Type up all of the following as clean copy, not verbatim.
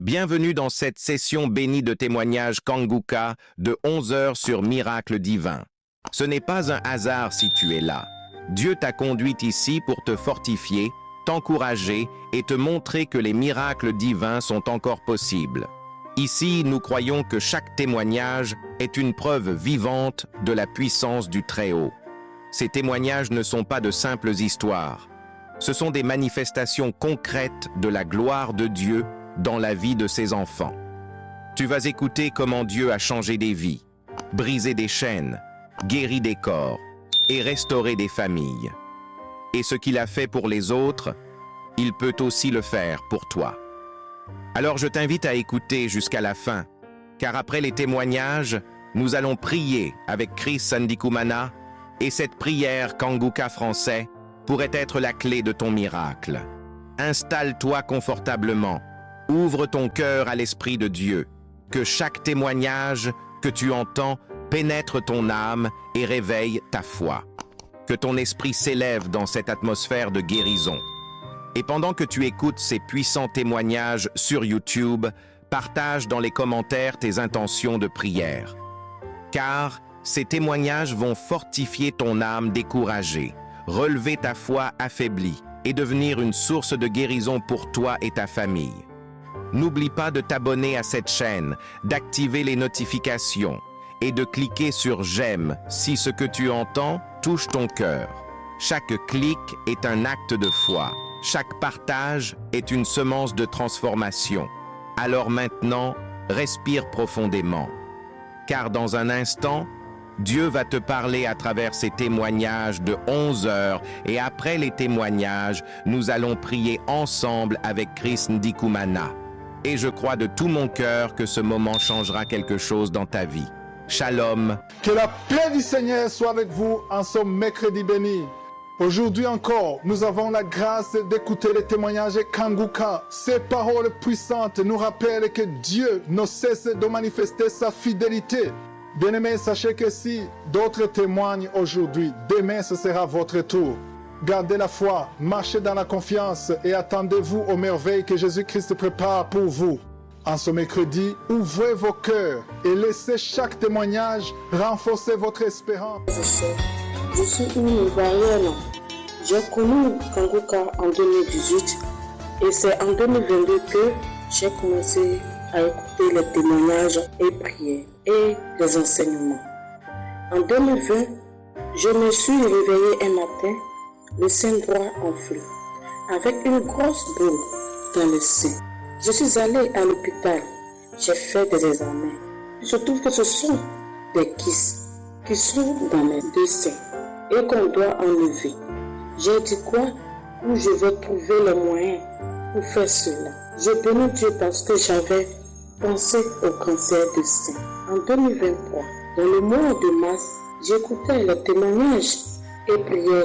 Bienvenue dans cette session bénie de témoignages Kanguka de 11 heures sur Miracle Divin. Ce n'est pas un hasard si tu es là. Dieu t'a conduit ici pour te fortifier, t'encourager et te montrer que les miracles divins sont encore possibles. Ici, nous croyons que chaque témoignage est une preuve vivante de la puissance du Très-Haut. Ces témoignages ne sont pas de simples histoires. Ce sont des manifestations concrètes de la gloire de Dieu dans la vie de ses enfants. Tu vas écouter comment Dieu a changé des vies, brisé des chaînes, guéri des corps et restauré des familles. Et ce qu'il a fait pour les autres, il peut aussi le faire pour toi. Alors je t'invite à écouter jusqu'à la fin, car après les témoignages, nous allons prier avec Chris Sandikumana et cette prière Kanguka français pourrait être la clé de ton miracle. Installe-toi confortablement, ouvre ton cœur à l'Esprit de Dieu, que chaque témoignage que tu entends pénètre ton âme et réveille ta foi. Que ton esprit s'élève dans cette atmosphère de guérison. Et pendant que tu écoutes ces puissants témoignages sur YouTube, partage dans les commentaires tes intentions de prière. Car ces témoignages vont fortifier ton âme découragée, relever ta foi affaiblie et devenir une source de guérison pour toi et ta famille. N'oublie pas de t'abonner à cette chaîne, d'activer les notifications et de cliquer sur « J'aime » si ce que tu entends touche ton cœur. Chaque clic est un acte de foi. Chaque partage est une semence de transformation. Alors maintenant, respire profondément. Car dans un instant, Dieu va te parler à travers ces témoignages de 11 heures et après les témoignages, nous allons prier ensemble avec Chris Ndikumana. Et je crois de tout mon cœur que ce moment changera quelque chose dans ta vie. Shalom. Que la paix du Seigneur soit avec vous en ce mercredi béni. Aujourd'hui encore, nous avons la grâce d'écouter les témoignages Kanguka. Ces paroles puissantes nous rappellent que Dieu ne cesse de manifester sa fidélité. Bien-aimés, sachez que si d'autres témoignent aujourd'hui, demain ce sera votre tour. Gardez la foi, marchez dans la confiance et attendez-vous aux merveilles que Jésus-Christ prépare pour vous. En ce mercredi, ouvrez vos cœurs et laissez chaque témoignage renforcer votre espérance. Je suis une Ivoirienne. J'ai connu Kanguka en 2018 et c'est en 2022 que j'ai commencé à écouter les témoignages et prières et les enseignements. En 2020, je me suis réveillée un matin, le sein droit enflé, avec une grosse boule dans le sein. Je suis allée à l'hôpital, j'ai fait des examens. Je trouve que ce sont des kystes qui sont dans mes deux seins et qu'on doit enlever. J'ai dit quoi? Où je vais trouver les moyens pour faire cela. J'ai béni Dieu parce que j'avais pensé au cancer du sein. En 2023, dans le mois de mars, j'écoutais les témoignages et prières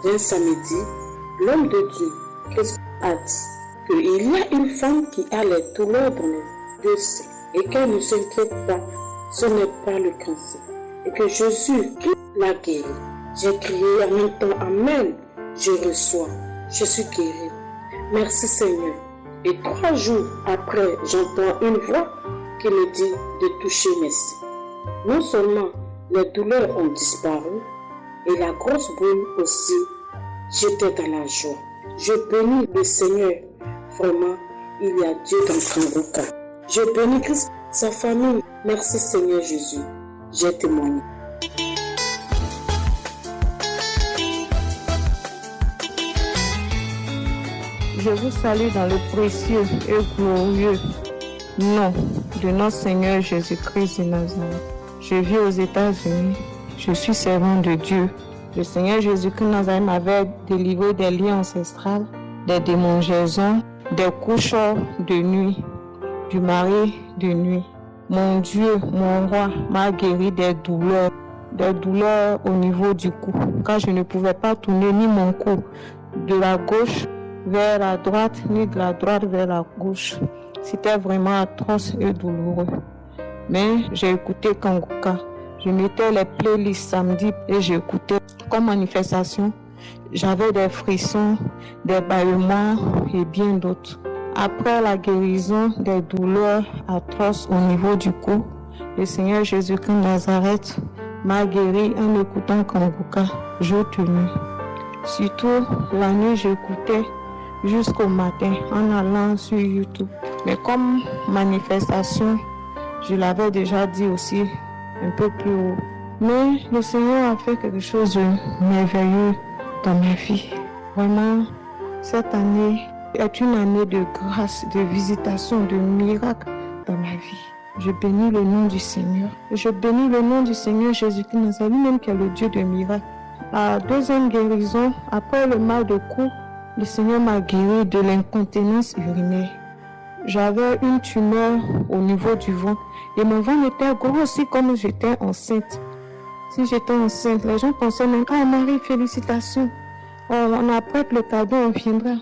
d'un samedi. L'homme de Dieu, Christ, a dit qu'il y a une femme qui a les douleurs dans les deux seins et qu'elle ne s'inquiète pas, ce n'est pas le cancer. Et que Jésus qui l'a guéri. J'ai crié en même temps, Amen, je reçois, je suis guéri. Merci Seigneur. Et 3 jours après, j'entends une voix qui me dit de toucher mes seins. Non seulement les douleurs ont disparu, et la grosse boule aussi, j'étais dans la joie. Je bénis le Seigneur. Vraiment, il y a Dieu dans Kanguka. Je bénis Christ, sa famille. Merci Seigneur Jésus. J'ai témoigné. Je vous salue dans le précieux et glorieux nom de notre Seigneur Jésus-Christ de Nazareth. Je vis aux États-Unis. Je suis servant de Dieu. Le Seigneur Jésus-Christ de Nazareth m'avait délivré des liens ancestrales, des démangeaisons, des couches de nuit, du mari de nuit. Mon Dieu, mon roi, m'a guéri des douleurs au niveau du cou, car je ne pouvais pas tourner ni mon cou de la gauche vers la droite, ni de la droite vers la gauche. C'était vraiment atroce et douloureux. Mais j'ai écouté Kanguka. Je mettais les playlists samedi et j'écoutais comme manifestation. J'avais des frissons, des bâillements et bien d'autres. après la guérison des douleurs atroces au niveau du cou, le Seigneur Jésus-Christ de Nazareth m'a guéri en écoutant Kanguka jour et nuit. Surtout la nuit, j'écoutais jusqu'au matin en allant sur YouTube. Mais comme manifestation, je l'avais déjà dit aussi un peu plus haut. Mais le Seigneur a fait quelque chose de merveilleux dans ma vie. Vraiment, cette année est une année de grâce, de visitation, de miracles dans ma vie. Je bénis le nom du Seigneur. Je bénis le nom du Seigneur Jésus-Christ de Nazareth, lui-même qui est le Dieu de miracles. La deuxième guérison, après le mal de cou, le Seigneur m'a guéri de l'incontinence urinaire. J'avais une tumeur au niveau du ventre et mon ventre était gros aussi comme j'étais enceinte. Si j'étais enceinte, les gens pensaient même, ah Marie, félicitations. On apprête le cadeau, on viendra.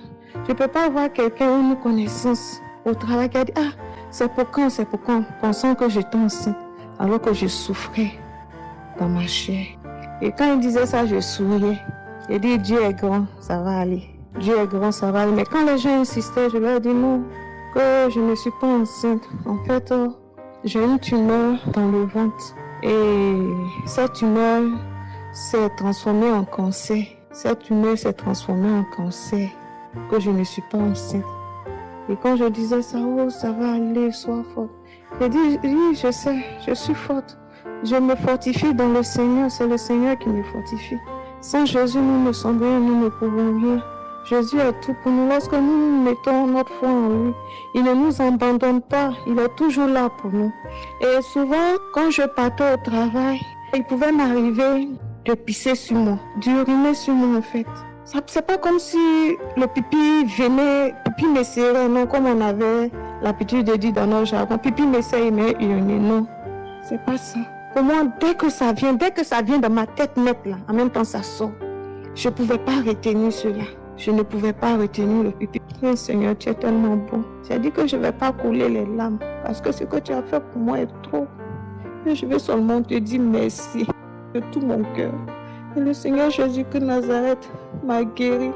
Je ne peux pas voir quelqu'un, une connaissance au travail qui a dit, ah, c'est pour quand, pensant que j'étais enceinte, alors que je souffrais dans ma chair. Et quand il disait ça, je souriais. J'ai dit, Dieu est grand, ça va aller. Dieu est grand, ça va aller. Mais quand les gens insistaient, je leur ai dit non, que je ne suis pas enceinte. En fait, j'ai une tumeur dans le ventre. Et cette tumeur s'est transformée en cancer. Cette tumeur s'est transformée en cancer. Que je ne suis pas enceinte. Et quand je disais ça, oh, ça va aller, sois forte. J'ai dit, oui, je sais, je suis forte. Je me fortifie dans le Seigneur, c'est le Seigneur qui me fortifie. Sans Jésus, nous ne sommes rien, nous ne pouvons rien. Jésus est tout pour nous. Lorsque nous mettons notre foi en lui, il ne nous abandonne pas, il est toujours là pour nous. Et souvent, quand je partais au travail, il pouvait m'arriver de pisser sur moi, d'uriner sur moi en fait. C'est pas comme si le pipi venait, pipi me serrait, non, comme on avait l'habitude de dire dans notre jargon, pipi me serrait, mais uriner, non. C'est pas ça. Pour moi, dès que ça vient dans ma tête nette là, en même temps ça sort. Je pouvais pas retenir cela. Je ne pouvais pas retenir le pipi. Oh, Seigneur, tu es tellement bon. J'ai dit que je ne vais pas couler les larmes parce que ce que tu as fait pour moi est trop. Et je vais seulement te dire merci de tout mon cœur. Et le Seigneur Jésus-Christ de Nazareth m'a guéri.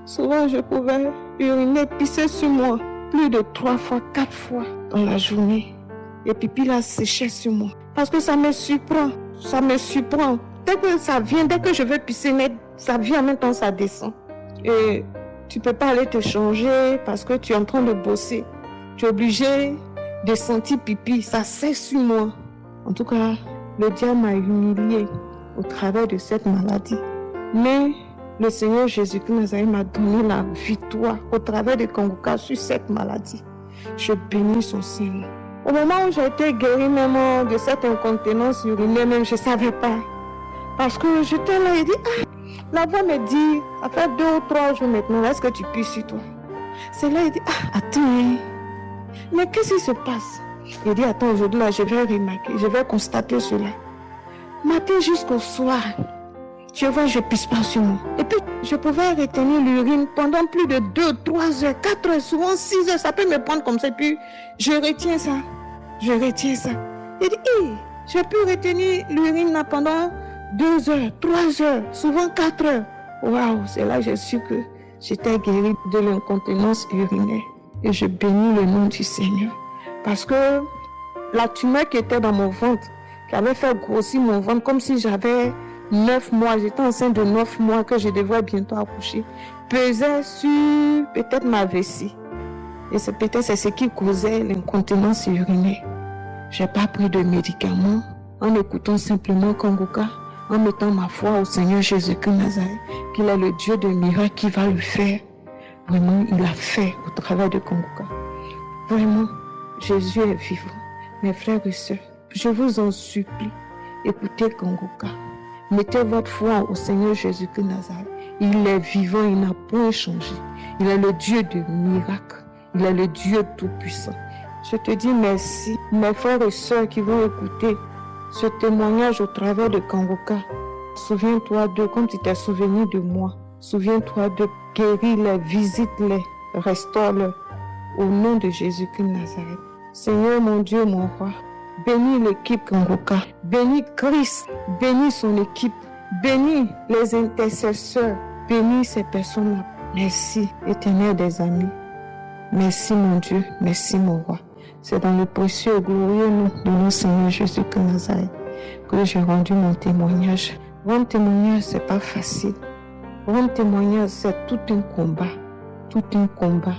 Souvent, je pouvais uriner, pisser sur moi plus de 3 fois, 4 fois dans la journée. Et pipi là séchait sur moi. Parce que ça me surprend. Ça me surprend. Dès que ça vient, dès que je veux pisser, mais ça vient en même temps, ça descend. Et tu ne peux pas aller te changer parce que tu es en train de bosser. Tu es obligé de sentir pipi. Ça sèche sur moi. En tout cas, le diable m'a humilié au travers de cette maladie. Mais le Seigneur Jésus-Christ m'a donné la victoire au travers de Kanguka sur cette maladie. Je bénis son Seigneur. Au moment où j'ai été guérie même de cette incontinence urinaire, même je ne savais pas. Parce que j'étais là et dit, ah, la voix me dit, ça fait 2 ou 3 jours maintenant, est-ce que tu pisses sur toi? C'est là, il dit, ah, attends, mais qu'est-ce qui se passe? Il dit, attends, aujourd'hui là, je vais remarquer, je vais constater cela. Matin jusqu'au soir, je vois, je pisse pas sur moi. Et puis, je pouvais retenir l'urine pendant plus de 2, 3 heures, 4 heures, souvent 6 heures, ça peut me prendre comme ça. Et puis, je retiens ça. Il dit, j'ai pu retenir l'urine là pendant 2 heures, 3 heures, souvent 4 heures. Waouh, c'est là que j'ai su que j'étais guérie de l'incontinence urinaire. Et je bénis le nom du Seigneur. Parce que la tumeur qui était dans mon ventre, qui avait fait grossir mon ventre, comme si j'avais 9 mois, j'étais enceinte de 9 mois que je devais bientôt accoucher, pesait sur peut-être ma vessie. Et c'est ce qui causait l'incontinence urinaire. Je n'ai pas pris de médicaments, en écoutant simplement Kanguka, en mettant ma foi au Seigneur Jésus-Christ Nazareth, qu'il est le Dieu de miracles qui va le faire. Vraiment, il l'a fait au travers de Kanguka. Vraiment, Jésus est vivant. Mes frères et sœurs, je vous en supplie, écoutez Kanguka. Mettez votre foi au Seigneur Jésus-Christ Nazareth. Il est vivant, il n'a point changé. Il est le Dieu de miracles. Il est le Dieu tout-puissant. Je te dis merci, mes frères et sœurs qui vont écouter ce témoignage au travers de Kanguka. Souviens-toi d'eux comme tu t'es souvenu de moi. Souviens-toi de guéris-les, visite-les, restaure-les. Au nom de Jésus-Christ Nazareth. Seigneur mon Dieu, mon roi, bénis l'équipe Kanguka. Bénis Christ, bénis son équipe. Bénis les intercesseurs. Bénis ces personnes-là. Merci, Éternel des amis. Merci mon Dieu, merci mon roi. C'est dans le précieux et glorieux nom de notre Seigneur Jésus-Christ Nazareth que j'ai rendu mon témoignage. Rendre témoignage, c'est pas facile. Rendre témoignage, c'est tout un combat. Tout un combat.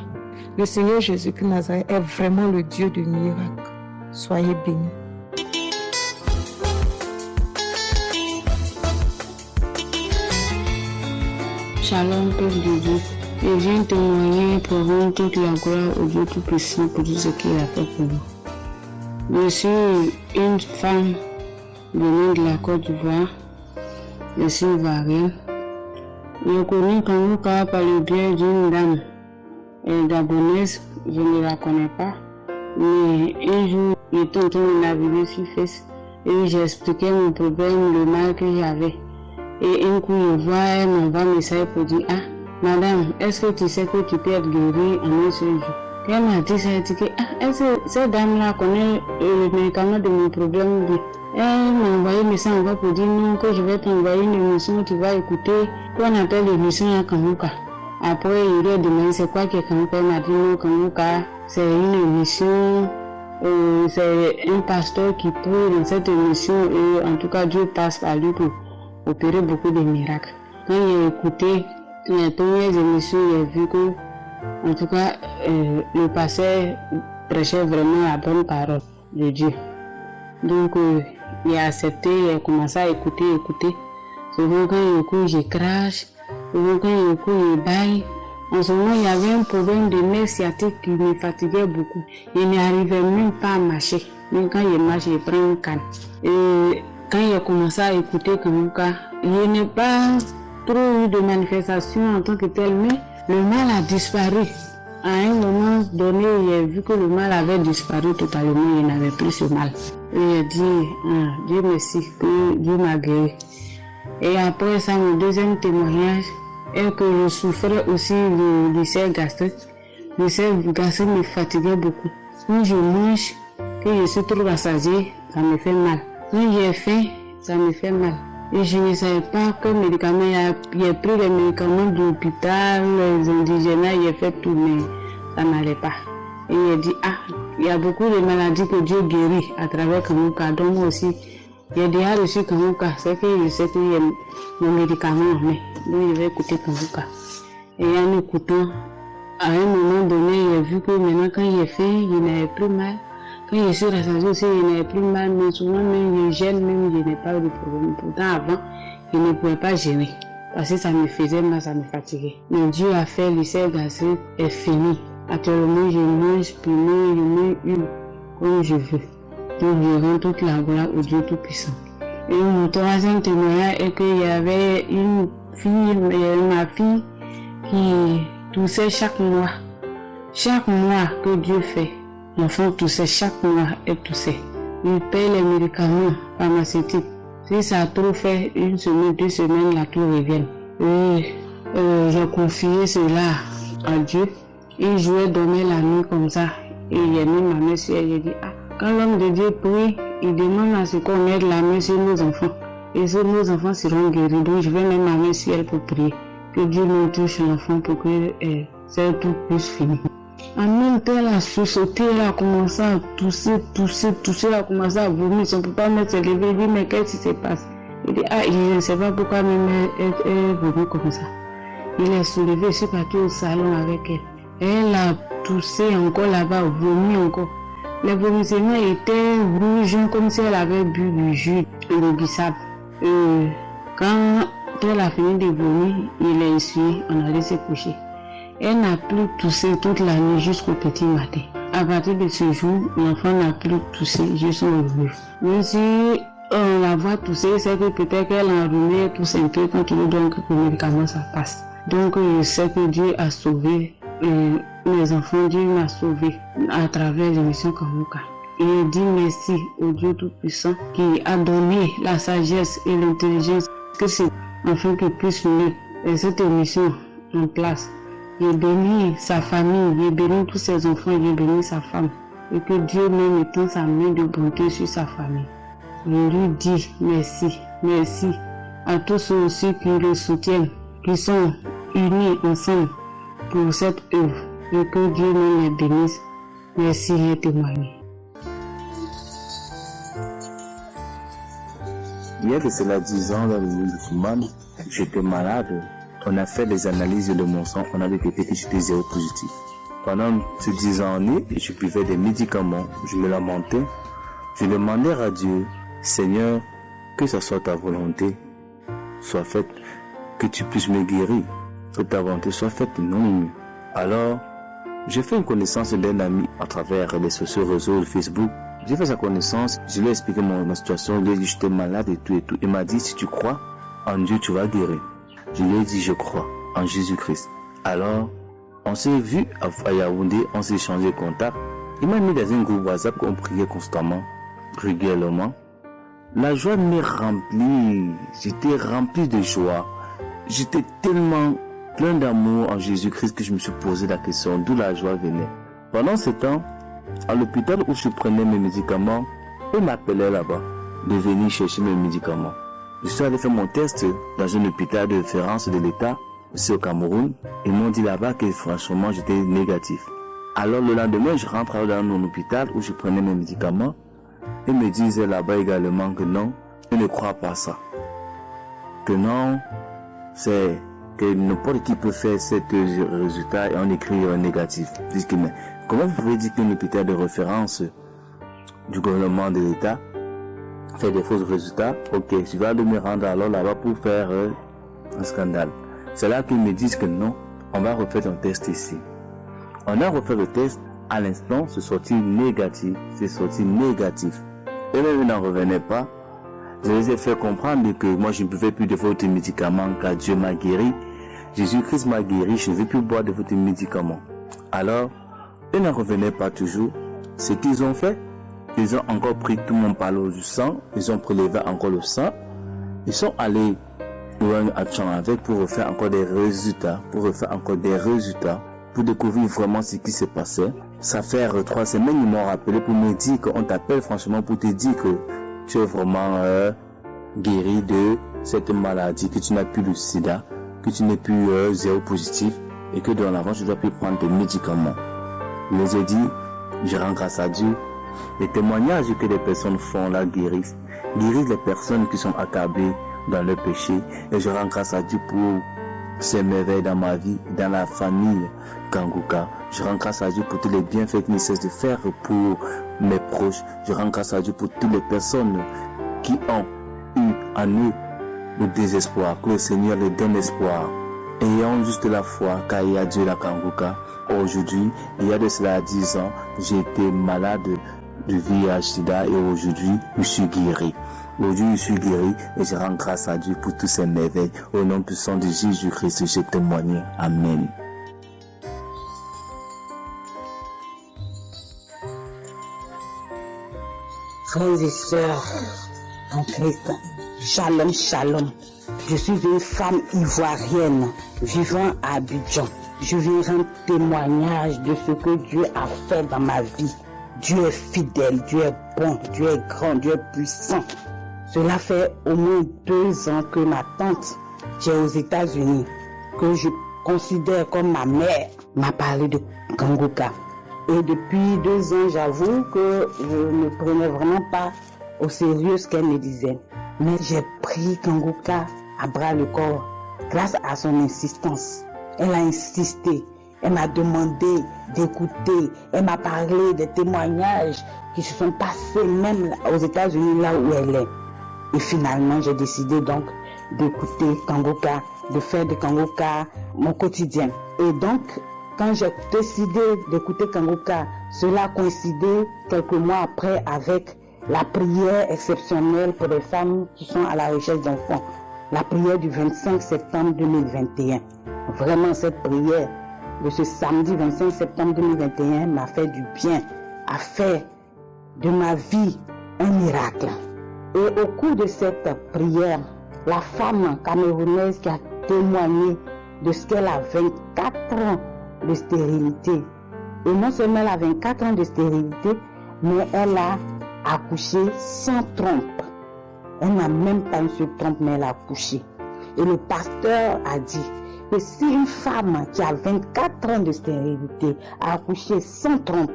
Le Seigneur Jésus-Christ Nazareth est vraiment le Dieu de miracles. Soyez bénis. Shalom, peuple de Dieu. Je viens témoigner pour rendre toute la gloire au Dieu Tout-Puissant pour tout ce qu'il a fait pour nous. Je suis une femme venue de la Côte d'Ivoire. Je suis ivoirienne. Je connais Kanguka par le biais d'une dame gabonaise. Je ne la connais pas. Mais un jour, j'étais en train de naviguer sur Face et j'ai expliqué mon problème, le mal que j'avais. Et un coup, je vois, elle m'envoie un message pour dire: ah, madame, est-ce que tu sais que tu peux être guérie en un seul jour? Elle m'a dit ça, elle dit que est-ce que cette dame-là connaît le médicament de mon problème? Elle m'a envoyé un message encore pour dire non, que je vais t'envoyer une émission, tu vas écouter, qu'on appelle l'émission à Kanguka. Après, il lui a demandé c'est quoi que Kanguka. Elle m'a dit non, Kanguka, c'est une émission, c'est un pasteur qui prie dans cette émission et en tout cas Dieu passe par lui pour opérer beaucoup de miracles. Quand j'ai écouté les premières émissions, j'ai vu que, en tout cas, le pasteur prêchait vraiment la bonne parole de Dieu. Donc, il a accepté, il a commencé à écouter. Souvent, quand il écoute, je crache. Souvent, quand il écoute, je baille. En ce moment, il y avait un problème de nerf sciatique qui me fatiguait beaucoup. Je n'arrivais même pas à marcher. Même quand je marche, je prends une canne. Et quand il a commencé à écouter Kanguka, je n'ai pas trop eu de manifestations en tant que tel, mais le mal a disparu. À un moment donné, j'ai vu que le mal avait disparu totalement, il n'avait plus ce mal. Et j'ai dit, Dieu merci, que Dieu m'a guéri. Et après ça, mon deuxième témoignage est que je souffrais aussi de l'ulcère gastrique. L'ulcère gastrique me fatiguait beaucoup. Quand je mange, que je suis trop rassasié, ça me fait mal. Quand j'ai faim, ça me fait mal. Et je ne savais pas quel médicament. J'ai pris les médicaments de l'hôpital, les indigènes, j'ai fait tout, mais ça n'allait pas. Et j'ai dit, il y a beaucoup de maladies que Dieu guérit à travers Kanguka. Donc moi aussi, j'ai déjà reçu Kanguka. C'est que je sais que j'ai mon médicament en main. Donc je vais écouter Kanguka. Et en écoutant, à un moment donné, j'ai vu que maintenant quand j'ai faim, je n'avais plus mal. Quand je suis rassasié aussi, je n'avais plus mal, mais souvent même je gêne, même je n'ai pas eu de problème. Pourtant avant, je ne pouvais pas gêner. Parce que ça me faisait mal, ça me fatiguait. Mais Dieu a fait l'ulcère gastrique est fini. Actuellement, je mange pleinement, je mange comme je veux. Donc je rends toute la gloire au Dieu Tout-Puissant. Et mon troisième témoignage est qu'il y avait une fille, ma fille, qui toussait chaque mois. Chaque mois que Dieu fait. L'enfant toussait chaque mois, elle toussait. Il paye les médicaments pharmaceutiques. Si ça a trop fait une semaine, 2 semaines, la tout revient. Et j'ai confié cela à Dieu. Il jouait dormir la nuit comme ça. Et j'ai mis ma main sur elle. J'ai dit, quand l'homme de Dieu prie, il demande à ce qu'on mette la main sur nos enfants. Et sur nos enfants seront guéris. Donc je vais mettre ma main sur elle pour prier. Que Dieu nous touche l'enfant pour que c'est tout puisse finir. En même temps, elle a sauté, elle a commencé à tousser, elle a commencé à vomir. Son papa me s'est levé, il dit, mais qu'est-ce qui se passe? Il dit, je ne sais pas pourquoi même elle vomit comme ça. Il est soulevé, je suis parti au salon avec elle. Elle a toussé encore là-bas, vomi encore. Les vomissements étaient rouges, comme si elle avait bu du jus de bissap. Quand elle a fini de vomir, il a essuyé, on allait se coucher. Elle n'a plus toussé toute la nuit jusqu'au petit matin. À partir de ce jour, l'enfant n'a plus toussé jusqu'au jour. Même si on la voit tousser, c'est que peut-être qu'elle a enrhumé, tousse un peu, quand il donne que le médicament ça passe. Donc je sais que Dieu a sauvé mes enfants, Dieu m'a sauvé à travers l'émission Kanguka. Et je dis merci au Dieu Tout-Puissant qui a donné la sagesse et l'intelligence que c'est afin qu'il puisse mettre cette émission en place. Il bénit sa famille, il bénit tous ses enfants, il bénit sa femme. Et que Dieu même étend sa main de bonté sur sa famille. Je lui dis merci, merci à tous ceux aussi qui le soutiennent, qui sont unis ensemble pour cette œuvre. et que Dieu nous les bénisse. Merci et témoignez. Il y a de cela 10 ans, dans l'église de Fouman, j'étais malade. On a fait des analyses de mon sang, on a détecté que j'étais séropositif. Pendant ces 10 années, je buvais des médicaments, je me lamentais. Je demandais à Dieu, Seigneur, que ce soit ta volonté soit faite, que tu puisses me guérir, que ta volonté soit faite et non mieux. Alors, j'ai fait une connaissance d'un ami à travers les sociaux réseaux, Facebook. J'ai fait sa connaissance, je lui ai expliqué ma situation, je lui ai dit que j'étais malade et tout. Il m'a dit, si tu crois en Dieu, tu vas guérir. Je lui ai dit, je crois en Jésus-Christ. Alors, on s'est vu à Yaoundé, on s'est échangé contact. Il m'a mis dans un groupe WhatsApp qu'on priait constamment, régulièrement. La joie m'est remplie, j'étais rempli de joie. J'étais tellement plein d'amour en Jésus-Christ que je me suis posé la question d'où la joie venait. Pendant ce temps, à l'hôpital où je prenais mes médicaments, on m'appelait là-bas de venir chercher mes médicaments. Je suis allé faire mon test dans un hôpital de référence de l'État, aussi au Cameroun. Ils m'ont dit là-bas que franchement j'étais négatif. Alors le lendemain, je rentre dans mon hôpital où je prenais mes médicaments. Ils me disaient là-bas également que non, ils ne croient pas ça. Que non, c'est que n'importe qui peut faire cet résultat et on écrit négatif. Mais comment vous pouvez dire qu'un hôpital de référence du gouvernement de l'État fait des faux résultats? Ok, tu vas me rendre alors là-bas pour faire un scandale. C'est là qu'ils me disent que non, on va refaire un test ici. On a refait le test, à l'instant, c'est sorti négatif. Et même ils n'en revenaient pas. Je les ai fait comprendre que moi je ne buvais plus de votre médicaments car Dieu m'a guéri. Jésus-Christ m'a guéri, je ne vais plus boire de votre médicaments. Alors, ils n'en revenaient pas toujours. Ce qu'ils ont fait, ils ont encore pris tout mon ballon du sang, ils ont prélevé encore le sang. Ils sont allés pour un action avec pour refaire encore des résultats, pour découvrir vraiment ce qui se passait. Ça fait 3 semaines, ils m'ont rappelé pour me dire qu'on t'appelle franchement pour te dire que tu es vraiment guéri de cette maladie, que tu n'as plus le sida, que tu n'es plus séropositif et que dans l'avant, tu dois plus prendre des médicaments. Je les ai dit, je rends grâce à Dieu. Les témoignages que les personnes font là guérissent les personnes qui sont accablées dans le péché. Et je rends grâce à Dieu pour ces merveilles dans ma vie, dans la famille Kanguka. Je rends grâce à Dieu pour tous les bienfaits qu'il ne cesse de faire pour mes proches. Je rends grâce à Dieu pour toutes les personnes qui ont eu en eux le désespoir, que le Seigneur les donne espoir. Ayons juste la foi, car il y a Dieu la Kanguka. Aujourd'hui, il y a de cela 10 ans, j'ai été malade du VIH/SIDA et aujourd'hui, je suis guéri. Aujourd'hui, je suis guéri et je rends grâce à Dieu pour tous ces merveilles. Au nom puissant de Jésus-Christ, j'ai témoigné. Amen. Frères et sœurs en Christ, shalom, shalom. Je suis une femme ivoirienne vivant à Abidjan. Je viens rendre témoignage de ce que Dieu a fait dans ma vie. Dieu est fidèle, Dieu est bon, Dieu est grand, Dieu est puissant. Cela fait au moins 2 ans que ma tante, qui est aux États-Unis, que je considère comme ma mère, m'a parlé de Kanguka. Et depuis 2 ans, j'avoue que je ne prenais vraiment pas au sérieux ce qu'elle me disait. Mais j'ai pris Kanguka à bras le corps grâce à son insistance. Elle a insisté, elle m'a demandé d'écouter, elle m'a parlé des témoignages qui se sont passés même aux États-Unis, là où elle est. Et finalement, j'ai décidé donc d'écouter Kanguka, de faire de Kanguka mon quotidien. Et donc, quand j'ai décidé d'écouter Kanguka, cela coïncidait quelques mois après avec la prière exceptionnelle pour les femmes qui sont à la recherche d'enfants. La prière du 25 septembre 2021. Vraiment, cette prière de ce samedi 25 septembre 2021 m'a fait du bien, a fait de ma vie un miracle. Et au cours de cette prière, la femme camerounaise qui a témoigné de ce qu'elle a 24 ans de stérilité. Et non seulement elle a 24 ans de stérilité, mais elle a accouché sans trompe. Elle n'a même pas eu ce trompe, mais elle a accouché. Et le pasteur a dit que si une femme qui a 24 ans de stérilité a accouché sans trompe,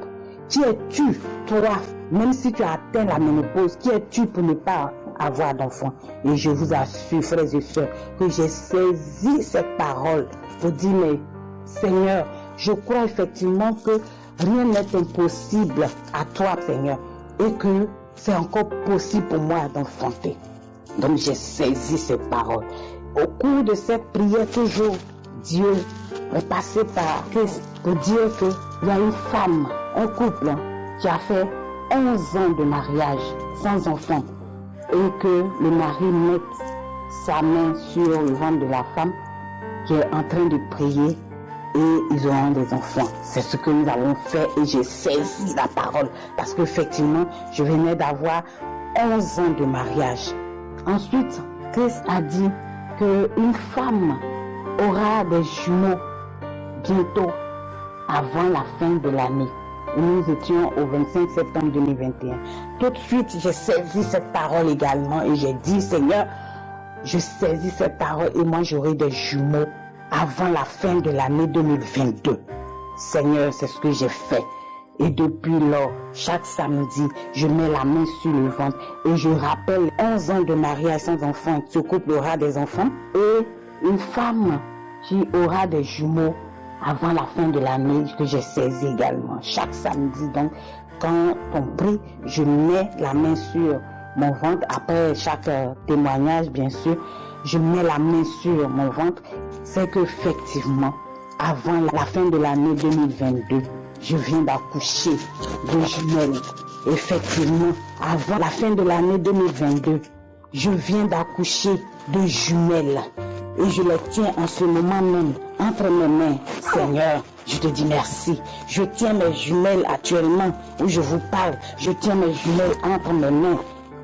qui es-tu, toi, même si tu as atteint la ménopause, qui es-tu pour ne pas avoir d'enfant? Et je vous assure, frères et sœurs, que j'ai saisi cette parole pour dire, mais Seigneur, je crois effectivement que rien n'est impossible à toi, Seigneur, et que c'est encore possible pour moi d'enfanter. Donc j'ai saisi cette parole. Au cours de cette prière, toujours, Dieu est passé par Christ pour dire qu'il y a une femme, un couple qui a fait 11 ans de mariage sans enfant et que le mari mette sa main sur le ventre de la femme qui est en train de prier et ils auront des enfants. C'est ce que nous avons fait et j'ai saisi la parole parce qu'effectivement, je venais d'avoir 11 ans de mariage. Ensuite, Christ a dit qu'une femme aura des jumeaux bientôt avant la fin de l'année. Et nous étions au 25 septembre 2021. Tout de suite, j'ai saisi cette parole également et j'ai dit, Seigneur, je saisis cette parole et moi j'aurai des jumeaux avant la fin de l'année 2022. Seigneur, c'est ce que j'ai fait. Et depuis lors, chaque samedi, je mets la main sur le ventre et je rappelle 11 ans de mariage sans enfant. Ce couple aura des enfants et une femme qui aura des jumeaux avant la fin de l'année que j'ai saisi également. Chaque samedi, donc, quand on prie, je mets la main sur mon ventre. Après chaque témoignage, bien sûr, je mets la main sur mon ventre. C'est qu'effectivement, avant la fin de l'année 2022, je viens d'accoucher de jumelles. Effectivement, avant la fin de l'année 2022, je viens d'accoucher de jumelles. Et je les tiens en ce moment même entre mes mains. Seigneur, je te dis merci. Je tiens mes jumelles actuellement où je vous parle. Je tiens mes jumelles entre mes mains.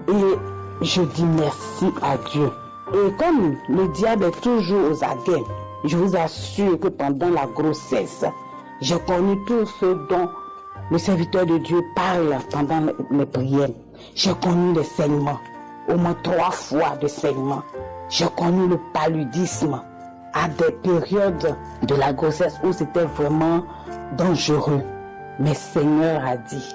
Et je dis merci à Dieu. Et comme le diable est toujours aux aguets, je vous assure que pendant la grossesse, j'ai connu tout ce dont le serviteur de Dieu parle pendant les prières. J'ai connu les saignements, au moins 3 fois de saignements. J'ai connu le paludisme à des périodes de la grossesse où c'était vraiment dangereux. Mais Seigneur a dit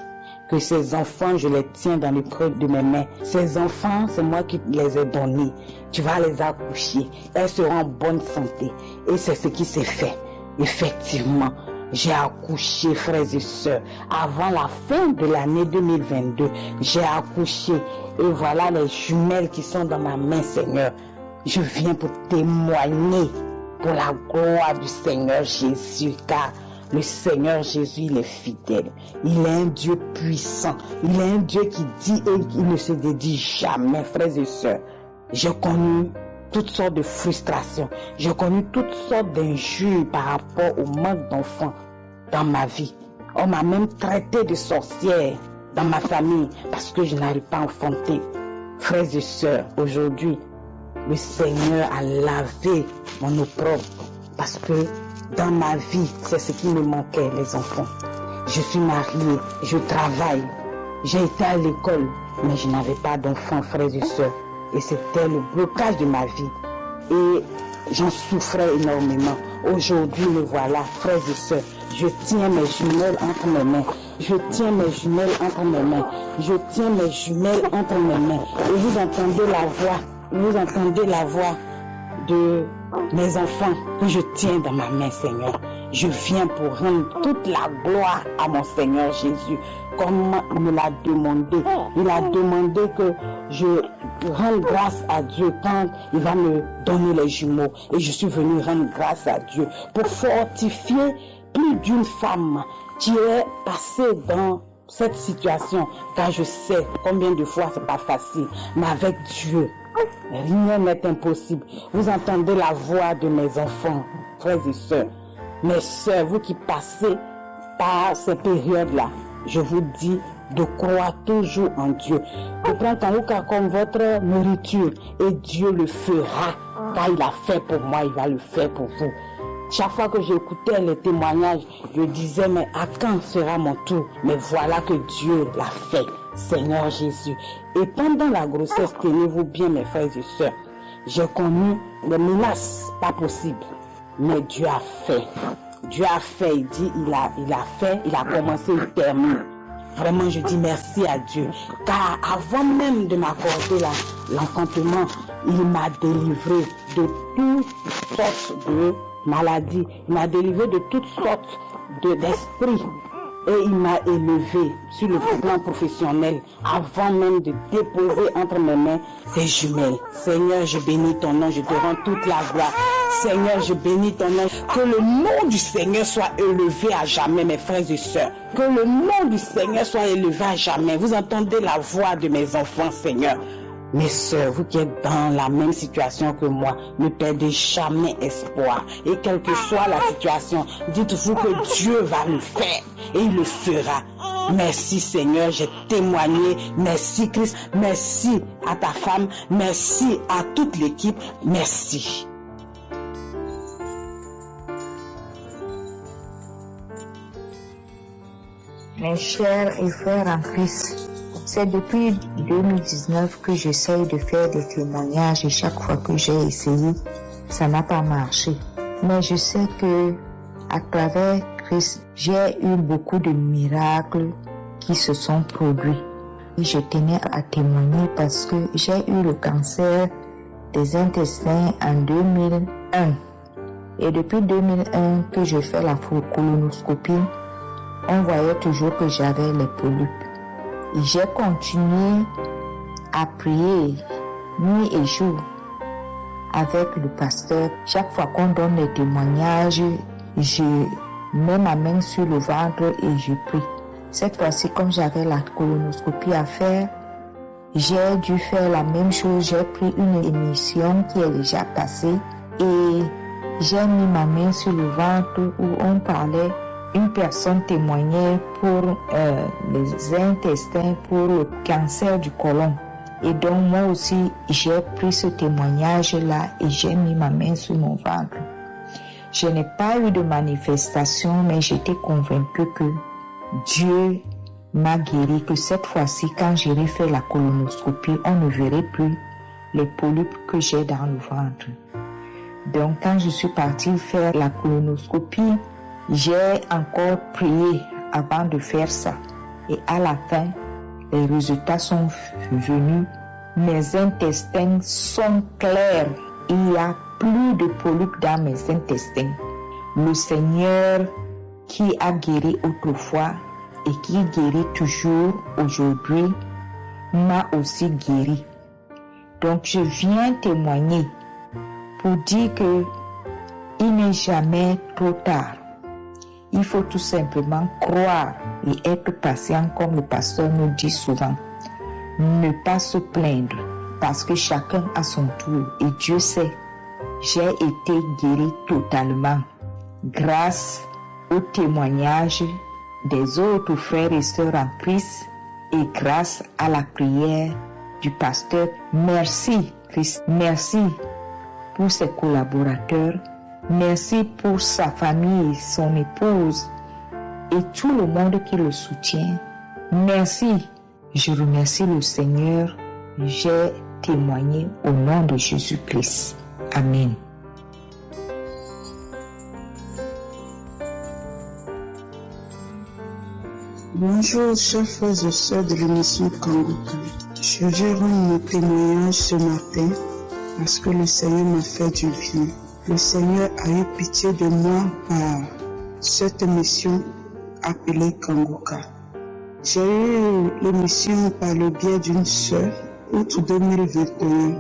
que ces enfants, je les tiens dans le creux de mes mains. Ces enfants, c'est moi qui les ai donnés. Tu vas les accoucher. Elles seront en bonne santé. Et c'est ce qui s'est fait. Effectivement, j'ai accouché, frères et sœurs. Avant la fin de l'année 2022, j'ai accouché. Et voilà les jumelles qui sont dans ma main, Seigneur. Je viens pour témoigner pour la gloire du Seigneur Jésus, car le Seigneur Jésus, il est fidèle. Il est un Dieu puissant. Il est un Dieu qui dit et qui ne se dédie jamais, frères et sœurs. J'ai connu toutes sortes de frustrations. J'ai connu toutes sortes d'injures par rapport au manque d'enfants dans ma vie. On m'a même traité de sorcière dans ma famille parce que je n'arrive pas à enfanter. Frères et sœurs, aujourd'hui, le Seigneur a lavé mon opprobre parce que dans ma vie, c'est ce qui me manquait, les enfants. Je suis mariée, je travaille, j'ai été à l'école, mais je n'avais pas d'enfants, frères et sœurs. Et c'était le blocage de ma vie. Et j'en souffrais énormément. Aujourd'hui, me voilà, frères et sœurs. Je tiens mes jumelles entre mes mains. Je tiens mes jumelles entre mes mains. Je tiens mes jumelles entre mes mains. Et vous entendez la voix. Vous entendez la voix de mes enfants que je tiens dans ma main, Seigneur. Je viens pour rendre toute la gloire à mon Seigneur Jésus, comme il me l'a demandé. Il a demandé que je rende grâce à Dieu quand il va me donner les jumeaux. Et je suis venu rendre grâce à Dieu pour fortifier plus d'une femme qui est passée dans cette situation, car je sais combien de fois c'est pas facile, mais avec Dieu, rien n'est impossible. Vous entendez la voix de mes enfants, frères et sœurs. Mes sœurs, vous qui passez par ces périodes-là, je vous dis de croire toujours en Dieu. De prendre Kanguka comme votre nourriture et Dieu le fera. Car il a fait pour moi, il va le faire pour vous. Chaque fois que j'écoutais les témoignages, je disais, mais à quand sera mon tour? Mais voilà que Dieu l'a fait, Seigneur Jésus. Et pendant la grossesse, tenez-vous bien mes frères et sœurs, j'ai connu des menaces pas possibles. Mais Dieu a fait. Dieu a fait, il dit, il a fait, il a commencé, il termine. Vraiment, je dis merci à Dieu. Car avant même de m'accorder l'enfantement, il m'a délivré de toutes sortes de maladies. Il m'a délivré de toutes sortes d'esprits. Et il m'a élevé sur le plan professionnel avant même de déposer entre mes mains ces jumelles. Seigneur, je bénis ton nom, je te rends toute la gloire. Seigneur, je bénis ton nom. Que le nom du Seigneur soit élevé à jamais, mes frères et sœurs. Que le nom du Seigneur soit élevé à jamais. Vous entendez la voix de mes enfants, Seigneur. Mes sœurs, vous qui êtes dans la même situation que moi, ne perdez jamais espoir. Et quelle que soit la situation, dites-vous que Dieu va le faire et il le fera. Merci Seigneur, j'ai témoigné. Merci Christ, merci à ta femme, merci à toute l'équipe, merci. Mes chers et frères en Christ, c'est depuis 2019 que j'essaye de faire des témoignages et chaque fois que j'ai essayé, ça n'a pas marché. Mais je sais que à travers Christ, j'ai eu beaucoup de miracles qui se sont produits. Et je tenais à témoigner parce que j'ai eu le cancer des intestins en 2001. Et depuis 2001 que je fais la colonoscopie, on voyait toujours que j'avais les polypes. Et j'ai continué à prier nuit et jour avec le pasteur. Chaque fois qu'on donne des témoignages, je mets ma main sur le ventre et je prie. Cette fois-ci, comme j'avais la colonoscopie à faire, j'ai dû faire la même chose. J'ai pris une émission qui est déjà passée et j'ai mis ma main sur le ventre où on parlait. Une personne témoignait pour les intestins, pour le cancer du côlon. Et donc moi aussi, j'ai pris ce témoignage-là et j'ai mis ma main sur mon ventre. Je n'ai pas eu de manifestation, mais j'étais convaincue que Dieu m'a guéri, que cette fois-ci, quand j'irai faire la colonoscopie, on ne verrait plus les polypes que j'ai dans le ventre. Donc quand je suis partie faire la colonoscopie, j'ai encore prié avant de faire ça. Et à la fin, les résultats sont venus. Mes intestins sont clairs. Il n'y a plus de polypes dans mes intestins. Le Seigneur qui a guéri autrefois et qui guérit toujours aujourd'hui m'a aussi guéri. Donc je viens témoigner pour dire que il n'est jamais trop tard. Il faut tout simplement croire et être patient comme le pasteur nous dit souvent. Ne pas se plaindre parce que chacun a son tour et Dieu sait. J'ai été guéri totalement grâce au témoignage des autres frères et sœurs en Christ et grâce à la prière du pasteur. Merci Christ, merci pour ses collaborateurs. Merci pour sa famille, son épouse et tout le monde qui le soutient. Merci. Je remercie le Seigneur. J'ai témoigné au nom de Jésus-Christ. Amen. Bonjour, chers frères et sœurs de l'émission Kanguka. Je vais rendre mon témoignage ce matin parce que le Seigneur m'a fait du bien. Le Seigneur a eu pitié de moi par cette mission appelée Kanguka. J'ai eu l'émission par le biais d'une sœur, août 2021.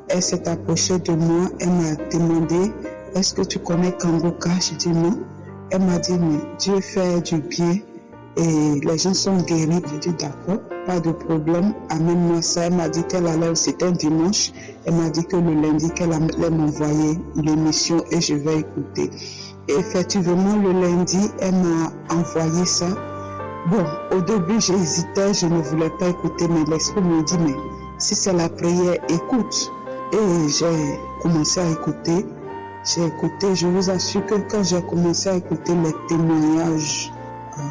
Elle s'est approchée de moi, elle m'a demandé « Est-ce que tu connais Kanguka ?» J'ai dit non. Elle m'a dit « Mais Dieu fait du bien et les gens sont guéris. » J'ai dit « D'accord, pas de problème, amène-moi ça. » Elle m'a dit qu'elle allait, c'était un dimanche. Elle m'a dit que le lundi qu'elle allait m'envoyer l'émission et je vais écouter. Et effectivement, le lundi, elle m'a envoyé ça. Bon, au début, j'hésitais, je ne voulais pas écouter, mais l'Esprit me dit, mais si c'est la prière, écoute. Et j'ai commencé à écouter. J'ai écouté, je vous assure que quand j'ai commencé à écouter les témoignages,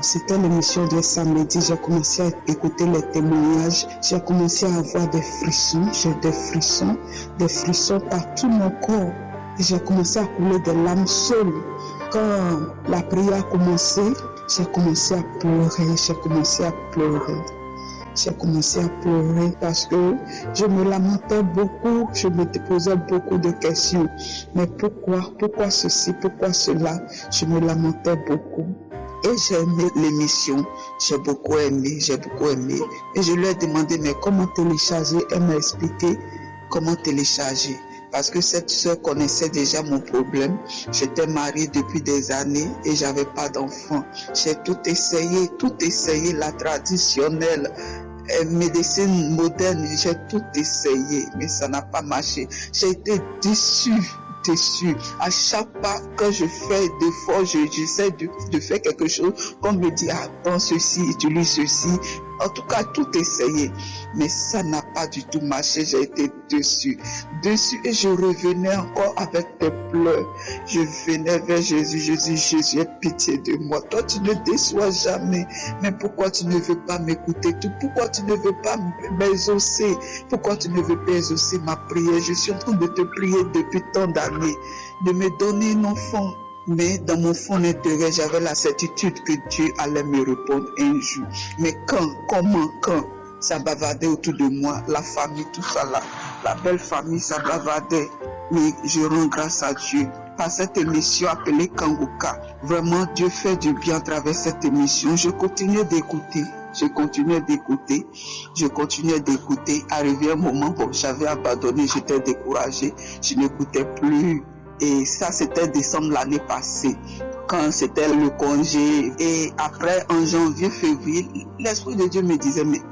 c'était l'émission de samedi, j'ai commencé à écouter les témoignages, j'ai commencé à avoir des frissons, j'ai des frissons par tout mon corps. J'ai commencé à couler des larmes seule. Quand la prière a commencé, j'ai commencé à pleurer, j'ai commencé à pleurer. J'ai commencé à pleurer parce que je me lamentais beaucoup, je me posais beaucoup de questions. Mais pourquoi ceci, pourquoi cela? Je me lamentais beaucoup. Et j'ai aimé l'émission, j'ai beaucoup aimé. Et je lui ai demandé, mais comment télécharger? Elle m'a expliqué comment télécharger. Parce que cette soeur connaissait déjà mon problème. J'étais mariée depuis des années et j'avais pas d'enfant. J'ai tout essayé, la traditionnelle, médecine moderne, j'ai tout essayé, mais ça n'a pas marché. J'ai été déçue. À chaque pas que je fais d'efforts, j'essaie de faire quelque chose. On me dit, attends ceci, utilise ceci. En tout cas, tout essayé. Mais ça n'a pas du tout marché. J'ai été déçue et je revenais encore avec des pleurs. Je venais vers Jésus. Jésus, aie pitié de moi. Toi, tu ne déçois jamais. Mais pourquoi tu ne veux pas m'écouter? Pourquoi tu ne veux pas m'exaucer? Pourquoi tu ne veux pas exaucer ma prière? Je suis en train de te prier depuis tant d'années, de me donner un enfant. Mais dans mon fond intérieur, j'avais la certitude que Dieu allait me répondre un jour. Mais quand ça bavardait autour de moi, la famille, tout ça là, la belle famille, ça bavardait. Mais je rends grâce à Dieu par cette émission appelée Kanguka. Vraiment, Dieu fait du bien à travers cette émission. Je continuais d'écouter. Arrivé un moment, bon, j'avais abandonné, j'étais découragée, je n'écoutais plus. Et ça, c'était décembre l'année passée, quand c'était le congé. Et après, en janvier, février, l'Esprit de Dieu me disait, mais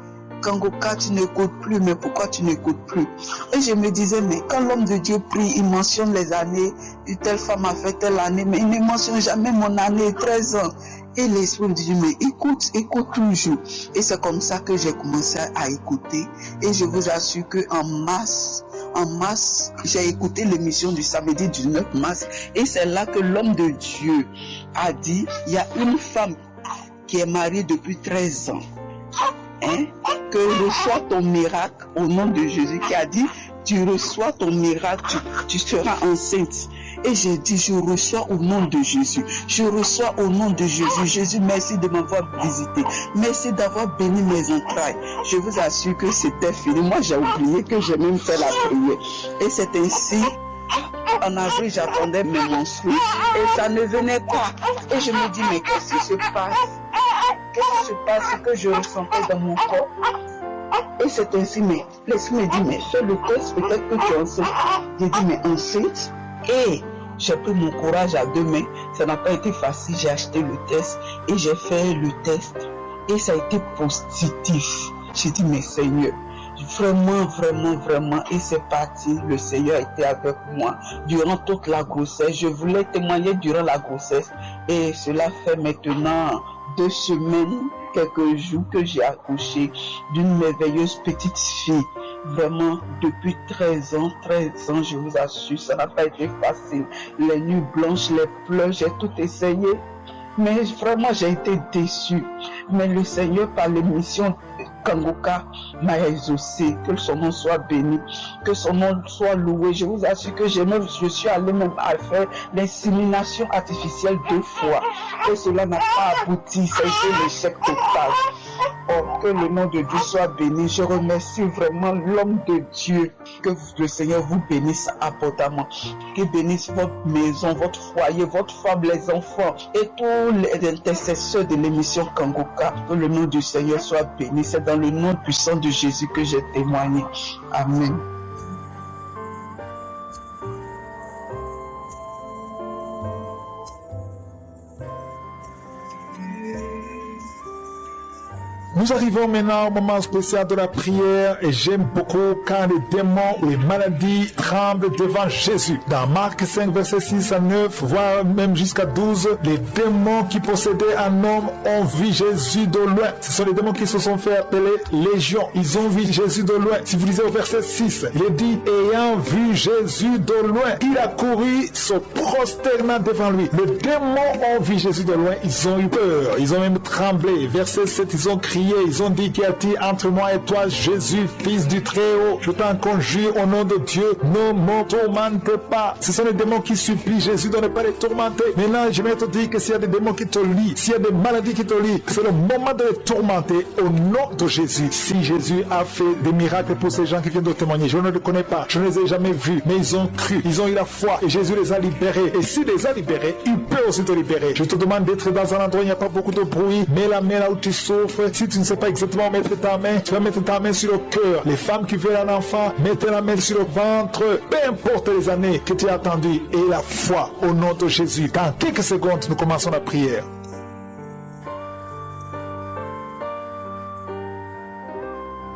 Kanguka, tu n'écoutes plus, mais pourquoi tu n'écoutes plus? Et je me disais, mais quand l'homme de Dieu prie, il mentionne les années, une telle femme a fait telle année, mais il ne mentionne jamais mon année, 13 ans. Et l'Esprit me dit, mais écoute toujours. Et c'est comme ça que j'ai commencé à écouter. Et je vous assure qu'en mars, j'ai écouté l'émission du samedi 19 mars. Et c'est là que l'homme de Dieu a dit, il y a une femme qui est mariée depuis 13 ans. Que reçois ton miracle au nom de Jésus, qui a dit, tu reçois ton miracle, tu seras enceinte. Et j'ai dit, je reçois au nom de Jésus. Je reçois au nom de Jésus. Jésus, merci de m'avoir visité. Merci d'avoir béni mes entrailles. Je vous assure que c'était fini. Moi, j'ai oublié que j'ai même fait la prière. Et c'est ainsi, en avril, j'attendais mes menstrues. Et ça ne venait pas. Et je me dis, mais qu'est-ce qui se passe? Qu'est-ce qui se passe que je ressentais dans mon corps? Et c'est ainsi, mais l'Esprit me dit, mais fais le test, peut-être que tu es enceinte. J'ai dit, mais enceinte? Et j'ai pris mon courage à deux mains. Ça n'a pas été facile. J'ai acheté le test et j'ai fait le test. Et ça a été positif. J'ai dit, mais Seigneur, vraiment. Et c'est parti. Le Seigneur était avec moi durant toute la grossesse. Je voulais témoigner durant la grossesse. Et cela fait maintenant 2 semaines, quelques jours que j'ai accouché d'une merveilleuse petite fille. Vraiment, depuis 13 ans, je vous assure, ça n'a pas été facile. Les nuits blanches, les pleurs, j'ai tout essayé. Mais vraiment, j'ai été déçue. Mais le Seigneur, par l'émission Kanguka, m'a exaucé. Que son nom soit béni. Que son nom soit loué. Je vous assure que je suis allé même à faire l'insémination artificielle 2 fois. Et cela n'a pas abouti. Ça a été l'échec total. Oh, que le nom de Dieu soit béni. Je remercie vraiment l'homme de Dieu. Que le Seigneur vous bénisse abondamment. Qu'il bénisse votre maison, votre foyer, votre femme, les enfants et tous les intercesseurs de l'émission Kanguka. Que le nom du Seigneur soit béni. C'est dans le nom puissant de Jésus que j'ai témoigné. Amen. Nous arrivons maintenant au moment spécial de la prière et j'aime beaucoup quand les démons ou les maladies tremblent devant Jésus. Dans Marc 5, verset 6 à 9, voire même jusqu'à 12, les démons qui possédaient un homme ont vu Jésus de loin. Ce sont les démons qui se sont fait appeler légions. Ils ont vu Jésus de loin. Si vous lisez au verset 6, il est dit, ayant vu Jésus de loin, il a couru se prosternant devant lui. Les démons ont vu Jésus de loin, ils ont eu peur, ils ont même tremblé. Verset 7, ils ont crié prié, ils ont dit qu'il y a-t-il entre moi et toi, Jésus, fils du Très-Haut. Je t'en conjure au nom de Dieu, ne me tourmente pas. Ce sont les démons qui supplient Jésus de ne pas les tourmenter. Maintenant, je vais te dire que s'il y a des démons qui te lient, s'il y a des maladies qui te lient, c'est le moment de les tourmenter au nom de Jésus. Si Jésus a fait des miracles pour ces gens qui viennent de témoigner, je ne les connais pas, je ne les ai jamais vus, mais ils ont cru, ils ont eu la foi et Jésus les a libérés. Et s'il les a libérés, il peut aussi te libérer. Je te demande d'être dans un endroit où il n'y a pas beaucoup de bruit. Mets la main là où tu souffres. Si tu ne sais pas exactement où mettre ta main, tu vas mettre ta main sur le cœur. Les femmes qui veulent un enfant, mettez la main sur le ventre. Peu importe les années que tu as attendues, et la foi au nom de Jésus. Dans quelques secondes, nous commençons la prière.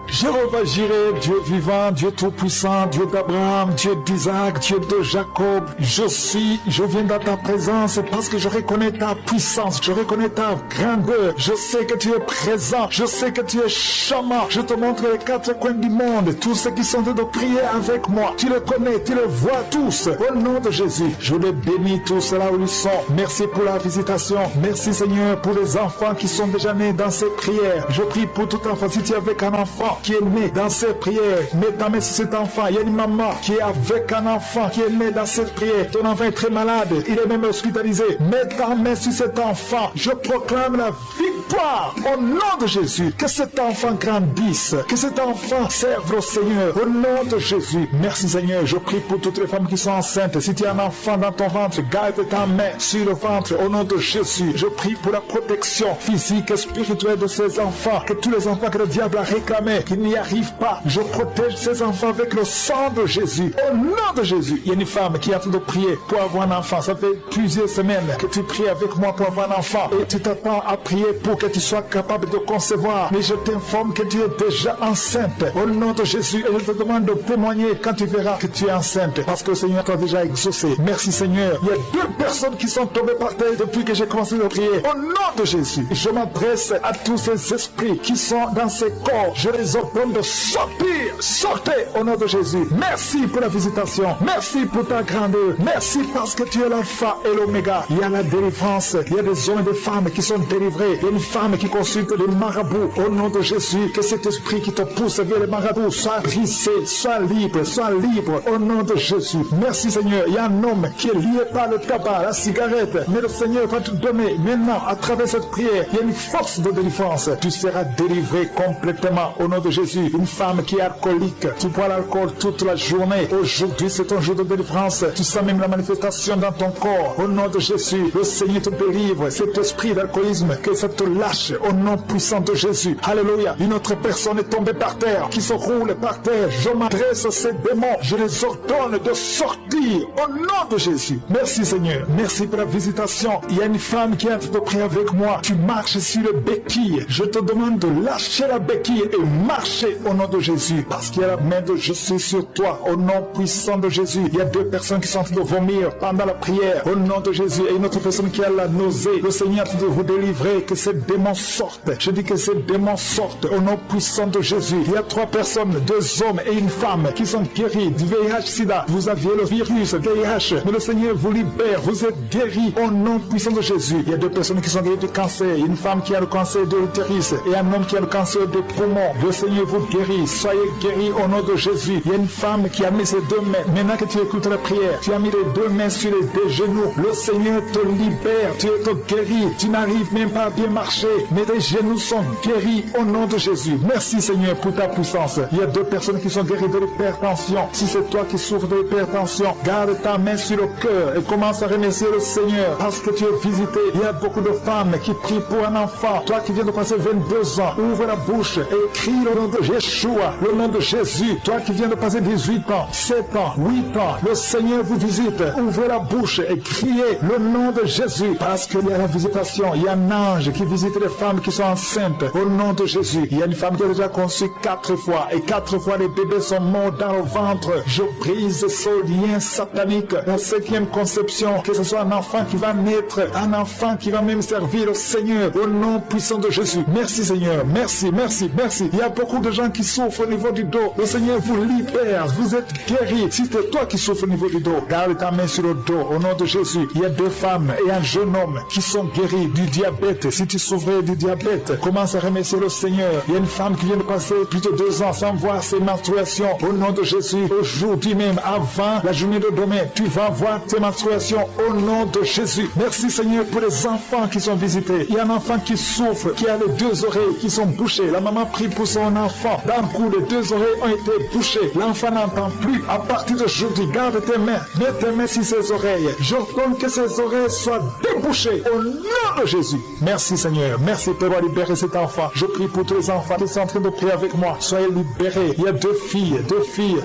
Jéhovah Jireh, Dieu vivant, Dieu tout-puissant, Dieu d'Abraham, Dieu d'Isaac, Dieu de Jacob, je viens dans ta présence parce que je reconnais ta puissance, je reconnais ta grandeur, je sais que tu es présent, je sais que tu es charmant, je te montre les quatre coins du monde, tous ceux qui sont en train de prier avec moi, tu les connais, tu les vois tous, au nom de Jésus, je les bénis tous là où ils sont, merci pour la visitation, merci Seigneur pour les enfants qui sont déjà nés dans ces prières, je prie pour tout enfant, si tu es avec un enfant, qui est né dans cette prière, mets ta main sur cet enfant. Il y a une maman qui est avec un enfant qui est né dans cette prière. Ton enfant est très malade, il est même hospitalisé. Mets ta main sur cet enfant. Je proclame la victoire au nom de Jésus. Que cet enfant grandisse, que cet enfant serve au Seigneur au nom de Jésus. Merci Seigneur, je prie pour toutes les femmes qui sont enceintes. Si tu as un enfant dans ton ventre, garde ta main sur le ventre au nom de Jésus. Je prie pour la protection physique et spirituelle de ces enfants, que tous les enfants que le diable a réclamés, qu'ils n'y arrivent pas. Je protège ces enfants avec le sang de Jésus. Au nom de Jésus, il y a une femme qui est en train de prier pour avoir un enfant. Ça fait plusieurs semaines que tu pries avec moi pour avoir un enfant. Et tu t'attends à prier pour que tu sois capable de concevoir. Mais je t'informe que tu es déjà enceinte. Au nom de Jésus, et je te demande de témoigner quand tu verras que tu es enceinte. Parce que le Seigneur t'a déjà exaucé. Merci Seigneur. Il y a 2 personnes qui sont tombées par terre depuis que j'ai commencé à prier. Au nom de Jésus, je m'adresse à tous ces esprits qui sont dans ces corps. Je les ordonne de sortir. Sortez au nom de Jésus. Merci pour la visitation. Merci pour ta grandeur. Merci parce que tu es l'alpha et l'oméga. Il y a la délivrance. Il y a des hommes et des femmes qui sont délivrés. Il y a une femme qui consulte les marabouts. Au nom de Jésus, que cet esprit qui te pousse vers les marabouts soit brisé, soit libre, soit libre. Au nom de Jésus. Merci Seigneur. Il y a un homme qui est lié par le tabac, la cigarette. Mais le Seigneur va te donner maintenant, à travers cette prière, il y a une force de délivrance. Tu seras délivré complètement au nom de Jésus. Une femme qui est alcoolique, tu bois l'alcool toute la journée. Aujourd'hui, c'est un jour de délivrance. Tu sens même la manifestation dans ton corps. Au nom de Jésus, le Seigneur te délivre. Cet esprit d'alcoolisme, que ça te lâche au nom puissant de Jésus. Alléluia. Une autre personne est tombée par terre, qui se roule par terre. Je m'adresse à ces démons. Je les ordonne de sortir au nom de Jésus. Merci Seigneur. Merci pour la visitation. Il y a une femme qui est en train de prier avec moi. Tu marches sur le béquille. Je te demande de lâcher la béquille et marcher au nom de Jésus. Parce qu'il y a la main de Jésus sur toi. Au nom puissant de Jésus. Il y a 2 personnes qui sont en train de vomir pendant la prière. Au nom de Jésus. Et une autre personne qui a la nausée. Le Seigneur est en train de vous délivrer. Que ces démons sortent. Je dis que ces démons sortent. Au nom puissant de Jésus. Il y a 3 personnes, 2 hommes et une femme qui sont guéris du VIH-Sida. Vous aviez le virus VIH. Mais le Seigneur vous libère. Vous êtes guéris au nom puissant de Jésus. Il y a 2 personnes qui sont guéries du cancer. Une femme qui a le cancer de l'utérus et un homme qui a le cancer des poumons. Le Seigneur vous guérit. Soyez guéris au nom de Jésus. Il y a une femme qui a mis ses 2 mains. Maintenant que tu écoutes la prière, tu as mis les 2 mains sur les 2 genoux. Le Seigneur te libère. Tu es guéri. Tu n'arrives même pas à bien marcher. Mais tes genoux sont guéris au nom de Jésus. Merci Seigneur pour ta puissance. Il y a 2 personnes qui sont guéries de l'hypertension. Si c'est toi qui souffres de l'hypertension, garde ta main sur le cœur et commence à remercier le Seigneur parce que tu es visité. Il y a beaucoup de femmes qui prient pour un enfant. Toi qui viens de passer 22 ans, ouvre la bouche et crie le nom de Yeshua, le nom de Jésus. Toi qui viens de passer 18 ans, 7 ans, 8 ans, le Seigneur vous visite. Ouvrez la bouche et criez le nom de Jésus parce qu'il y a la visitation. Il y a un ange qui visite les femmes qui sont enceintes au nom de Jésus. Il y a une femme qui a déjà conçu 4 fois et 4 fois les bébés sont morts dans le ventre. Je brise ce lien satanique. La 7e conception, que ce soit un enfant qui va naître, un enfant qui va même servir le Seigneur au nom puissant de Jésus. Merci Seigneur, merci, merci, merci. Il y a beaucoup beaucoup de gens qui souffrent au niveau du dos. Le Seigneur vous libère, vous êtes guéris. Si c'est toi qui souffres au niveau du dos, garde ta main sur le dos. Au nom de Jésus, il y a 2 femmes et un jeune homme qui sont guéris du diabète. Si tu souffrais du diabète, commence à remercier le Seigneur. Il y a une femme qui vient de passer plus de 2 ans sans voir ses menstruations. Au nom de Jésus, aujourd'hui même, avant la journée de demain, tu vas voir tes menstruations au nom de Jésus. Merci Seigneur pour les enfants qui sont visités. Il y a un enfant qui souffre, qui a les 2 oreilles qui sont bouchées. La maman prie pour son enfant. D'un coup, les 2 oreilles ont été bouchées. L'enfant n'entend plus. À partir d'aujourd'hui, garde tes mains. Mets tes mains sur ses oreilles. J'ordonne que ses oreilles soient débouchées au nom de Jésus. Merci Seigneur. Merci pour avoir libéré cet enfant. Je prie pour tous les enfants qui sont en train de prier avec moi. Soyez libérés. Il y a 2 filles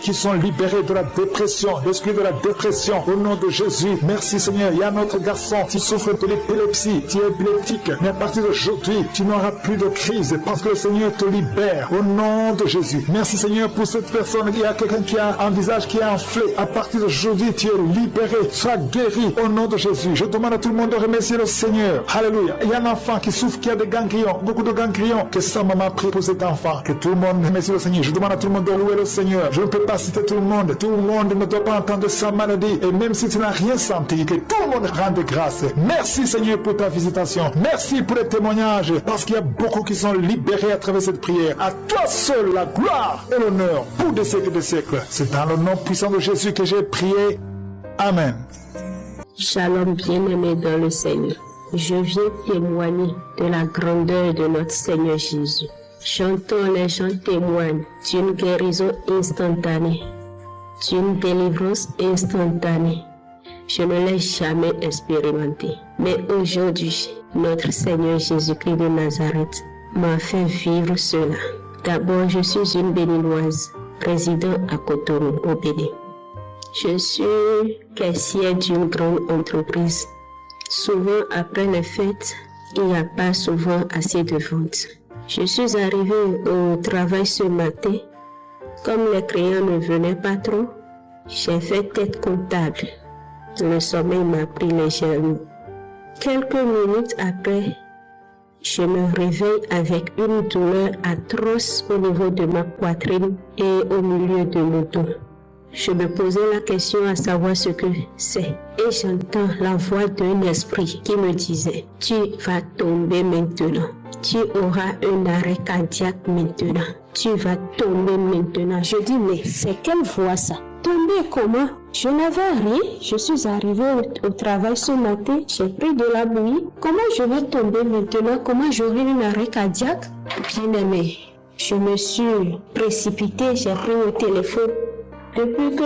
qui sont libérées de la dépression, l'esprit de la dépression. Au nom de Jésus. Merci Seigneur. Il y a un autre garçon qui souffre de l'épilepsie, qui est épileptique. Mais à partir d'aujourd'hui, tu n'auras plus de crise parce que le Seigneur te libère. Au nom de Jésus. Merci Seigneur pour cette personne. Il y a quelqu'un qui a un visage qui est enflé. À partir d'aujourd'hui, tu es libéré. Sois guéri au nom de Jésus. Je demande à tout le monde de remercier le Seigneur. Alléluia. Il y a un enfant qui souffre, qui a des ganglions, beaucoup de ganglions. Que sa maman prie pour cet enfant. Que tout le monde remercie le Seigneur. Je demande à tout le monde de louer le Seigneur. Je ne peux pas citer tout le monde. Tout le monde ne doit pas entendre sa maladie. Et même si tu n'as rien senti, que tout le monde rende grâce. Merci Seigneur pour ta visitation. Merci pour les témoignages. Parce qu'il y a beaucoup qui sont libérés à travers cette prière. À toi seul la gloire et l'honneur pour des siècles et des siècles. C'est dans le nom puissant de Jésus que j'ai prié. Amen. Shalom bien-aimé dans le Seigneur. Je viens témoigner de la grandeur de notre Seigneur Jésus. Chantons, les gens témoignent d'une guérison instantanée, d'une délivrance instantanée. Je ne l'ai jamais expérimenté. Mais aujourd'hui, notre Seigneur Jésus-Christ de Nazareth m'a fait vivre cela. D'abord, je suis une béninoise, résidant à Cotonou, au Bénin. Je suis caissière d'une grande entreprise. Souvent, après les fêtes, il n'y a pas souvent assez de ventes. Je suis arrivée au travail ce matin. Comme les clients ne venaient pas trop, j'ai fait tête comptable. Le sommeil m'a pris légèrement. Quelques minutes après, je me réveille avec une douleur atroce au niveau de ma poitrine et au milieu de mon dos. Je me posais la question à savoir ce que c'est. Et j'entends la voix d'un esprit qui me disait « Tu vas tomber maintenant. Tu auras un arrêt cardiaque maintenant. Tu vas tomber maintenant. » Je dis « Mais c'est quelle voix ça? Tomber comment? Je n'avais rien. Je suis arrivée au travail ce matin. J'ai pris de la bouillie. Comment je vais tomber maintenant? Comment j'aurai un arrêt cardiaque? » Bien aimé, je me suis précipitée. J'ai pris le téléphone. Depuis que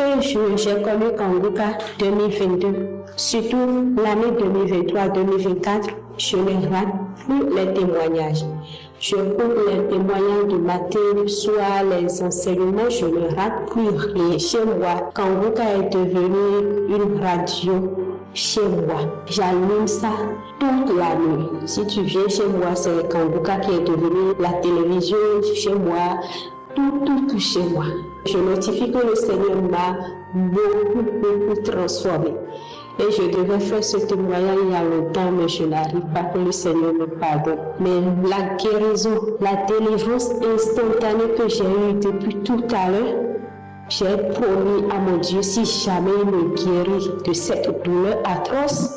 j'ai connu Kanguka 2022, surtout l'année 2023-2024, je ne rate plus les témoignages. Je coupe les témoignages du matin, soit les enseignements, je ne rate plus rien. Chez moi, Kanguka est devenu une radio chez moi. J'allume ça toute la nuit. Si tu viens chez moi, c'est Kanguka qui est devenu la télévision chez moi. Tout chez moi. Je notifie que le Seigneur m'a beaucoup transformé. Et je devais faire ce témoignage il y a longtemps, mais je n'arrive pas, que le Seigneur me pardonne. Mais la guérison, la délivrance instantanée que j'ai eue depuis tout à l'heure, j'ai promis à mon Dieu, si jamais il me guérit de cette douleur atroce,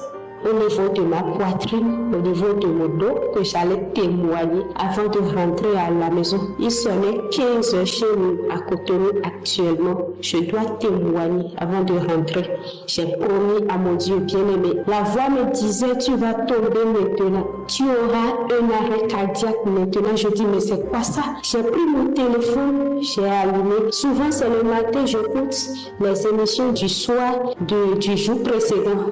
au niveau de ma poitrine, au niveau de mon dos, que j'allais témoigner avant de rentrer à la maison. Il sonnait 15 heures chez nous, à Cotonou actuellement. Je dois témoigner avant de rentrer. J'ai promis à mon Dieu bien-aimé. La voix me disait, tu vas tomber maintenant. Tu auras un arrêt cardiaque maintenant. Je dis, mais c'est quoi ça? J'ai pris mon téléphone, j'ai allumé. Souvent, c'est le matin, j'écoute les émissions du soir du jour précédent.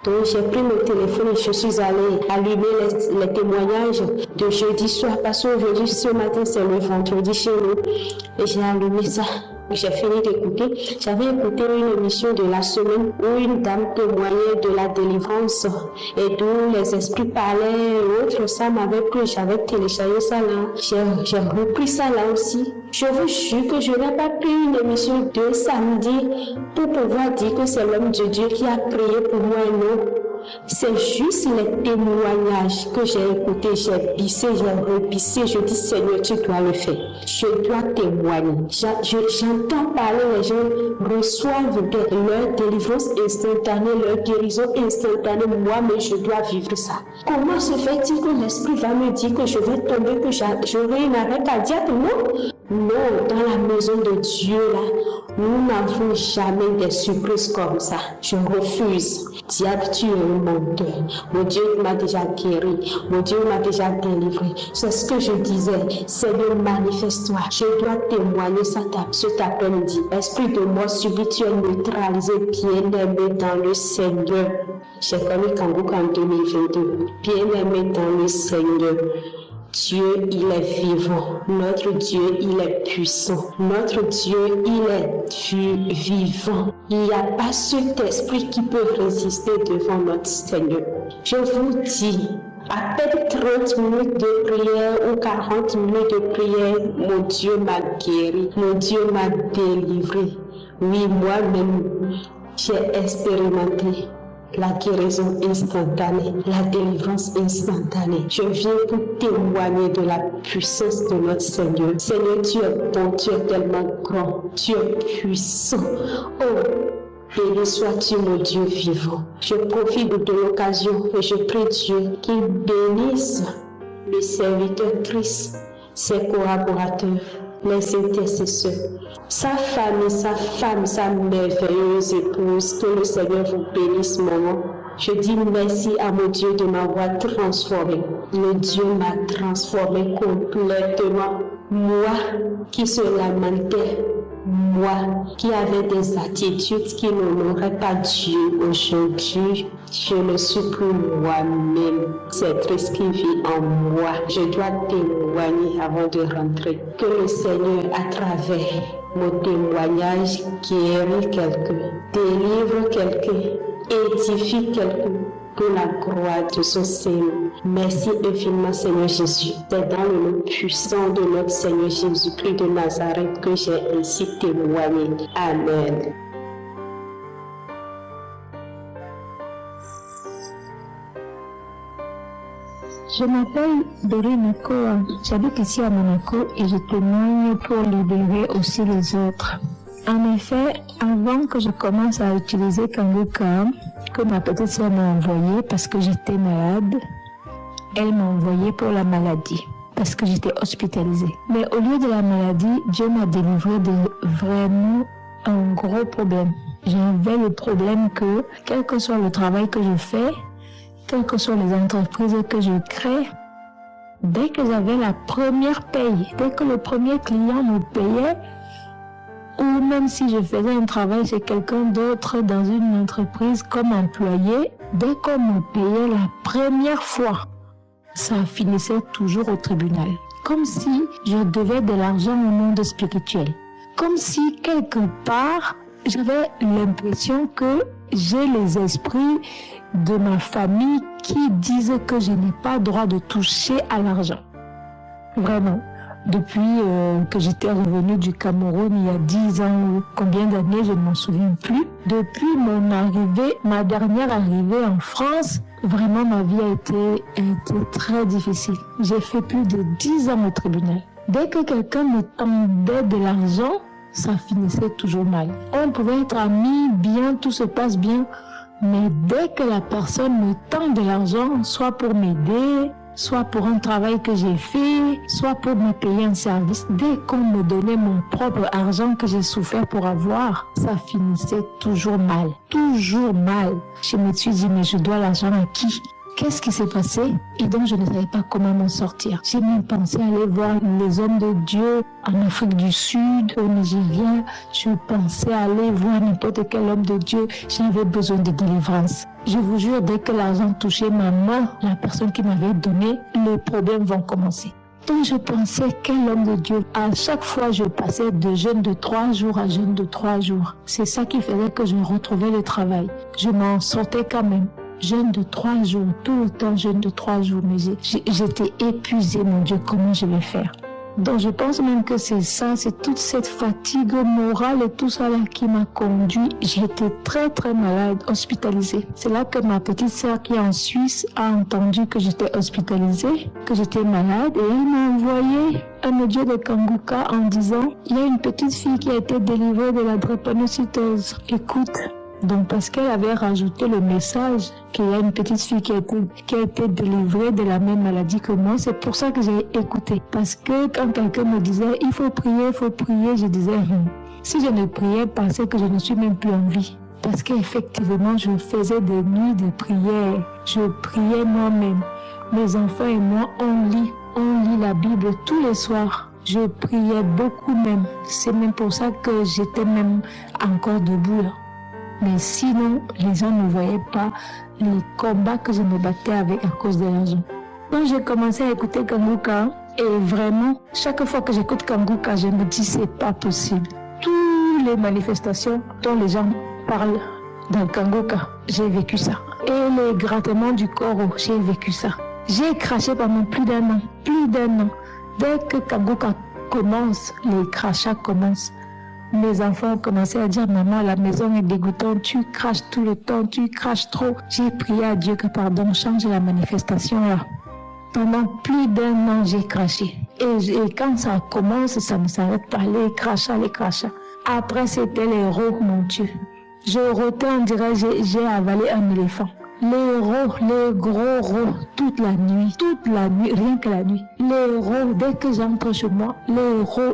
Donc j'ai pris mon téléphone et je suis allée allumer les témoignages de jeudi soir parce qu'aujourd'hui, ce matin, c'est le vendredi chez nous. Et j'ai allumé ça. J'ai fini d'écouter. J'avais écouté une émission de la semaine où une dame témoignait de la délivrance et d'où les esprits parlaient et autres. Ça m'avait plu. J'avais téléchargé ça là. J'ai repris ça là aussi. Je vous jure que je n'ai pas pris une émission de samedi pour pouvoir dire que c'est l'homme de Dieu qui a prié pour moi et non. C'est juste les témoignages que j'ai écoutés, j'ai bissé, j'ai rebissé. Je dis, Seigneur, tu dois le faire. Je dois témoigner. J'entends parler, les gens reçoivent leur délivrance instantanée, leur guérison instantanée. Moi, mais je dois vivre ça. Comment se fait-il que l'Esprit va me dire que je vais tomber, que j'aurai une arrêt cardiaque? Non, dans la maison de Dieu, là, nous n'avons jamais des surprises comme ça. Je refuse. Diable, tu es un menteur. Mon Dieu m'a déjà guéri. Mon Dieu m'a déjà délivré. C'est ce que je disais. Seigneur, manifeste-toi. Je dois témoigner cet après-midi. Esprit de mort subit, tu es neutralisé, bien-aimé dans le Seigneur. J'ai connu Kanguka en 2022. Bien-aimé dans le Seigneur. Dieu, il est vivant. Notre Dieu, il est puissant. Notre Dieu, il est vivant. Il n'y a pas cet esprit qui peut résister devant notre Seigneur. Je vous dis, à peine 30 minutes de prière ou 40 minutes de prière, mon Dieu m'a guéri. Mon Dieu m'a délivré. Oui, moi-même, j'ai expérimenté la guérison instantanée, la délivrance instantanée. Je viens pour témoigner de la puissance de notre Seigneur. Seigneur, tu es bon, tu es tellement grand, tu es puissant. Oh, béni sois-tu, mon Dieu vivant. Je profite de l'occasion et je prie Dieu qu'il bénisse le serviteur Christ, ses collaborateurs, les intercesseurs, sa famille, sa merveilleuse épouse. Que le Seigneur vous bénisse, maman. Je dis merci à mon Dieu de m'avoir transformé. Le Dieu m'a transformé complètement. Moi qui se lamentais, moi qui avais des attitudes qui n'honoraient pas Dieu, aujourd'hui, je ne suis plus moi-même. C'est Christ qui vit en moi. Je dois témoigner avant de rentrer. Que le Seigneur, à travers mon témoignage, guérit quelqu'un, délivre quelqu'un, édifie quelqu'un pour la gloire de son Seigneur. Merci infiniment, Seigneur Jésus. C'est dans le nom puissant de notre Seigneur Jésus-Christ de Nazareth que j'ai ainsi témoigné. Amen. Je m'appelle Dorine Koa. J'habite ici à Monaco et je témoigne pour libérer aussi les autres. En effet, avant que je commence à utiliser Kanguka, que ma petite soeur m'a envoyé parce que j'étais malade, elle m'a envoyé pour la maladie, parce que j'étais hospitalisée. Mais au lieu de la maladie, Dieu m'a délivré de vraiment un gros problème. J'avais le problème que, quel que soit le travail que je fais, quelles que soient les entreprises que je crée, dès que j'avais la première paye, dès que le premier client me payait, ou même si je faisais un travail chez quelqu'un d'autre dans une entreprise comme employé, dès qu'on me payait la première fois, ça finissait toujours au tribunal. Comme si je devais de l'argent au monde spirituel. Comme si quelque part, j'avais l'impression que j'ai les esprits de ma famille qui disent que je n'ai pas droit de toucher à l'argent. Vraiment. Depuis que j'étais revenue du Cameroun il y a 10 ans ou combien d'années, je ne m'en souviens plus. Depuis ma dernière arrivée en France, vraiment ma vie a été très difficile. J'ai fait plus de 10 ans au tribunal. Dès que quelqu'un me tendait de l'argent, ça finissait toujours mal. On pouvait être amis, bien, tout se passe bien. Mais dès que la personne me tend de l'argent, soit pour m'aider, soit pour un travail que j'ai fait, soit pour me payer un service, dès qu'on me donnait mon propre argent que j'ai souffert pour avoir, ça finissait toujours mal. Toujours mal. Je me suis dit, mais je dois l'argent à qui ? Qu'est-ce qui s'est passé? Et donc, je ne savais pas comment m'en sortir. J'ai même pensé aller voir les hommes de Dieu en Afrique du Sud, au Nigeria. Je pensais aller voir n'importe quel homme de Dieu. J'avais besoin de délivrance. Je vous jure, dès que l'argent touchait ma main, la personne qui m'avait donné, les problèmes vont commencer. Donc, je pensais, quel homme de Dieu. À chaque fois, je passais de jeûne de 3 jours à jeûne de 3 jours. C'est ça qui faisait que je retrouvais le travail. Je m'en sortais quand même. Jeûne de 3 jours, tout le temps jeûne de 3 jours, mais j'étais épuisée, mon Dieu, comment je vais faire? Donc je pense même que c'est ça, c'est toute cette fatigue morale et tout ça là qui m'a conduit. J'étais très très malade, hospitalisée. C'est là que ma petite sœur qui est en Suisse a entendu que j'étais hospitalisée, que j'étais malade, et elle m'a envoyé un audio de Kanguka en disant « Il y a une petite fille qui a été délivrée de la drépanocytose. Écoute ». Donc parce qu'elle avait rajouté le message qu'il y a une petite fille qui a été délivrée de la même maladie que moi, c'est pour ça que j'ai écouté. Parce que quand quelqu'un me disait il faut prier, je disais si je ne priais pas, c'est que je ne suis même plus en vie. Parce qu'effectivement, je faisais des nuits de prière. Je priais moi-même. Mes enfants et moi, on lit la Bible tous les soirs. Je priais beaucoup même. C'est même pour ça que j'étais même encore debout là. Mais sinon, les gens ne voyaient pas les combats que je me battais avec à cause de l'argent. Donc j'ai commencé à écouter Kanguka et vraiment, chaque fois que j'écoute Kanguka, je me dis c'est pas possible. Toutes les manifestations dont les gens parlent dans Kanguka, j'ai vécu ça. Et les grattements du corps, j'ai vécu ça. J'ai craché pendant plus d'un an. Dès que Kanguka commence, les crachats commencent. Mes enfants ont commencé à dire « Maman, la maison est dégoûtante, tu craches tout le temps, tu craches trop. » J'ai prié à Dieu que pardon, change la manifestation là. Pendant plus d'un an, j'ai craché. Et quand ça commence, ça ne s'arrête pas, les crachats. Après, c'était les rots, mon Dieu. Je rotais, on dirait j'ai avalé un éléphant. Les rots, les gros rots, toute la nuit, rien que la nuit. Les rots, dès que j'entre chez moi, les rots.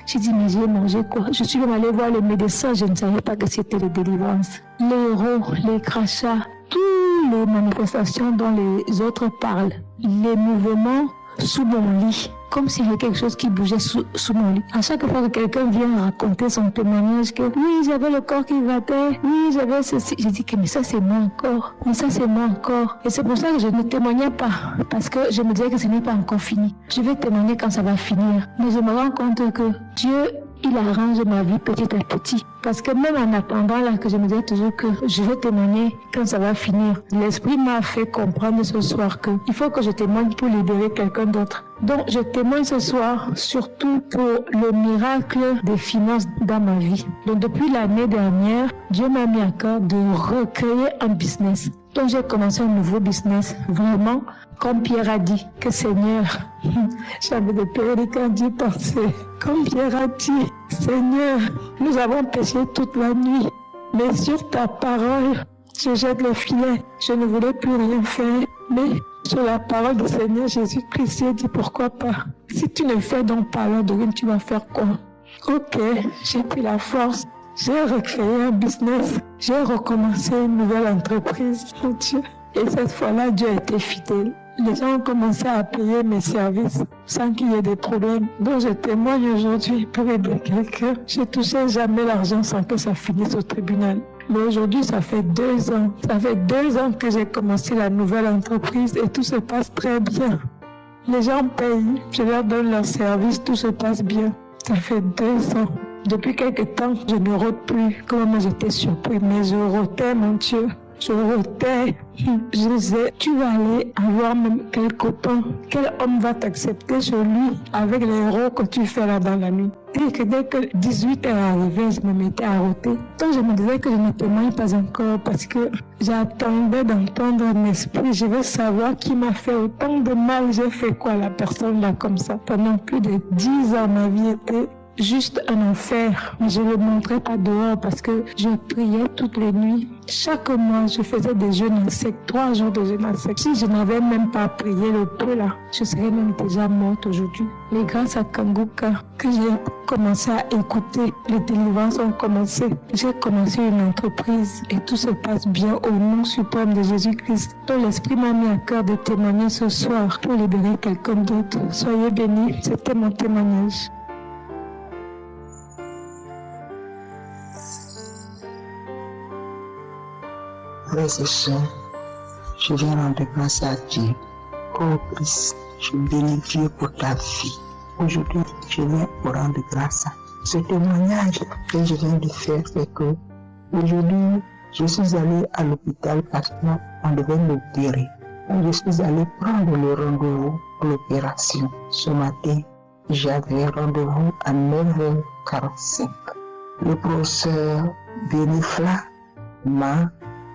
J'ai dit, mais j'ai mangé quoi? Je suis même allée voir le médecin, je ne savais pas que c'était les délivrances. Les rots, les crachats, toutes les manifestations dont les autres parlent. Les mouvements sous mon lit. Comme s'il y avait quelque chose qui bougeait sous mon lit. À chaque fois que quelqu'un vient raconter son témoignage, que oui, j'avais le corps qui battait, oui, j'avais ceci. J'ai dit que mais ça c'est moi encore. Et c'est pour ça que je ne témoignais pas. Parce que je me disais que ce n'est pas encore fini. Je vais témoigner quand ça va finir. Mais je me rends compte que Dieu, il arrange ma vie petit à petit. Parce que même en attendant là, que je me disais toujours que je vais témoigner quand ça va finir, l'Esprit m'a fait comprendre ce soir que il faut que je témoigne pour libérer quelqu'un d'autre. Donc je témoigne ce soir surtout pour le miracle des finances dans ma vie. Donc depuis l'année dernière, Dieu m'a mis à cœur de recréer un business. Donc j'ai commencé un nouveau business, vraiment, comme Pierre a dit, que Seigneur, j'avais des périodes quand Dieu pensait, comme Pierre a dit, Seigneur, nous avons péché toute la nuit, mais sur ta parole, je jette le filet, je ne voulais plus rien faire, mais sur la parole du Seigneur Jésus-Christ, j'ai dit pourquoi pas. Si tu ne fais donc pas alors de rien, tu vas faire quoi? Ok, j'ai pris la force. J'ai recréé un business, j'ai recommencé une nouvelle entreprise, mon Dieu. Et cette fois-là, Dieu a été fidèle. Les gens ont commencé à payer mes services sans qu'il y ait des problèmes. Donc je témoigne aujourd'hui pour aider quelqu'un. Je ne touchais jamais l'argent sans que ça finisse au tribunal. Mais aujourd'hui, ça fait 2 ans. Ça fait 2 ans que j'ai commencé la nouvelle entreprise et tout se passe très bien. Les gens payent, je leur donne leur service, tout se passe bien. Ça fait 2 ans. Depuis quelque temps, je ne rôde plus. Comment j'étais surpris, mais je rôtais, mon Dieu. Je rôtais. Je disais, tu vas aller avoir même quel copain, quel homme va t'accepter chez lui avec les héros que tu fais là dans la nuit. Et que dès que 18 heures arrivait, je me mettais à rôter. Donc je me disais que je ne témoigne pas encore parce que j'attendais d'entendre un esprit. Je veux savoir qui m'a fait autant de mal. J'ai fait quoi à la personne là comme ça. Pendant plus de 10 ans, ma vie était juste un enfer. Mais je ne le montrais pas dehors parce que je priais toutes les nuits. Chaque mois, je faisais des jeûnes secs, 3 jours de jeûne sec. Si je n'avais même pas prié le peu là, je serais même déjà morte aujourd'hui. Mais grâce à Kanguka, que j'ai commencé à écouter, les délivrances ont commencé. J'ai commencé une entreprise et tout se passe bien au nom suprême de Jésus-Christ. Donc l'Esprit m'a mis à cœur de témoigner ce soir pour libérer quelqu'un d'autre. Soyez bénis, c'était mon témoignage. Frères et sœurs, je viens rendre grâce à Dieu. Oh Christ, je bénis Dieu pour ta vie. Aujourd'hui, je viens pour rendre grâce. Ce témoignage que je viens de faire, c'est que aujourd'hui, je suis allé à l'hôpital parce qu'on devait m'opérer. Je suis allé prendre le rendez-vous pour l'opération. Ce matin, j'avais rendez-vous à 9h45. Le professeur Benifla m'a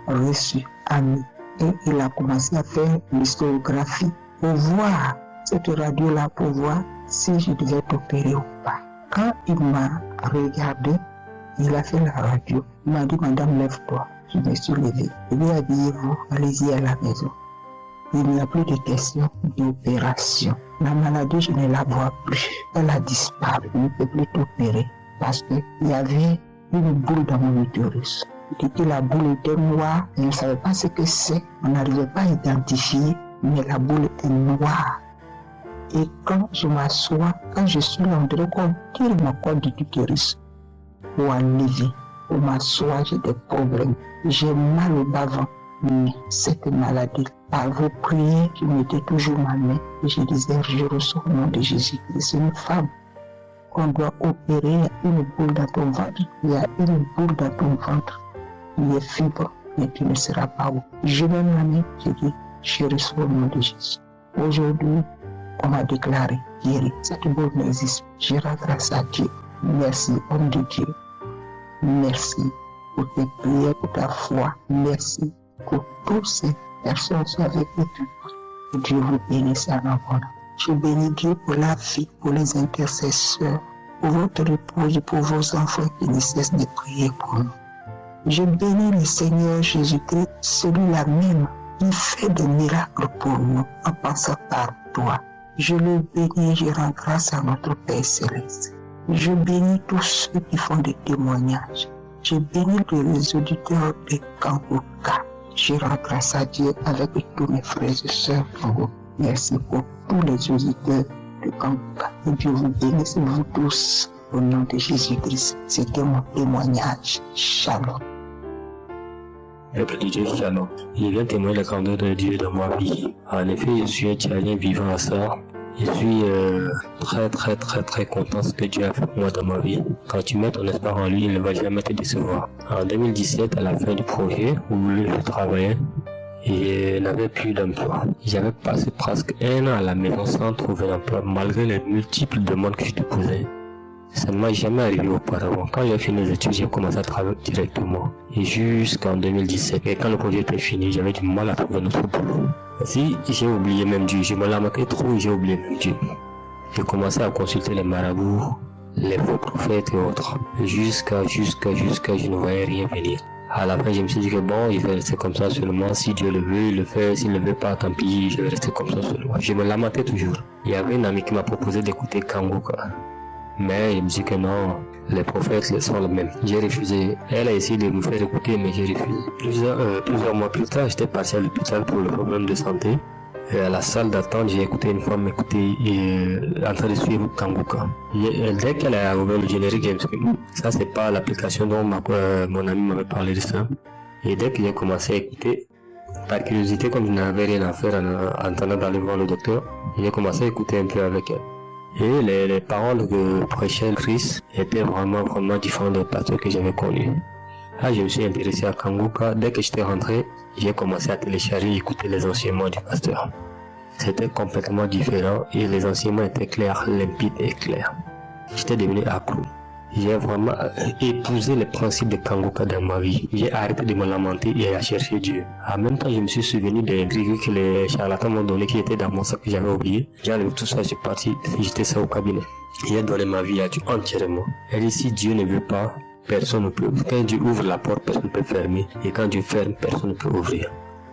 reçu à midi et il a commencé à faire l'historiographie pour voir cette radio-là, pour voir si je devais opérer ou pas. Quand il m'a regardé, il a fait la radio. Il m'a dit, madame, lève-toi. Je me suis levé. Il lui a dit, habillez-vous, allez-y à la maison. Il n'y a plus de question d'opération. La maladie, je ne la vois plus. Elle a disparu. Je ne peux plus t'opérer parce qu'il y avait une boule dans mon utérus. Il dit que la boule était noire. Je ne savais pas ce que c'est. On n'arrivait pas à identifier, mais la boule était noire. Et quand je m'assois, quand je suis là, on dirait qu'on tire ma corde de l'utérus pour enlever, pour m'asseoir, j'ai des problèmes. J'ai mal au bas-ventre. Mais cette maladie, par vos prières, je mettais toujours ma main et je disais, je reçois au nom de Jésus. C'est une femme qu'on doit opérer. Il y a une boule dans ton ventre. Il y a une boule dans ton ventre. Il est fibre, mais tu ne seras pas où. Je mets ma main, je dis, je reçois au nom de Jésus. Aujourd'hui, on m'a déclaré guéri. Cette boule n'existe. Je rends grâce à Dieu. Merci, homme de Dieu. Merci pour tes prières, pour ta foi. Merci pour toutes ces personnes avec toi. Que Dieu vous bénisse en abondance. Je bénis Dieu pour la vie, pour les intercesseurs, pour votre épouse, pour vos enfants qui ne cessent de prier pour nous. Je bénis le Seigneur Jésus-Christ, celui-là même qui fait des miracles pour nous en passant par toi. Je le bénis, je rends grâce à notre Père Céleste. Je bénis tous ceux qui font des témoignages. Je bénis les auditeurs de Kanguka. Je rends grâce à Dieu avec tous mes frères et sœurs Congo. Merci pour tous les auditeurs de Kanguka. Que Dieu vous bénisse, vous tous, au nom de Jésus-Christ. C'était mon témoignage. Shalom. Peuple de Dieu, shalom. Je viens témoigner la grandeur de Dieu dans ma vie. En effet, je suis un Tchadien vivant à ça. Je suis très content de ce que Dieu a fait pour moi dans ma vie. Quand tu mets ton espoir en lui, il ne va jamais te décevoir. En 2017, à la fin du projet où je travaillais, je n'avais plus d'emploi. J'avais passé presque 1 an à la maison sans trouver d'emploi, malgré les multiples demandes que je déposais. Ça ne m'a jamais arrivé auparavant. Quand j'ai fini les études, j'ai commencé à travailler directement. Et jusqu'en 2017, et quand le projet était fini, j'avais du mal à trouver notre boulot. Si j'ai oublié même Dieu, je me lamentais trop et j'ai oublié même Dieu. J'ai commencé à consulter les marabouts, les faux prophètes et autres. Jusqu'à je ne voyais rien venir. À la fin, je me suis dit que bon, il va rester comme ça seulement. Si Dieu le veut, il le fait. S'il ne le veut pas, tant pis, je vais rester comme ça seulement. Je me lamentais toujours. Il y avait une amie qui m'a proposé d'écouter Kanguka. Mais il me dit que non, les prophètes sont les mêmes. J'ai refusé. Elle a essayé de me faire écouter, mais j'ai refusé. Plusieurs mois plus tard, j'étais parti à l'hôpital pour le problème de santé. Et à la salle d'attente, j'ai écouté une femme m'écouter en train de suivre Kanguka. Dès qu'elle a ouvert le générique, j'ai dit ça c'est pas l'application dont mon ami m'avait parlé de ça. Et dès que j'ai commencé à écouter, par curiosité, comme je n'avais rien à faire en attendant d'aller voir le docteur, j'ai commencé à écouter un peu avec elle. Et les paroles que prêchait Christ étaient vraiment différentes des pasteurs que j'avais connus. Là, je me suis intéressé à Kanguka. Dès que j'étais rentré, j'ai commencé à télécharger et écouter les enseignements du pasteur. C'était complètement différent et les enseignements étaient clairs, limpides et clairs. J'étais devenu accro. J'ai vraiment épousé les principes de Kanguka dans ma vie. J'ai arrêté de me lamenter et à chercher Dieu. En même temps, je me suis souvenu des gris que les charlatans m'ont donné qui étaient dans mon sac que j'avais oublié. J'ai enlevé tout ça, je suis parti, j'étais ça au cabinet. J'ai donné ma vie à Dieu entièrement. Et si Dieu ne veut pas, personne ne peut. Quand Dieu ouvre la porte, personne ne peut fermer. Et quand Dieu ferme, personne ne peut ouvrir.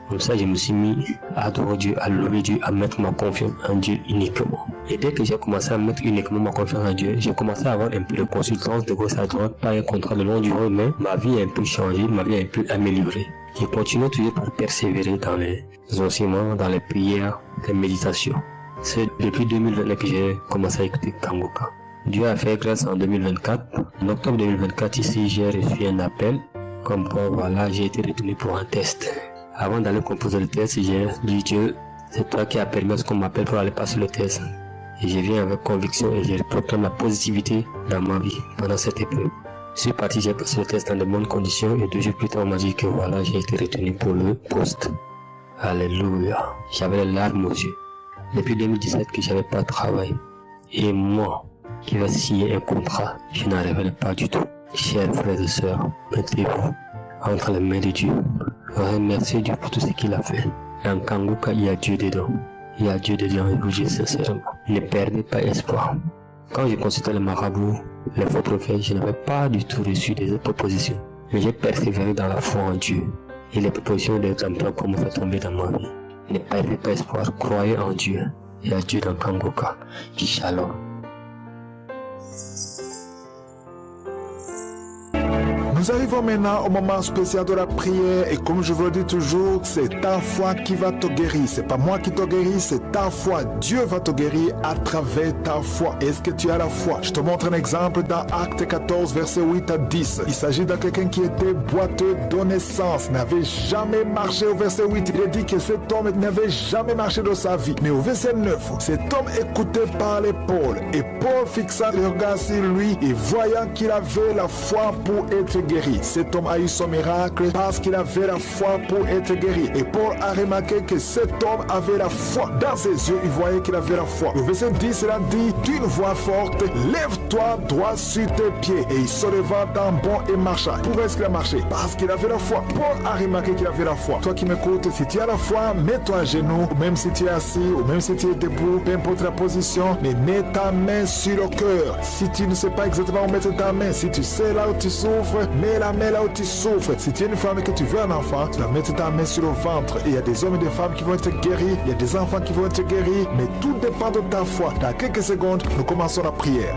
Comme ça, je me suis mis à adorer Dieu, à louer Dieu, à mettre ma confiance en Dieu uniquement. Et dès que j'ai commencé à mettre uniquement ma confiance en Dieu, j'ai commencé à avoir un peu de consultance de gauche à droite, pas un contrat de longue durée, mais ma vie a un peu changé, ma vie a un peu améliorée. J'ai continué toujours par persévérer dans les enseignements, dans les prières, les méditations. C'est depuis 2020 que j'ai commencé à écouter Kanguka. Dieu a fait grâce en 2024. En octobre 2024, ici, j'ai reçu un appel, comme quoi, voilà, j'ai été retenu pour un test. Avant d'aller composer le test, j'ai dit Dieu, c'est toi qui as permis à ce qu'on m'appelle pour aller passer le test. Et je viens avec conviction et je proclame la positivité dans ma vie pendant cette épreuve. Je suis parti, j'ai passé le test dans de bonnes conditions et 2 jours plus tard, on m'a dit que voilà, j'ai été retenu pour le poste. Alléluia. J'avais les larmes aux yeux. Depuis 2017 que j'avais pas de travail. Et moi, qui va signer un contrat, je n'en révèle pas du tout. Chers frères et sœurs, mettez-vous entre les mains de Dieu. Remerciez Dieu pour tout ce qu'il a fait. En Kanguka, il y a Dieu dedans. Il y a Dieu dedans, et vous dites sincèrement. Ne perdez pas espoir. Quand je consultais le marabout, les faux prophètes, je n'avais pas du tout reçu des propositions. Mais j'ai persévéré dans la foi en Dieu. Et les propositions des emplois pour me faire tomber dans ma vie. Ne perdez pas espoir, croyez en Dieu. Il y a Dieu dans Kanguka. Shalom. Nous arrivons maintenant au moment spécial de la prière et comme je vous le dis toujours, c'est ta foi qui va te guérir. C'est pas moi qui te guéris, c'est ta foi. Dieu va te guérir à travers ta foi. Est-ce que tu as la foi? Je te montre un exemple dans Acte 14, verset 8 à 10. Il s'agit de quelqu'un qui était boiteux de naissance, n'avait jamais marché au verset 8. Il a dit que cet homme n'avait jamais marché de sa vie. Mais au verset 9, cet homme écoutait parler Paul et Paul fixa le regard sur lui et voyant qu'il avait la foi pour être guéri. Cet homme a eu son miracle parce qu'il avait la foi pour être guéri. Et Paul a remarqué que cet homme avait la foi. Dans ses yeux, il voyait qu'il avait la foi. Au verset 10, il a dit d'une voix forte, lève-toi droit sur tes pieds. Et il se leva d'un bond et marcha. Pourquoi est-ce qu'il a marché? Parce qu'il avait la foi. Paul a remarqué qu'il avait la foi. Toi qui m'écoutes, si tu as la foi, mets-toi à genoux, ou même si tu es assis, ou même si tu es debout, peu importe la position, mais mets ta main sur le cœur. Si tu ne sais pas exactement où mettre ta main, si tu sais là où tu souffres, mets la main là où tu souffres. Si tu es une femme et que tu veux un enfant, tu vas mettre ta main sur le ventre. Et il y a des hommes et des femmes qui vont être guéris, il y a des enfants qui vont être guéris, mais tout dépend de ta foi. Dans quelques secondes, nous commençons la prière.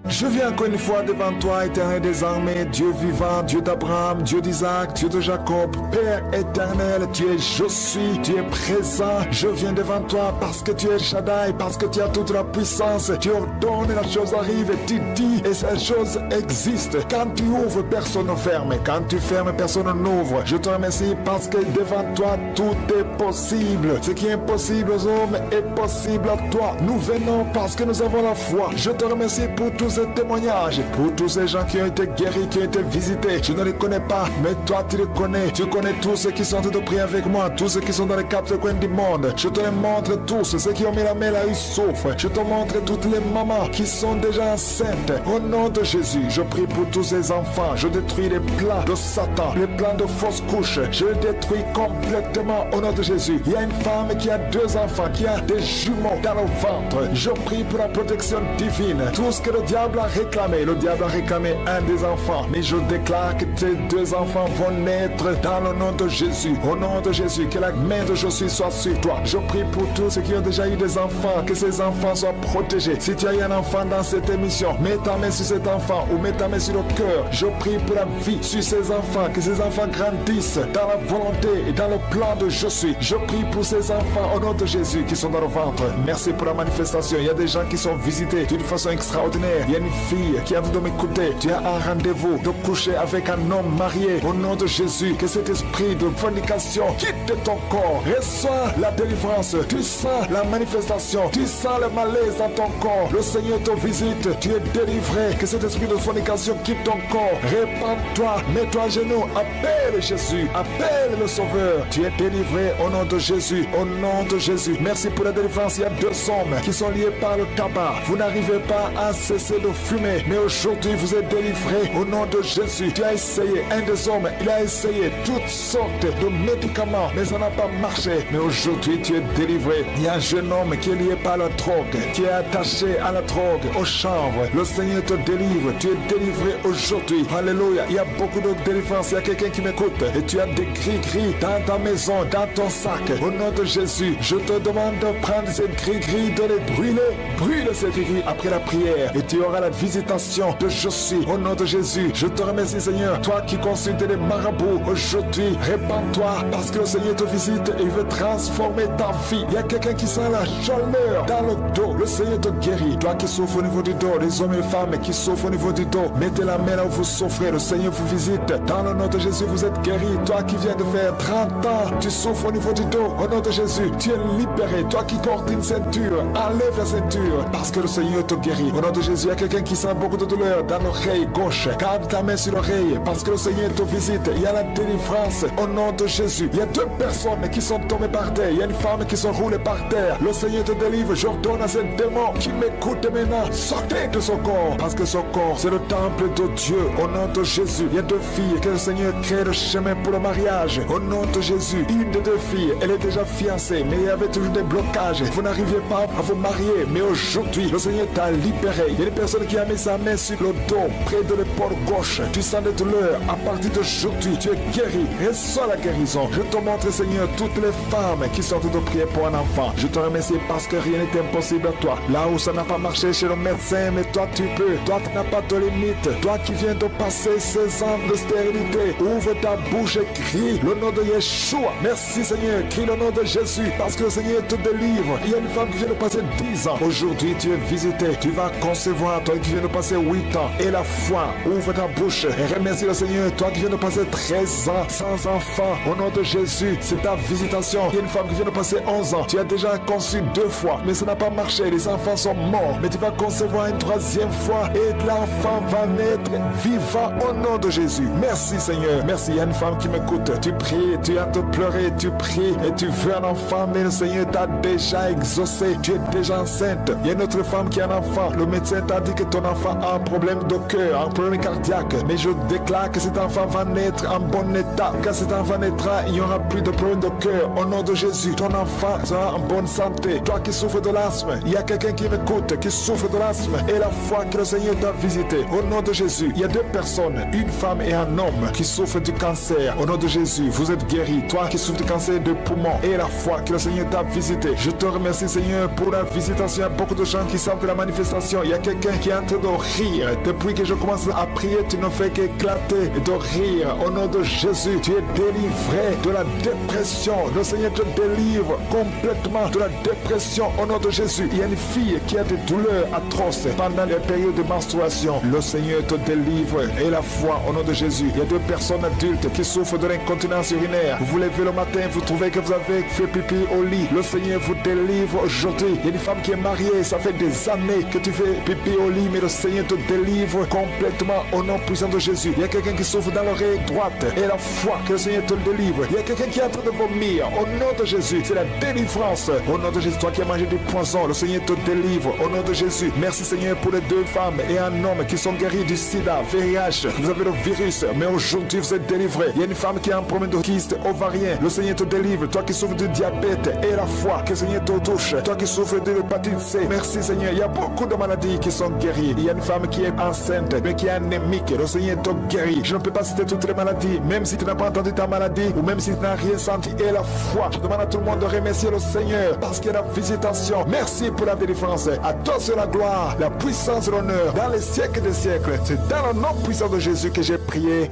Je viens encore une fois devant toi, éternel des armées, Dieu vivant, Dieu d'Abraham, Dieu d'Isaac, Dieu de Jacob, Père éternel, tu es je suis, tu es présent. Je viens devant toi parce que tu es Shaddai, parce que tu as toute la puissance. Tu ordonnes et la chose arrive, et tu dis et cette chose existe. Quand tu ouvres, personne ne ferme. Quand tu fermes, personne n'ouvre. Je te remercie parce que devant toi, tout est possible. Ce qui est impossible aux hommes est possible à toi. Nous venons parce que nous avons la foi. Je te remercie pour tous ces témoignages, pour tous ces gens qui ont été guéris, qui ont été visités. Je ne les connais pas, mais toi tu les connais. Tu connais tous ceux qui sont en train de prier avec moi, tous ceux qui sont dans les quatre coins du monde. Je te les montre tous, ceux qui ont mis la main là, ils souffrent. Je te montre toutes les mamans qui sont déjà enceintes. Au nom de Jésus, je prie pour tous ces enfants. Je détruis les plans de Satan, les plans de fausses couches. Je les détruis complètement au nom de Jésus. Il y a une femme qui a 2 enfants, qui a des jumeaux dans le ventre. Je prie pour la protection divine. Tout ce que le diable a réclamé, le diable a réclamé un des enfants, mais je déclare que tes 2 enfants vont naître dans le nom de Jésus. Au nom de Jésus, que la main de Jésus soit sur toi. Je prie pour tous ceux qui ont déjà eu des enfants, que ces enfants soient protégés. Si tu as eu un enfant dans cette émission, mets ta main sur cet enfant ou mets ta main sur le cœur. Je prie pour la vie sur ces enfants, que ces enfants grandissent dans la volonté et dans le plan de Jésus. Je prie pour ces enfants au nom de Jésus qui sont dans le ventre. Merci pour la manifestation. Il y a des gens qui sont visités d'une façon extraordinaire. Il y a une fille qui a envie de m'écouter. Tu as un rendez-vous de coucher avec un homme marié. Au nom de Jésus, que cet esprit de fornication quitte ton corps. Reçois la délivrance. Tu sens la manifestation. Tu sens le malaise dans ton corps. Le Seigneur te visite. Tu es délivré. Que cet esprit de fornication quitte ton corps. Répands-toi. Mets-toi à genoux. Appelle Jésus. Appelle le Sauveur. Tu es délivré au nom de Jésus. Au nom de Jésus. Merci pour la délivrance. Il y a 2 hommes qui sont liés par le tabac. Vous n'arrivez pas à cesser de fumer, mais aujourd'hui vous êtes délivré au nom de Jésus. Tu as essayé, un des hommes, il a essayé toutes sortes de médicaments, mais ça n'a pas marché. Mais aujourd'hui tu es délivré. Il y a un jeune homme qui est lié par la drogue, qui est attaché à la drogue, au chanvre. Le Seigneur te délivre, tu es délivré aujourd'hui. Alléluia, il y a beaucoup de délivrance. Il y a quelqu'un qui m'écoute et tu as des gris-gris dans ta maison, dans ton sac. Au nom de Jésus, je te demande de prendre ces gris-gris, de les brûler. Brûle ces gris-gris après la prière et tu auras la visitation de Jésus. Au nom de Jésus, je te remercie Seigneur. Toi qui consultes les marabouts, aujourd'hui, répands-toi parce que le Seigneur te visite et il veut transformer ta vie. Il y a quelqu'un qui sent la chaleur dans le dos. Le Seigneur te guérit. Toi qui souffres au niveau du dos, les hommes et les femmes qui souffrent au niveau du dos, mettez la main là où vous souffrez. Le Seigneur vous visite. Dans le nom de Jésus, vous êtes guéri. Toi qui viens de faire 30 ans, tu souffres au niveau du dos. Au nom de Jésus, tu es libéré. Toi qui portes une ceinture, enlève la ceinture parce que le Seigneur te guérit. Au nom de Jésus, il y a quelqu'un qui sent beaucoup de douleur dans l'oreille gauche, garde ta main sur l'oreille parce que le Seigneur te visite. Il y a la délivrance au nom de Jésus. Il y a 2 personnes qui sont tombées par terre. Il y a une femme qui sont roulées par terre. Le Seigneur te délivre. J'ordonne à ce démon qui m'écoute maintenant, sortez de son corps parce que son corps c'est le temple de Dieu. Au nom de Jésus, il y a 2 filles que le Seigneur crée le chemin pour le mariage. Au nom de Jésus, une des 2 filles, elle est déjà fiancée, mais il y avait toujours des blocages. Vous n'arriviez pas à vous marier, mais aujourd'hui, le Seigneur t'a libéré. Il y a une personne qui a mis sa main sur le dos, près de l'épaule gauche. Tu sens des douleurs. À partir d'aujourd'hui, tu es guéri. Reçois la guérison. Je te montre, Seigneur, toutes les femmes qui sortent de prier pour un enfant. Je te remercie parce que rien n'est impossible à toi. Là où ça n'a pas marché chez le médecin, mais toi tu peux. Toi tu n'as pas de limite. Toi qui viens de passer 16 ans de stérilité, ouvre ta bouche et crie le nom de Yeshua. Merci Seigneur, crie le nom de Jésus parce que le Seigneur te délivre. Il y a une femme qui vient de passer 10 ans. Aujourd'hui tu es visité. Tu vas concevoir, toi qui viens de passer 8 ans. Et la foi, ouvre ta bouche et remercie le Seigneur. Toi qui viens de passer 13 ans sans enfant, au nom de Jésus, c'est ta visitation. Il y a une femme qui vient de passer 11 ans. Tu as déjà conçu 2 fois, mais ça n'a pas marché. Les enfants sont morts, mais tu vas concevoir une 3e fois et l'enfant va naître vivant au nom de Jésus. Merci Seigneur. Merci. Il y a une femme qui m'écoute. Tu pries, tu as te pleurer, tu pries et tu veux un enfant, mais le Seigneur t'a déjà exaucé. Tu es déjà enceinte. Il y a une autre femme qui a un enfant. Le médecin t'a dit que ton enfant a un problème de cœur, un problème cardiaque. Mais je déclare que cet enfant va naître en bon état. Quand cet enfant naîtra, il n'y aura plus de problème de cœur. Au nom de Jésus, ton enfant sera en bonne santé. Toi qui souffres de l'asthme, il y a quelqu'un qui m'écoute, qui souffre de l'asthme. Et la foi que le Seigneur t'a visité. Au nom de Jésus, il y a 2 personnes, une femme et un homme qui souffrent du cancer. Au nom de Jésus, vous êtes guéris. Toi qui souffres du cancer de poumon. Et la foi que le Seigneur t'a visité. Je te remercie Seigneur pour la visitation. Il y a beaucoup de gens qui sentent la manifestation. Il y a quelqu'un qui est en train de rire. Depuis que je commence à prier, tu ne fais qu'éclater de rire. Au nom de Jésus, tu es délivré de la dépression. Le Seigneur te délivre complètement de la dépression. Au nom de Jésus, il y a une fille qui a des douleurs atroces pendant les périodes de menstruation. Le Seigneur te délivre. Et la foi, au nom de Jésus, il y a 2 personnes adultes qui souffrent de l'incontinence urinaire. Vous vous levez le matin, vous trouvez que vous avez fait pipi au lit. Le Seigneur vous délivre aujourd'hui. Il y a une femme qui est mariée, ça fait des années que tu fais pipi au lit, mais le Seigneur te délivre complètement au nom puissant de Jésus. Il y a quelqu'un qui souffre dans l'oreille droite et la foi que le Seigneur te délivre. Il y a quelqu'un qui est en train de vomir. Au nom de Jésus, c'est la délivrance. Au nom de Jésus, toi qui as mangé du poison, le Seigneur te délivre. Au nom de Jésus, merci Seigneur pour les 2 femmes et un homme qui sont guéris du sida, VIH. Vous avez le virus, mais aujourd'hui vous êtes délivrés. Il y a une femme qui a un problème de kyste ovarien. Le Seigneur te délivre. Toi qui souffres de diabète et la foi que le Seigneur te touche. Toi qui souffres de l'hépatite C. Merci Seigneur. Il y a beaucoup de maladies qui sont guéries. Il y a une femme qui est enceinte, mais qui est anémique. Le Seigneur te guérit. Je ne peux pas citer toutes les maladies, même si tu n'as pas entendu ta maladie ou même si tu n'as rien senti. Et la foi, je demande à tout le monde de remercier le Seigneur parce qu'il y a la visitation. Merci pour la délivrance. À toi c'est la gloire, la puissance et l'honneur dans les siècles des siècles. C'est dans le nom puissant de Jésus que j'ai prié.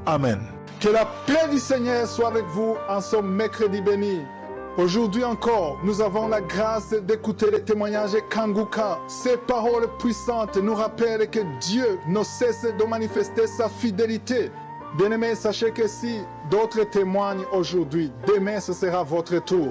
Amen. Que la paix du Seigneur soit avec vous en ce mercredi béni. Aujourd'hui encore, nous avons la grâce d'écouter les témoignages Kanguka. Ces paroles puissantes nous rappellent que Dieu ne cesse de manifester sa fidélité. Bien-aimés, sachez que si d'autres témoignent aujourd'hui, demain ce sera votre tour.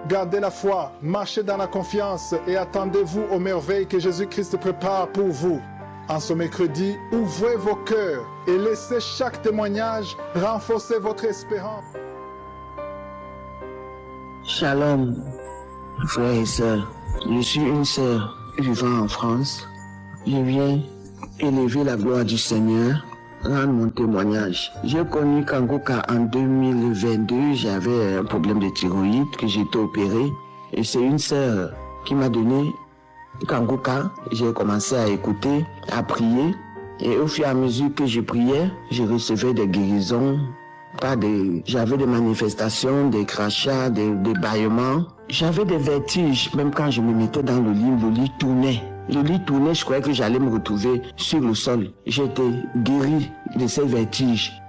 Gardez la foi, marchez dans la confiance et attendez-vous aux merveilles que Jésus-Christ prépare pour vous. En ce mercredi, ouvrez vos cœurs et laissez chaque témoignage renforcer votre espérance. Shalom, frères et sœurs. Je suis une sœur vivant en France. Je viens élever la gloire du Seigneur, rendre mon témoignage. J'ai connu Kanguka en 2022. J'avais un problème de thyroïde que j'ai été opéré. Et c'est une sœur qui m'a donné Kanguka. J'ai commencé à écouter, à prier. Et au fur et à mesure que je priais, je recevais des guérisons. J'avais des manifestations, des crachats, des bâillements. J'avais des vertiges, même quand je me mettais dans le lit tournait. Le lit tournait, je croyais que j'allais me retrouver sur le sol. J'étais guéri de ces vertiges.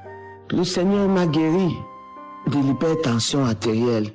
Le Seigneur m'a guéri de l'hypertension artérielle.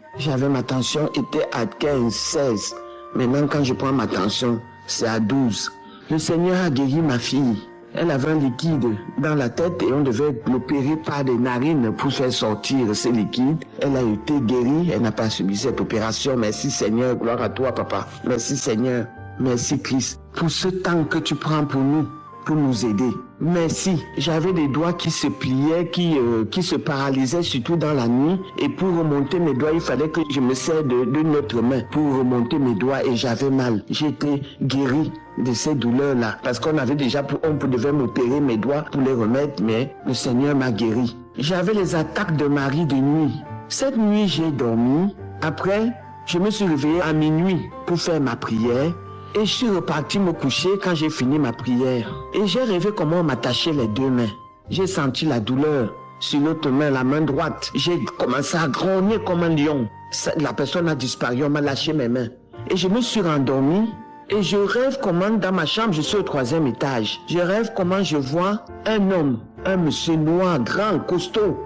Ma tension était à 15, 16. Maintenant, quand je prends ma tension, c'est à 12. Le Seigneur a guéri ma fille. Elle avait un liquide dans la tête et on devait l'opérer par des narines pour faire sortir ce liquide. Elle a été guérie, elle n'a pas subi cette opération. Merci Seigneur, gloire à toi papa. Merci Seigneur. Merci Christ pour ce temps que tu prends pour nous, pour nous aider. Merci. J'avais des doigts qui se pliaient, qui se paralysaient, surtout dans la nuit. Et pour remonter mes doigts, il fallait que je me serre d'une autre main pour remonter mes doigts et j'avais mal. J'ai été guéri de ces douleurs-là. Parce qu'on avait déjà, on devait m'opérer mes doigts pour les remettre, mais le Seigneur m'a guéri. J'avais les attaques de Marie de nuit. Cette nuit, j'ai dormi. Après, je me suis réveillé à minuit pour faire ma prière. Et je suis reparti me coucher quand j'ai fini ma prière. Et j'ai rêvé comment on m'attachait les deux mains. J'ai senti la douleur sur l'autre main, la main droite. J'ai commencé à grogner comme un lion. La personne a disparu, on m'a lâché mes mains. Et je me suis rendormi. Et je rêve comment dans ma chambre, je suis au 3e étage. Je rêve comment je vois un homme, un monsieur noir, grand, costaud,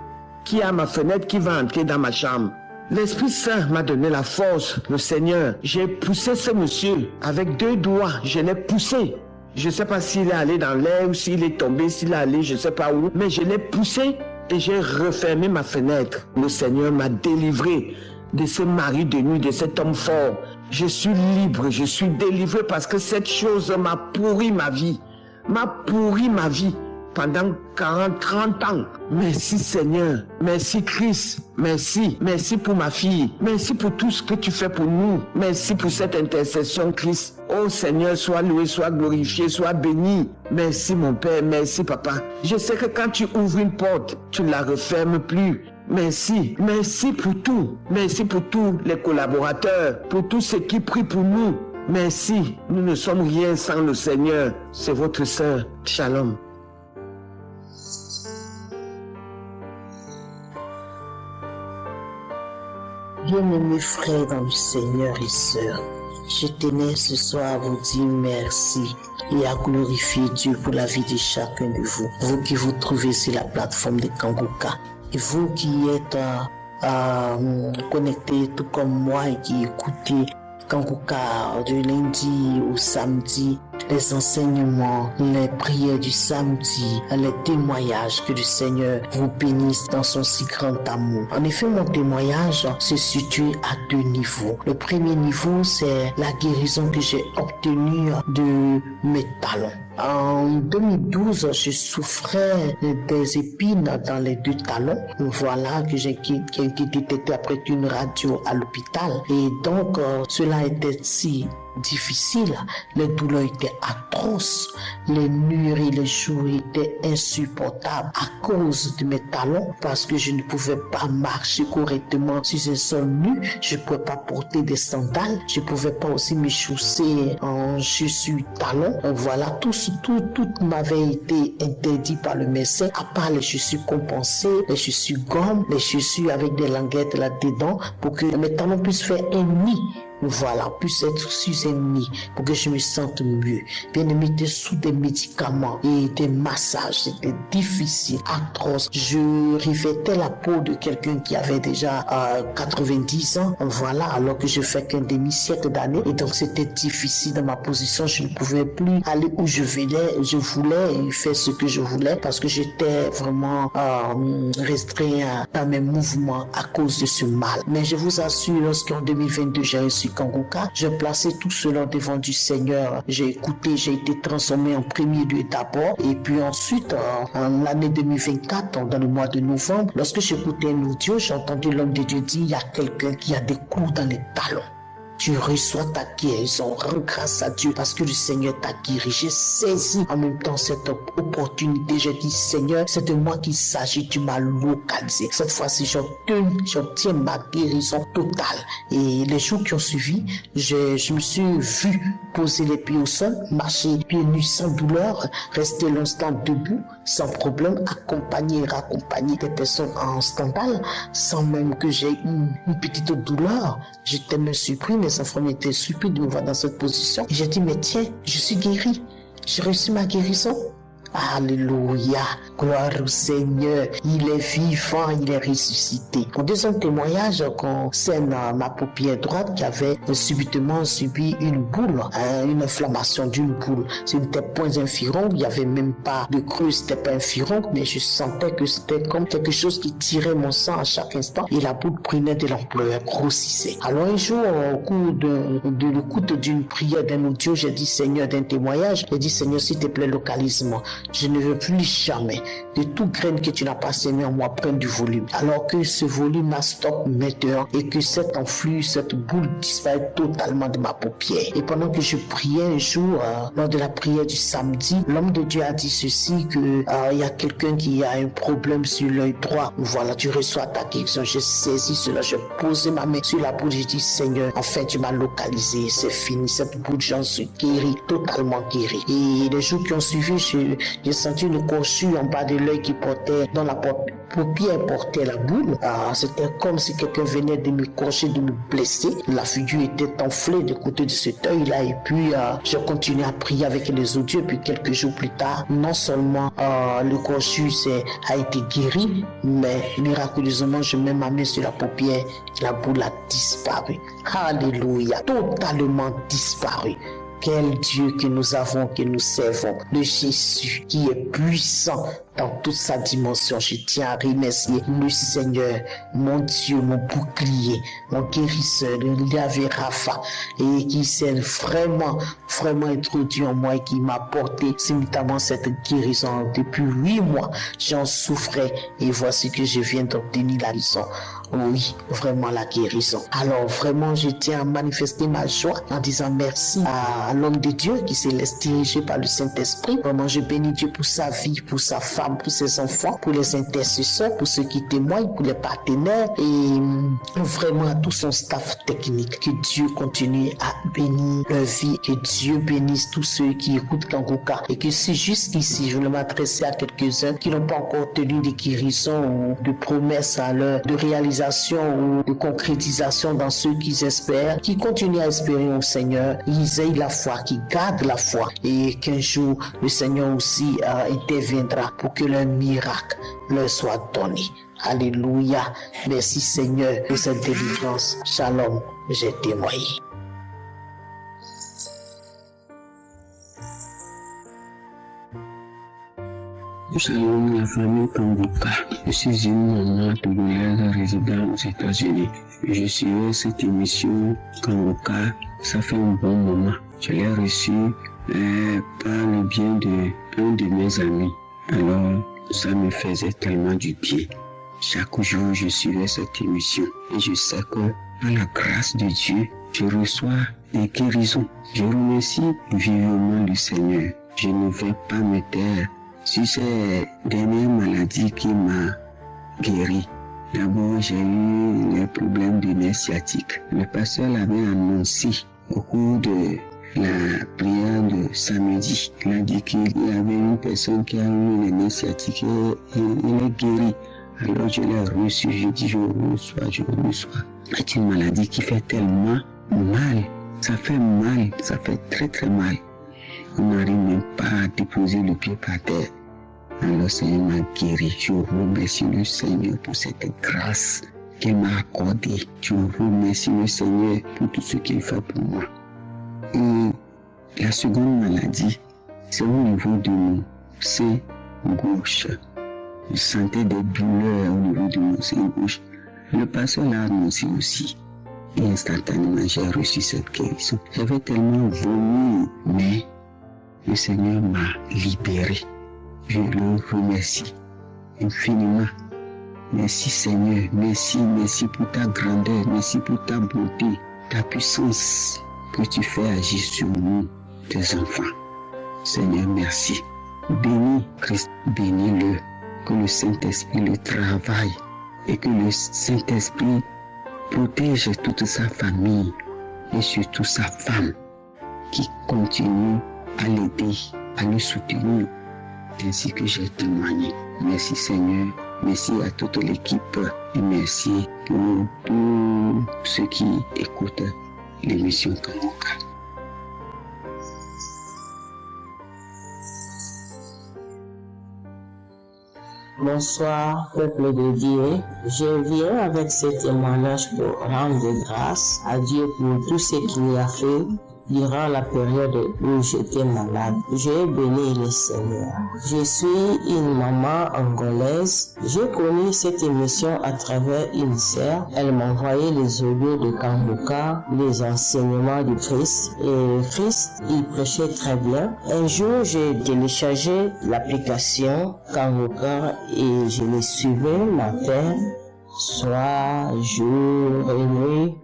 qui est à ma fenêtre, qui va entrer dans ma chambre. L'Esprit Saint m'a donné la force, le Seigneur. J'ai poussé ce monsieur avec 2 doigts, je l'ai poussé. Je ne sais pas s'il est allé dans l'air ou s'il est tombé, s'il est allé je ne sais pas où, mais je l'ai poussé et j'ai refermé ma fenêtre. Le Seigneur m'a délivré de ce mari de nuit, de cet homme fort. Je suis libre, je suis délivré parce que cette chose m'a pourri ma vie. M'a pourri ma vie. Pendant 40, 30 ans. Merci Seigneur. Merci Christ. Merci. Merci pour ma fille. Merci pour tout ce que tu fais pour nous. Merci pour cette intercession Christ. Oh Seigneur, sois loué, sois glorifié, sois béni. Merci mon Père. Merci Papa. Je sais que quand tu ouvres une porte, tu ne la refermes plus. Merci. Merci pour tout. Merci pour tous les collaborateurs, pour tous ceux qui prient pour nous. Merci. Nous ne sommes rien sans le Seigneur. C'est votre sœur. Shalom. Bien-aimés frères dans le Seigneur et sœurs, je tenais ce soir à vous dire merci et à glorifier Dieu pour la vie de chacun de vous. Vous qui vous trouvez sur la plateforme de Kanguka et vous qui êtes connectés tout comme moi et qui écoutez Kanguka de lundi au samedi, les enseignements, les prières du samedi, les témoignages, que le Seigneur vous bénisse dans son si grand amour. En effet, mon témoignage se situe à 2 niveaux. Le premier niveau, c'est la guérison que j'ai obtenue de mes talons. En 2012, je souffrais des épines dans les 2 talons. Voilà que j'ai été détecté après une radio à l'hôpital. Et donc, cela était si difficile, les douleurs étaient atroces, les nuits et les jours étaient insupportables à cause de mes talons parce que je ne pouvais pas marcher correctement sur un sol nu, je ne pouvais pas porter des sandales, je ne pouvais pas aussi me chausser en chaussures talons. Voilà, tout m'avait été interdit par le médecin, à part les chaussures compensées, les chaussures gomme, les chaussures avec des languettes là-dedans pour que mes talons puissent faire un nid. Voilà, puisse être sous un nid pour que je me sente mieux. Bien aimé, j'étais sous des médicaments et des massages, c'était difficile, atroce. Je revêtais la peau de quelqu'un qui avait déjà 90 ans, voilà, alors que je fais qu'un demi-siècle d'années. Et donc c'était difficile dans ma position, je ne pouvais plus aller où je voulais et faire ce que je voulais parce que j'étais vraiment restreint dans mes mouvements à cause de ce mal. Mais je vous assure, lorsqu'en 2022 j'ai reçu Kanguka, je plaçais tout cela devant du Seigneur. J'ai écouté, j'ai été transformé en premier lieu d'abord et puis ensuite en l'année 2024, dans le mois de novembre, lorsque j'écoutais un audio, j'ai entendu l'homme de Dieu dire il y a quelqu'un qui a des clous dans les talons. Tu reçois ta guérison, rends grâce à Dieu parce que le Seigneur t'a guéri. J'ai saisi en même temps cette opportunité. J'ai dit, Seigneur, c'est de moi qu'il s'agit, tu m'as localisé. Cette fois-ci, j'obtiens ma guérison totale. Et les jours qui ont suivi, je me suis vu poser les pieds au sol, marcher pieds nus sans douleur, rester longtemps debout, sans problème, accompagner et raccompagner des personnes en scandale, sans même que j'ai une petite douleur. J'étais même surpris, mes enfants étaient surpris de me voir dans cette position. Et j'ai dit, mais tiens, je suis guéri. J'ai reçu ma guérison. Alléluia. Gloire au Seigneur, il est vivant, il est ressuscité. Mon deuxième témoignage concerne ma paupière droite qui avait subitement subi une boule, une inflammation d'une boule. Ce n'était point un furoncle, il n'y avait même pas de creux, c'était pas un furoncle, mais je sentais que c'était comme quelque chose qui tirait mon sang à chaque instant et la boule prenait de l'ampleur, grossissait. Alors un jour, au cours de l'écoute d'une prière d'un audio, j'ai dit Seigneur, d'un témoignage, j'ai dit Seigneur, s'il te plaît, localise-moi. Je ne veux plus jamais de toute graine que tu n'as pas semé en moi prendre du volume. Alors que ce volume a stop maintenant et que cet enflux, cette boule disparaît totalement de ma paupière. Et pendant que je priais un jour, lors de la prière du samedi, l'homme de Dieu a dit ceci, que il y a quelqu'un qui a un problème sur l'œil droit. Voilà, tu reçois ta guérison. J'ai saisi cela, j'ai posé ma main sur la boule, j'ai dit Seigneur, enfin tu m'as localisé, c'est fini, cette boule, j'en suis guéri, totalement guéri. Et les jours qui ont suivi, j'ai senti une courchure en bas de l'œil qui portait, dans la paupière portait la boule. C'était comme si quelqu'un venait de me cocher, de me blesser. La figure était enflée de côté de cet œil-là. Et puis, j'ai continué à prier avec les autres. Et puis, quelques jours plus tard, non seulement le courchure a été guéri, mais miraculeusement, je mets ma main sur la paupière. La boule a disparu. Alléluia. Totalement disparu. Quel Dieu que nous avons, que nous servons, le Jésus qui est puissant dans toute sa dimension. Je tiens à remercier le Seigneur, mon Dieu, mon bouclier, mon guérisseur, le Yahvé Rapha, et qui s'est vraiment introduit en moi et qui m'a apporté simultanément cette guérison. Depuis 8 mois, j'en souffrais et voici que je viens d'obtenir la guérison. Oui, vraiment la guérison. Alors vraiment, je tiens à manifester ma joie en disant merci à l'homme de Dieu qui s'est laissé diriger par le Saint-Esprit. Vraiment, je bénis Dieu pour sa vie, pour sa femme, pour ses enfants, pour les intercesseurs, pour ceux qui témoignent, pour les partenaires et vraiment à tout son staff technique. Que Dieu continue à bénir leur vie, que Dieu bénisse tous ceux qui écoutent Kanguka et que si jusqu'ici, je veux m'adresser à quelques-uns qui n'ont pas encore tenu de guérison ou de promesses à l'heure de réalisation ou de concrétisation dans ceux qui espèrent, qui continuent à espérer au Seigneur, ils aient la foi, qui gardent la foi et qu'un jour le Seigneur aussi interviendra pour que leur miracle leur soit donné. Alléluia. Merci Seigneur de cette délivrance. Shalom, j'ai témoigné. Shalom la famille Kanguka. Je suis une maman togolaise résidant aux États-Unis. Je suivais cette émission Kanguka, ça fait un bon moment. Je l'ai reçu par le bien d'un de mes amis. Alors, ça me faisait tellement du bien. Chaque jour, je suivais cette émission et je sais que par la grâce de Dieu, je reçois des guérisons. Je remercie vivement le Seigneur. Je ne vais pas me taire sur ces dernières maladies qui m'ont guéri. D'abord, j'ai eu les problèmes de nerfs sciatiques. Le pasteur l'avait annoncé au cours de la prière de samedi. Il a dit qu'il y avait une personne qui a eu les nerfs sciatiques et il est guéri. Alors je l'ai reçu, je dis je reçois. C'est une maladie qui fait tellement mal. Ça fait mal, ça fait très très mal. On n'arrive même pas à déposer le pied par terre. Alors le Seigneur m'a guéri. Je remercie le Seigneur pour cette grâce qu'il m'a accordée. Je remercie le Seigneur pour tout ce qu'il fait pour moi. Et la seconde maladie, c'est au niveau de mon sein gauche. Je sentais des douleurs au niveau de mon sein gauche. Le pasteur l'a annoncé aussi. Et instantanément, j'ai reçu cette guérison. J'avais tellement vomi, mais le Seigneur m'a libéré. Je le remercie infiniment. Merci Seigneur, merci pour ta grandeur, merci pour ta bonté, ta puissance que tu fais agir sur nous, tes enfants. Seigneur, merci. Bénis Christ, bénis-le, que le Saint-Esprit le travaille et que le Saint-Esprit protège toute sa famille et surtout sa femme qui continue à l'aider, à le soutenir, ainsi que j'ai témoigné. Merci Seigneur, merci à toute l'équipe et merci pour tous ceux qui écoutent l'émission Kanguka. Bonsoir, peuple de Dieu. Je viens avec ce témoignage pour rendre grâce à Dieu pour tout ce qu'il a fait durant la période où j'étais malade. J'ai béni le Seigneur. Je suis une maman angolaise. J'ai connu cette émission à travers une sœur. Elle m'a envoyé les audios de Kanguka, les enseignements du Christ. Et Christ, il prêchait très bien. Un jour, j'ai téléchargé l'application Kanguka et je les suivais matin, soir, jour et nuit.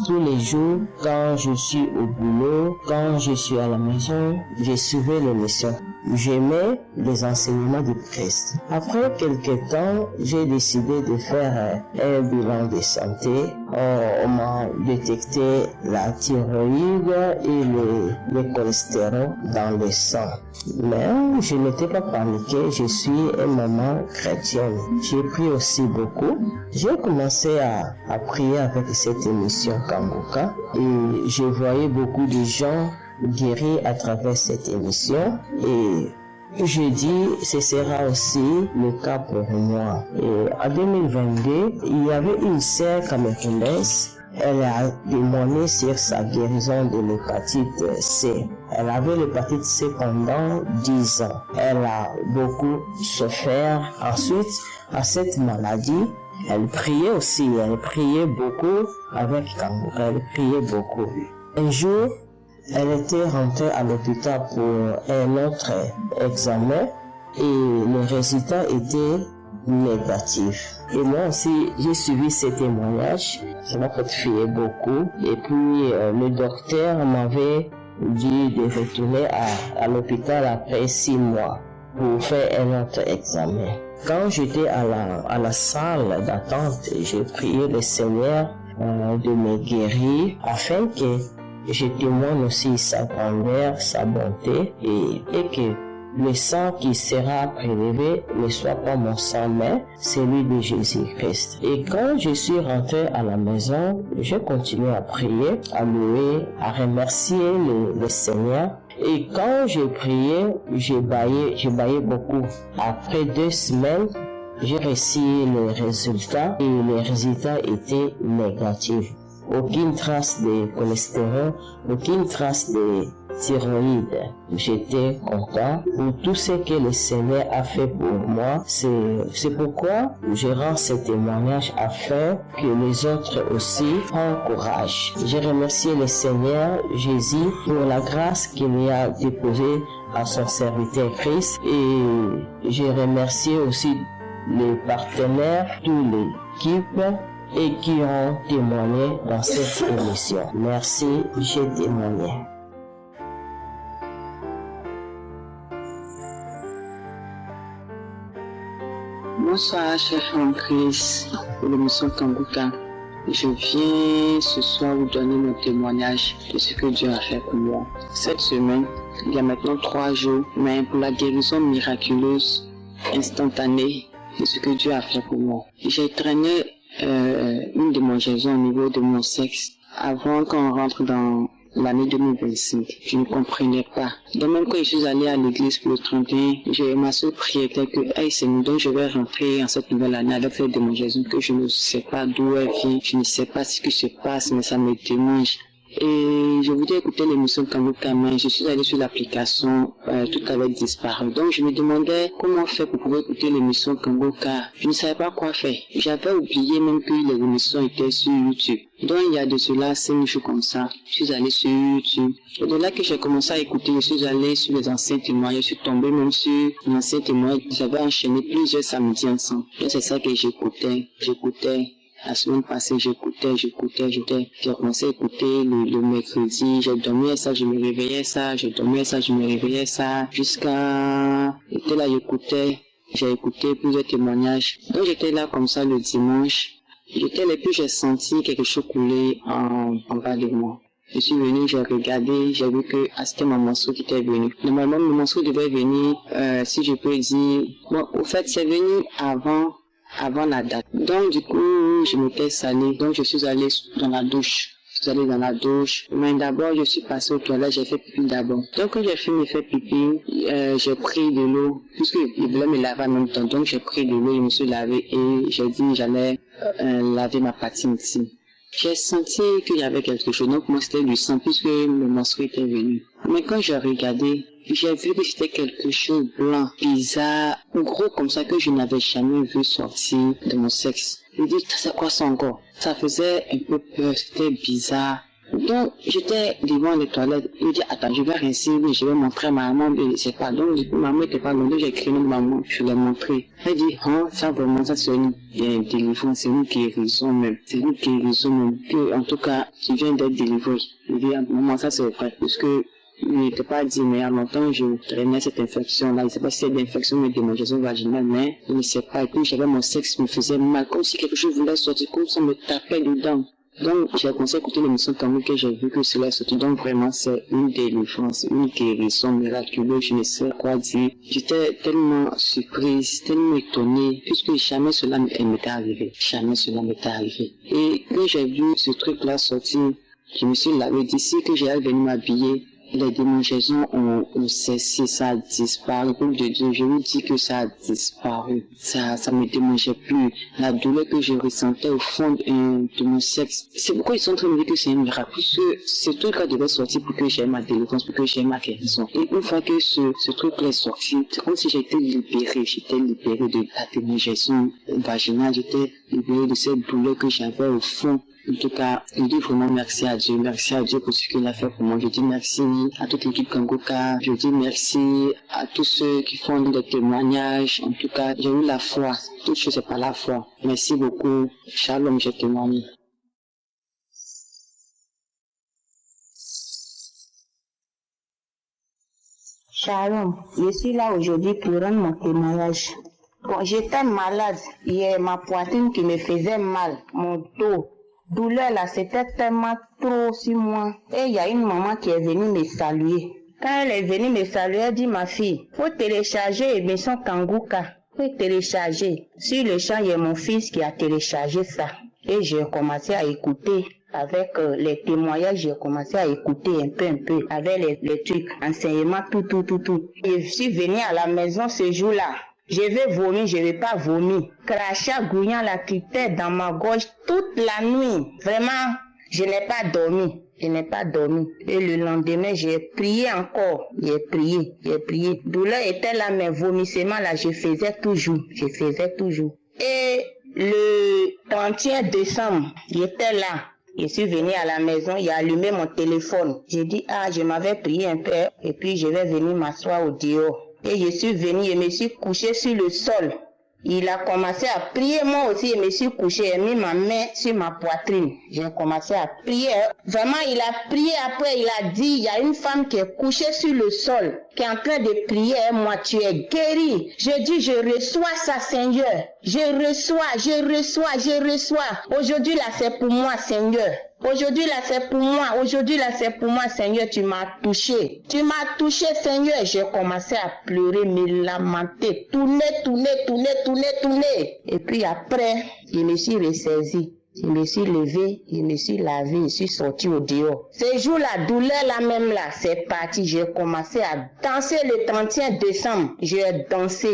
Tous les jours, quand je suis au boulot, quand je suis à la maison, je suivais l'émission. J'aimais les enseignements du Christ. Après quelques temps, j'ai décidé de faire un bilan de santé. On m'a détecté la thyroïde et le cholestérol dans le sang. Mais je n'étais pas paniqué, je suis une maman chrétienne. J'ai prié aussi beaucoup. J'ai commencé à prier avec cette émission Kanguka et je voyais beaucoup de gens guéris à travers cette émission et je dis ce sera aussi le cas pour moi. Et en 2022, il y avait une sœur camerounaise. Elle a témoigné sur sa guérison de l'hépatite C. Elle avait l'hépatite C pendant 10 ans. Elle a beaucoup souffert. Ensuite, à cette maladie, elle priait aussi. Elle priait beaucoup avec Kanguka. Elle priait beaucoup. Un jour, elle était rentrée à l'hôpital pour un autre examen et le résultat était négatif. Et moi aussi, j'ai suivi ces témoignages. Ça m'a fait fier beaucoup. Et puis, le docteur m'avait dit de retourner à l'hôpital après 6 mois pour faire un autre examen. Quand j'étais à la salle d'attente, j'ai prié le Seigneur de me guérir afin que je témoigne aussi sa grandeur, sa bonté et que le sang qui sera prélevé ne soit pas mon sang, mais celui de Jésus-Christ. Et quand je suis rentré à la maison, je continué à prier, à louer, à remercier le Seigneur. Et quand j'ai prié, j'ai baillé beaucoup. Après 2 semaines, j'ai reçu les résultats et les résultats étaient négatifs. Aucune trace de cholestérol, aucune trace de thyroïde. J'étais content pour tout ce que le Seigneur a fait pour moi. C'est pourquoi je rends ce témoignage afin que les autres aussi prennent courage. Je remercie le Seigneur Jésus pour la grâce qu'il a déposée à son serviteur Christ et je remercie aussi les partenaires, toute l'équipe et qui ont témoigné dans cette émission. Merci, j'ai témoigné. Bonsoir, chef Chris, pour l'émission Kanguka. Je viens ce soir vous donner mon témoignage de ce que Dieu a fait pour moi. Cette semaine, il y a maintenant 3 jours, mais pour la guérison miraculeuse, instantanée, de ce que Dieu a fait pour moi. J'ai traîné une démangeaison au niveau de mon sexe avant qu'on rentre dans l'année 2025. Je ne comprenais pas. Donc même quand je suis allé à l'église pour le 31, ma soeur priait que hey, c'est nous donc je vais rentrer en cette nouvelle année avec cette démangeaison que je ne sais pas d'où elle vient, je ne sais pas ce qui se passe, mais ça me démange. Et je voulais écouter l'émission Kanguka, mais je suis allé sur l'application, tout avait disparu. Donc je me demandais comment faire pour pouvoir écouter l'émission Kanguka. Je ne savais pas quoi faire. J'avais oublié même que les émissions étaient sur YouTube. Donc il y a de cela 5 jours comme ça, je suis allé sur YouTube. Et de là que j'ai commencé à écouter, je suis allé sur les anciens témoignages, je suis tombé même sur l'ancien témoignage. J'avais enchaîné plusieurs samedis ensemble. Donc c'est ça que j'écoutais. La semaine passée, j'écoutais. J'ai commencé à écouter le mercredi. J'ai dormi ça, je me réveillais ça. J'ai dormi ça, je me réveillais ça. Jusqu'à... J'étais là, j'écoutais. J'ai écouté plusieurs témoignages. Donc j'étais là comme ça le dimanche. J'étais là, puis j'ai senti quelque chose couler en bas de moi. Je suis venu, j'ai regardé, j'ai vu que c'était mon morceau qui était venu. Normalement, mon morceau devait venir, si je peux dire... Bon, au fait, c'est venu avant la date. Donc du coup, je m'étais salé, donc je suis allé dans la douche. je suis allée dans la douche. Mais d'abord, je suis passée aux toilettes, j'ai fait pipi d'abord. Donc, quand j'ai fini de faire pipi, j'ai pris de l'eau, puisqu'il voulait me laver en même temps. Donc, j'ai pris de l'eau, je me suis lavé et j'ai dit j'allais laver ma partie intime. J'ai senti qu'il y avait quelque chose. Donc, moi, c'était du sang, puisque le menstru était venu. Mais quand j'ai regardé, j'ai vu que c'était quelque chose de blanc, bizarre, gros comme ça que je n'avais jamais vu sortir de mon sexe. Je dis, c'est quoi ça encore? Ça faisait un peu peur, c'était bizarre. Donc, j'étais devant les toilettes. Je dis, attends, je vais rincer, je vais montrer à ma maman, mais je sais pas. Donc, maman était pas loin, donc j'ai crié maman, je l'ai montré. Elle dit, ça vraiment, ça c'est une délivrance, c'est une guérison même. C'est une guérison même. Que, en tout cas, tu viens d'être délivré. Je dis, maman, ça c'est vrai, parce que il n'était pas dit, mais il y a longtemps, je traînais cette infection-là. Je ne sais pas si c'est d'infection ou de démangeaison vaginale, mais je ne sais pas. Et puis, j'avais mon sexe qui me faisait mal, comme si quelque chose voulait sortir, comme si on me tapait dedans. Donc, j'ai commencé à écouter l'émission Kangu que j'ai vu que cela est sorti. Donc, vraiment, c'est une délivrance, une guérison miraculeuse, je ne sais quoi dire. J'étais tellement surprise, tellement étonnée, puisque jamais cela m'était arrivé. Jamais cela m'était arrivé. Et quand j'ai vu ce truc-là sortir, je me suis lavé d'ici que j'allais venir m'habiller. Les démangeaisons ont cessé, ça a disparu. Pour de Dieu, je vous dis que ça a disparu. Ça me démangeait plus. La douleur que je ressentais au fond de mon sexe. C'est pourquoi ils sont en train de me dire que c'est un miracle. Puisque ce truc-là devait sortir pour que j'aie ma délivrance, pour que j'aie ma guérison. Et une fois que ce truc-là est sorti, c'est comme si j'étais libérée. J'étais libérée de la démangeaison vaginale. J'étais libérée de cette douleur que j'avais au fond. En tout cas, je dis vraiment merci à Dieu pour ce qu'il a fait pour moi. Je dis merci à toute l'équipe Kanguka. Je dis merci à tous ceux qui font des témoignages. En tout cas, j'ai eu la foi. Toute chose, c'est par la foi. Merci beaucoup. Shalom, j'ai témoigné. Shalom, je suis là aujourd'hui pour rendre mon témoignage. Bon, j'étais malade. Il y a ma poitrine qui me faisait mal, mon dos. Douleur là, c'était tellement trop sur moi. Et il y a une maman qui est venue me saluer. Quand elle est venue me saluer, elle dit, ma fille, faut télécharger l'émission Kanguka. Faut télécharger. Sur le champ, il y a mon fils qui a téléchargé ça. Et j'ai commencé à écouter. Avec les témoignages, j'ai commencé à écouter un peu, avec les trucs, enseignements, tout. Et je suis venue à la maison ce jour-là. Je vais vomir, je vais pas vomir. Crachat gouillant la quittait dans ma gorge toute la nuit. Vraiment, je n'ai pas dormi. Et le lendemain, j'ai prié encore. J'ai prié. Douleur était là, mais vomissement là, je faisais toujours. Et le 31 décembre, j'étais là. Je suis venue à la maison, il a allumé mon téléphone. J'ai dit, je m'avais prié un peu, et puis je vais venir m'asseoir au dehors. Et je suis venue, je me suis couchée sur le sol. Il a commencé à prier, moi aussi, je me suis couchée, j'ai mis ma main sur ma poitrine. J'ai commencé à prier. Vraiment, il a prié, après il a dit, il y a une femme qui est couchée sur le sol, qui est en train de prier, moi, tu es guérie. Je dis, je reçois ça, Seigneur. Je reçois. Aujourd'hui, là, c'est pour moi, Seigneur. Aujourd'hui, là, c'est pour moi, Seigneur, tu m'as touché. Seigneur. J'ai commencé à pleurer, me lamenter, tourner. Et puis après, je me suis ressaisie. Je me suis levée, je me suis lavée, je suis sortie au dehors. Ce jour, la douleur là même là, c'est parti. J'ai commencé à danser le 31 décembre. J'ai dansé.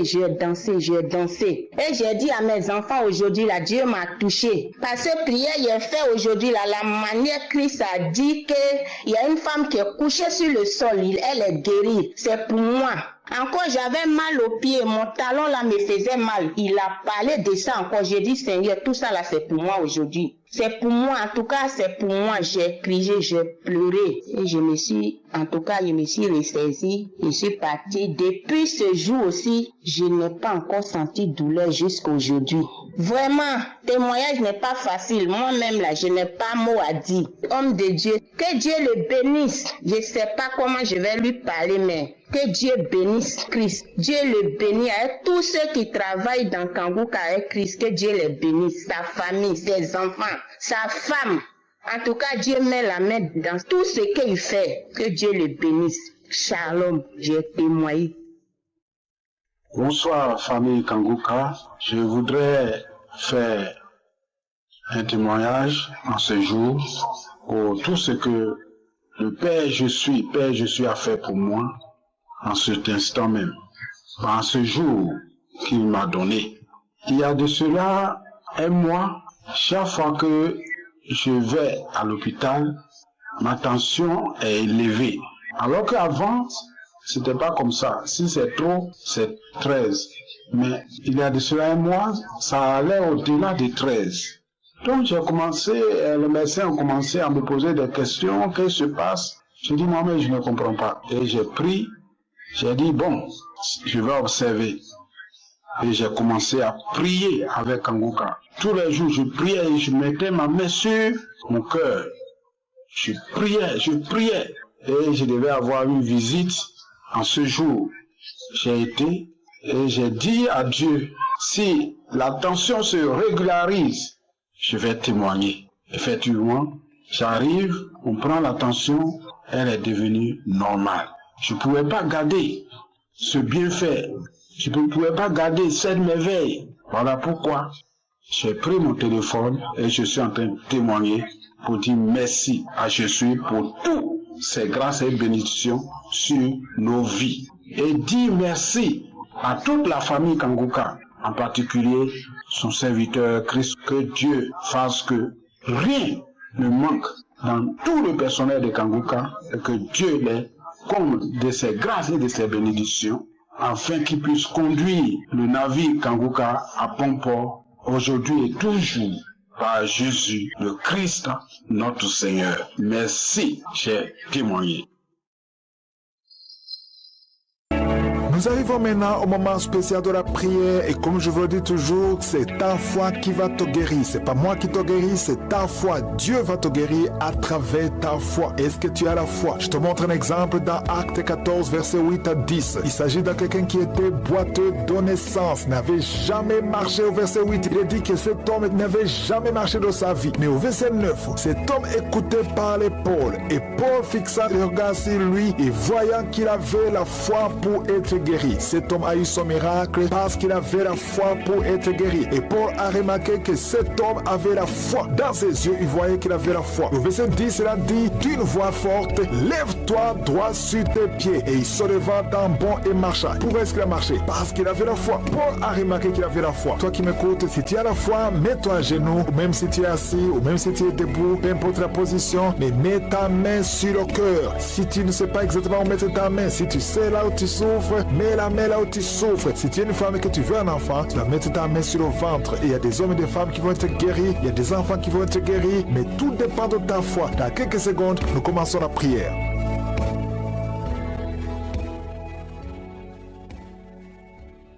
Et j'ai dit à mes enfants aujourd'hui, là, Dieu m'a touché. Parce que prière, j'ai fait aujourd'hui, là, la manière Christ a dit qu'il y a une femme qui est couchée sur le sol, elle est guérie. C'est pour moi. Encore, j'avais mal au pied, mon talon là me faisait mal. Il a parlé de ça encore. J'ai dit, Seigneur, tout ça là, c'est pour moi aujourd'hui. C'est pour moi, en tout cas, c'est pour moi. J'ai crié, j'ai pleuré. Et je me suis ressaisie. Je suis partie. Depuis ce jour aussi, je n'ai pas encore senti douleur jusqu'à aujourd'hui. Vraiment, témoignage n'est pas facile. Moi-même là, je n'ai pas mot à dire. Homme de Dieu, que Dieu le bénisse. Je ne sais pas comment je vais lui parler, mais que Dieu bénisse Christ. Dieu le bénit avec tous ceux qui travaillent dans Kanguka avec Christ. Que Dieu les bénisse. Sa famille, ses enfants, sa femme. En tout cas, Dieu met la main dans tout ce qu'il fait. Que Dieu le bénisse. Shalom, j'ai témoigné. Bonsoir, famille Kanguka. Je voudrais faire un témoignage en ce jour pour tout ce que le Père je suis a fait pour moi en cet instant même, en ce jour qu'il m'a donné. Il y a de cela un mois, chaque fois que je vais à l'hôpital, ma tension est élevée. Alors qu'avant, c'était pas comme ça. Si c'est trop, c'est 13. Mais il y a de cela un mois, ça allait au-delà de 13. Donc j'ai commencé, le médecin a commencé à me poser des questions. Qu'est-ce qui se passe? J'ai dit, moi-même, je ne comprends pas. Et j'ai pris, j'ai dit, bon, je vais observer. Et j'ai commencé à prier avec Kanguka. Tous les jours, je priais et je mettais ma main sur mon cœur. Je priais. Et je devais avoir une visite en ce jour. J'ai été et j'ai dit à Dieu, si la tension se régularise, je vais témoigner. Effectivement, j'arrive, on prend la tension, elle est devenue normale. Je ne pouvais pas garder ce bienfait. Je ne pouvais pas garder cette merveille. Voilà pourquoi j'ai pris mon téléphone et je suis en train de témoigner pour dire merci à Jésus pour toutes ces grâces et bénédictions sur nos vies. Et dire merci à toute la famille Kanguka, en particulier son serviteur Christ, que Dieu fasse que rien ne manque dans tout le personnel de Kanguka et que Dieu les comble de ses grâces et de ses bénédictions afin qu'il puisse conduire le navire Kanguka à bon port aujourd'hui et toujours par Jésus le Christ notre Seigneur. Merci, j'ai témoigné. Nous arrivons maintenant au moment spécial de la prière et comme je vous le dis toujours, c'est ta foi qui va te guérir. C'est pas moi qui te guéris, c'est ta foi. Dieu va te guérir à travers ta foi. Est-ce que tu as la foi? Je te montre un exemple dans Acte 14, verset 8 à 10. Il s'agit de quelqu'un qui était boiteux de naissance, n'avait jamais marché au verset 8. Il est dit que cet homme n'avait jamais marché de sa vie. Mais au verset 9, cet homme écoutait parler Paul et Paul fixa le regard sur lui et voyant qu'il avait la foi pour être guéri. Cet homme a eu son miracle parce qu'il avait la foi pour être guéri. Et Paul a remarqué que cet homme avait la foi. Dans ses yeux, il voyait qu'il avait la foi. Au verset 10, il a dit d'une voix forte, lève-toi droit sur tes pieds. Et il se leva d'un bond et marcha. Pourquoi est-ce qu'il a marché? Parce qu'il avait la foi. Paul a remarqué qu'il avait la foi. Toi qui m'écoutes, si tu as la foi, mets-toi à genoux, ou même si tu es assis, ou même si tu es debout, peu importe la position, mais mets ta main sur le cœur. Si tu ne sais pas exactement où mettre ta main, si tu sais là où tu souffres, mets la main là où tu souffres. Si tu es une femme et que tu veux un enfant, tu vas mettre ta main sur le ventre. Et il y a des hommes et des femmes qui vont être guéris, il y a des enfants qui vont être guéris, mais tout dépend de ta foi. Dans quelques secondes, nous commençons la prière.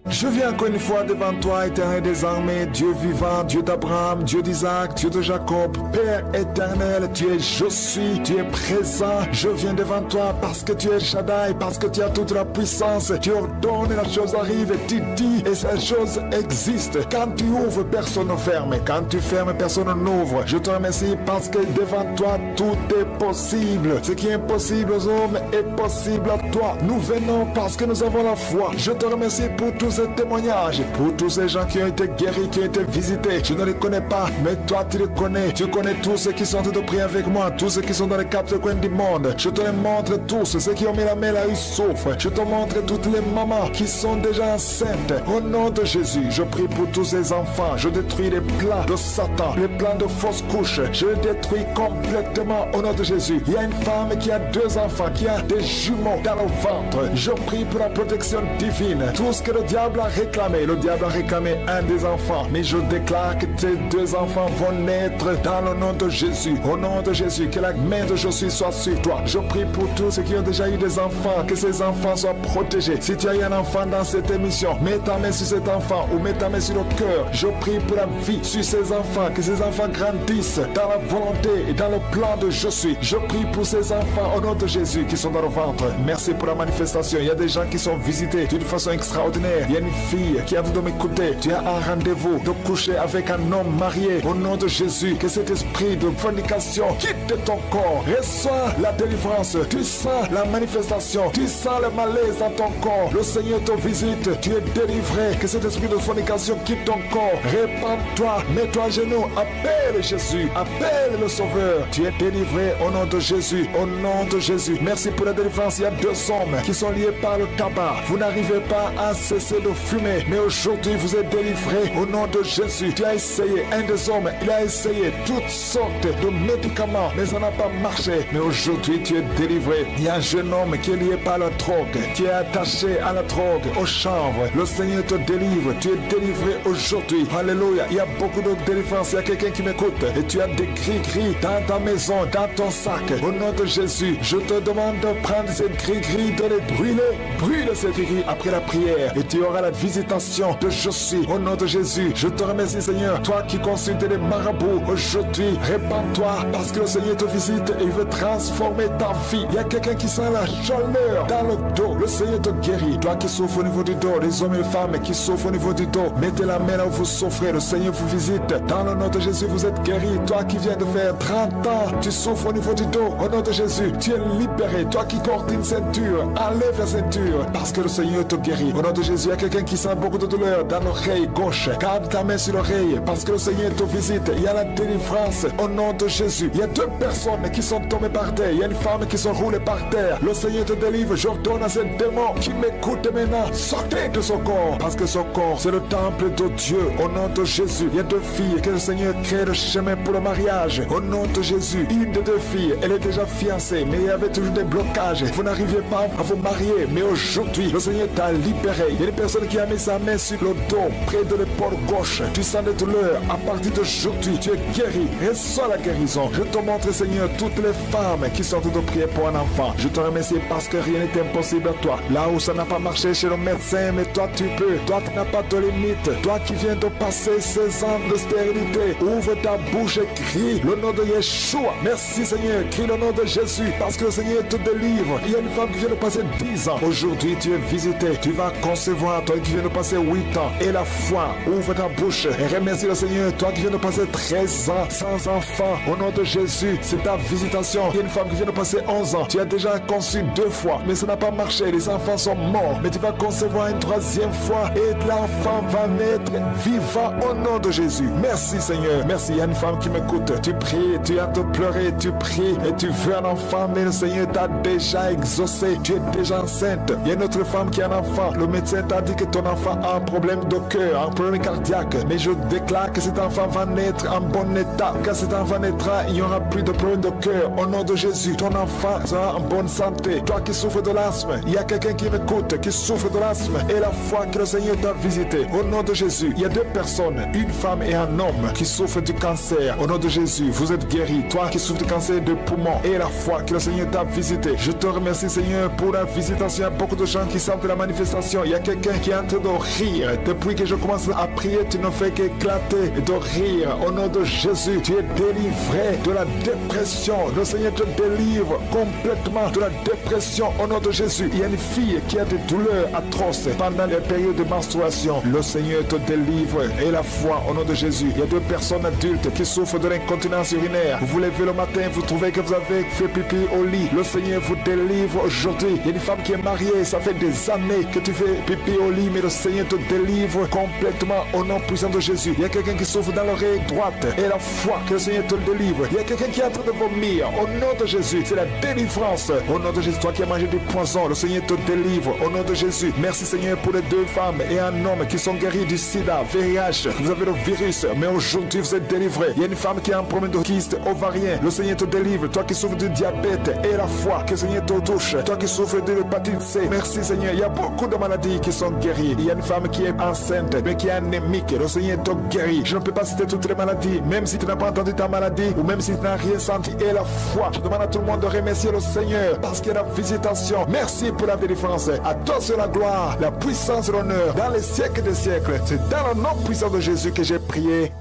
Je viens encore une fois devant toi, éternel des armées, Dieu vivant, Dieu d'Abraham, Dieu d'Isaac, Dieu de Jacob, Père éternel, tu es je suis, tu es présent. Je viens devant toi parce que tu es Shaddai, parce que tu as toute la puissance. Tu ordonnes et la chose arrive, et tu dis et cette chose existe. Quand tu ouvres, personne ne ferme. Quand tu fermes, personne n'ouvre. Je te remercie parce que devant toi, tout est possible. Ce qui est impossible aux hommes est possible à toi. Nous venons parce que nous avons la foi. Je te remercie pour tous ces témoignages, pour tous ces gens qui ont été guéris, qui ont été visités. Je ne les connais pas, mais toi tu les connais. Tu connais tous ceux qui sont en train de prier avec moi, tous ceux qui sont dans les quatre coins du monde. Je te les montre tous, ceux qui ont mis la main là, ils souffrent. Je te montre toutes les mamans qui sont déjà enceintes. Au nom de Jésus, je prie pour tous ces enfants. Je détruis les plans de Satan, les plans de fausses couches. Je les détruis complètement au nom de Jésus. Il y a une femme qui a 2 enfants, qui a des jumeaux dans le ventre. Je prie pour la protection divine. Tout ce que le diable a réclamé, le diable a réclamé un des enfants, mais je déclare que tes 2 enfants vont naître dans le nom de Jésus. Au nom de Jésus, que la main de Jésus soit sur toi. Je prie pour tous ceux qui ont déjà eu des enfants, que ces enfants soient protégés. Si tu as eu un enfant dans cette émission, mets ta main sur cet enfant ou mets ta main sur le cœur. Je prie pour la vie sur ces enfants, que ces enfants grandissent dans la volonté et dans le plan de Jésus. Je prie pour ces enfants au nom de Jésus qui sont dans le ventre. Merci pour la manifestation. Il y a des gens qui sont visités d'une façon extraordinaire. Il il y a une fille qui a voulu m'écouter. Tu as un rendez-vous de coucher avec un homme marié. Au nom de Jésus, que cet esprit de fornication quitte ton corps. Reçois la délivrance. Tu sens la manifestation. Tu sens le malaise dans ton corps. Le Seigneur te visite. Tu es délivré. Que cet esprit de fornication quitte ton corps. Répands-toi. Mets-toi à genoux. Appelle Jésus. Appelle le Sauveur. Tu es délivré au nom de Jésus. Au nom de Jésus. Merci pour la délivrance. Il y a 2 hommes qui sont liés par le tabac. Vous n'arrivez pas à cesser de fumer. Mais aujourd'hui, vous êtes délivré au nom de Jésus. Tu as essayé. Un des hommes, il a essayé toutes sortes de médicaments. Mais ça n'a pas marché. Mais aujourd'hui, tu es délivré. Il y a un jeune homme qui est lié par la drogue. Tu es attaché à la drogue, au chanvre. Le Seigneur te délivre. Tu es délivré aujourd'hui. Alléluia. Il y a beaucoup de délivrance. Il y a quelqu'un qui m'écoute. Et tu as des gris-gris dans ta maison, dans ton sac. Au nom de Jésus, je te demande de prendre ces gris-gris, de les brûler. Brûle ces gris-gris après la prière. Et tu auras la visitation de Jésus. Au nom de Jésus, je te remercie, Seigneur. Toi qui consultes les marabouts, aujourd'hui, répands-toi parce que le Seigneur te visite et il veut transformer ta vie. Il y a quelqu'un qui sent la chaleur dans le dos. Le Seigneur te guérit. Toi qui souffres au niveau du dos, les hommes et les femmes qui souffrent au niveau du dos, mettez la main là où vous souffrez. Le Seigneur vous visite. Dans le nom de Jésus, vous êtes guéri. Toi qui viens de faire 30 ans, tu souffres au niveau du dos. Au nom de Jésus, tu es libéré. Toi qui portes une ceinture, enlève la ceinture parce que le Seigneur te guérit. Au nom de Jésus, il y a quelqu'un qui sent beaucoup de douleur dans l'oreille gauche. Garde ta main sur l'oreille parce que le Seigneur te visite. Il y a la délivrance au nom de Jésus. Il y a 2 personnes qui sont tombées par terre. Il y a une femme qui sont roulées par terre. Le Seigneur te délivre. J'ordonne à ce démon qui m'écoute maintenant, sortez de son corps parce que son corps, c'est le temple de Dieu. Au nom de Jésus, il y a 2 filles que le Seigneur crée le chemin pour le mariage. Au nom de Jésus, une des 2 filles, elle est déjà fiancée, mais il y avait toujours des blocages. Vous n'arriviez pas à vous marier, mais aujourd'hui, le Seigneur t'a libéré. Il y a une personne qui a mis sa main sur le dos, près de l'épaule gauche. Tu sens des douleurs. À partir d'aujourd'hui, tu es guéri. Reçois la guérison. Je te montre, Seigneur, toutes les femmes qui sortent de prier pour un enfant. Je te remercie parce que rien n'est impossible à toi. Là où ça n'a pas marché chez le médecin, mais toi tu peux. Toi tu n'as pas de limite. Toi qui viens de passer 16 ans de stérilité, ouvre ta bouche et crie le nom de Yeshua. Merci Seigneur, crie le nom de Jésus parce que le Seigneur te délivre. Il y a une femme qui vient de passer 10 ans. Aujourd'hui tu es visité. Tu vas concevoir. Toi qui viens de passer 8 ans. Et la foi, ouvre ta bouche et remercie le Seigneur. Toi qui viens de passer 13 ans sans enfant. Au nom de Jésus, c'est ta visitation. Il y a une femme qui vient de passer 11 ans. Tu as déjà conçu 2 fois, mais ça n'a pas marché. Les enfants sont morts. Mais tu vas concevoir une 3e fois et l'enfant va naître vivant au nom de Jésus. Merci Seigneur. Merci. Il y a une femme qui m'écoute. Tu pries, tu as de pleurer, tu pries et tu veux un enfant, mais le Seigneur t'a déjà exaucé. Tu es déjà enceinte. Il y a une autre femme qui a un enfant. Le médecin t'a dit que ton enfant a un problème de cœur, un problème cardiaque. Mais je déclare que cet enfant va naître en bon état. Quand cet enfant naîtra, il n'y aura plus de problème de cœur. Au nom de Jésus, ton enfant sera en bonne santé. Toi qui souffres de l'asthme, il y a quelqu'un qui m'écoute, qui souffre de l'asthme. Et la foi que le Seigneur t'a visité. Au nom de Jésus, il y a 2 personnes, une femme et un homme qui souffrent du cancer. Au nom de Jésus, vous êtes guéris. Toi qui souffres du cancer de poumon. Et la foi que le Seigneur t'a visité. Je te remercie Seigneur pour la visitation. Il y a beaucoup de gens qui sentent la manifestation. Il y a quelqu'un qui est en train de rire. Depuis que je commence à prier, tu ne fais qu'éclater et de rire. Au nom de Jésus, tu es délivré de la dépression. Le Seigneur te délivre complètement de la dépression. Au nom de Jésus, il y a une fille qui a des douleurs atroces pendant les périodes de menstruation. Le Seigneur te délivre. Et la foi, au nom de Jésus, il y a 2 personnes adultes qui souffrent de l'incontinence urinaire. Vous vous levez le matin, vous trouvez que vous avez fait pipi au lit. Le Seigneur vous délivre aujourd'hui. Il y a une femme qui est mariée, ça fait des années que tu fais pipi au lit, mais le Seigneur te délivre complètement au nom puissant de Jésus. Il y a quelqu'un qui souffre dans l'oreille droite et la foi que le Seigneur te délivre. Il y a quelqu'un qui est en train de vomir. Au nom de Jésus, c'est la délivrance. Au nom de Jésus, toi qui as mangé du poison, le Seigneur te délivre. Au nom de Jésus, merci Seigneur pour les 2 femmes et un homme qui sont guéris du sida, VIH. Vous avez le virus, mais aujourd'hui vous êtes délivrés. Il y a une femme qui a un problème de kyste ovarien. Le Seigneur te délivre. Toi qui souffres du diabète et la foi que le Seigneur te touche. Toi qui souffres de l'hépatite C. Merci Seigneur. Il y a beaucoup de maladies qui sont guéries. Il y a une femme qui est enceinte, mais qui est anémique. Le Seigneur te guérit. Je ne peux pas citer toutes les maladies, même si tu n'as pas entendu ta maladie ou même si tu n'as rien senti. Et la foi, je demande à tout le monde de remercier le Seigneur parce qu'il y a la visitation. Merci pour la délivrance. À toi c'est la gloire, la puissance et l'honneur dans les siècles des siècles. C'est dans le nom puissant de Jésus que j'ai prié.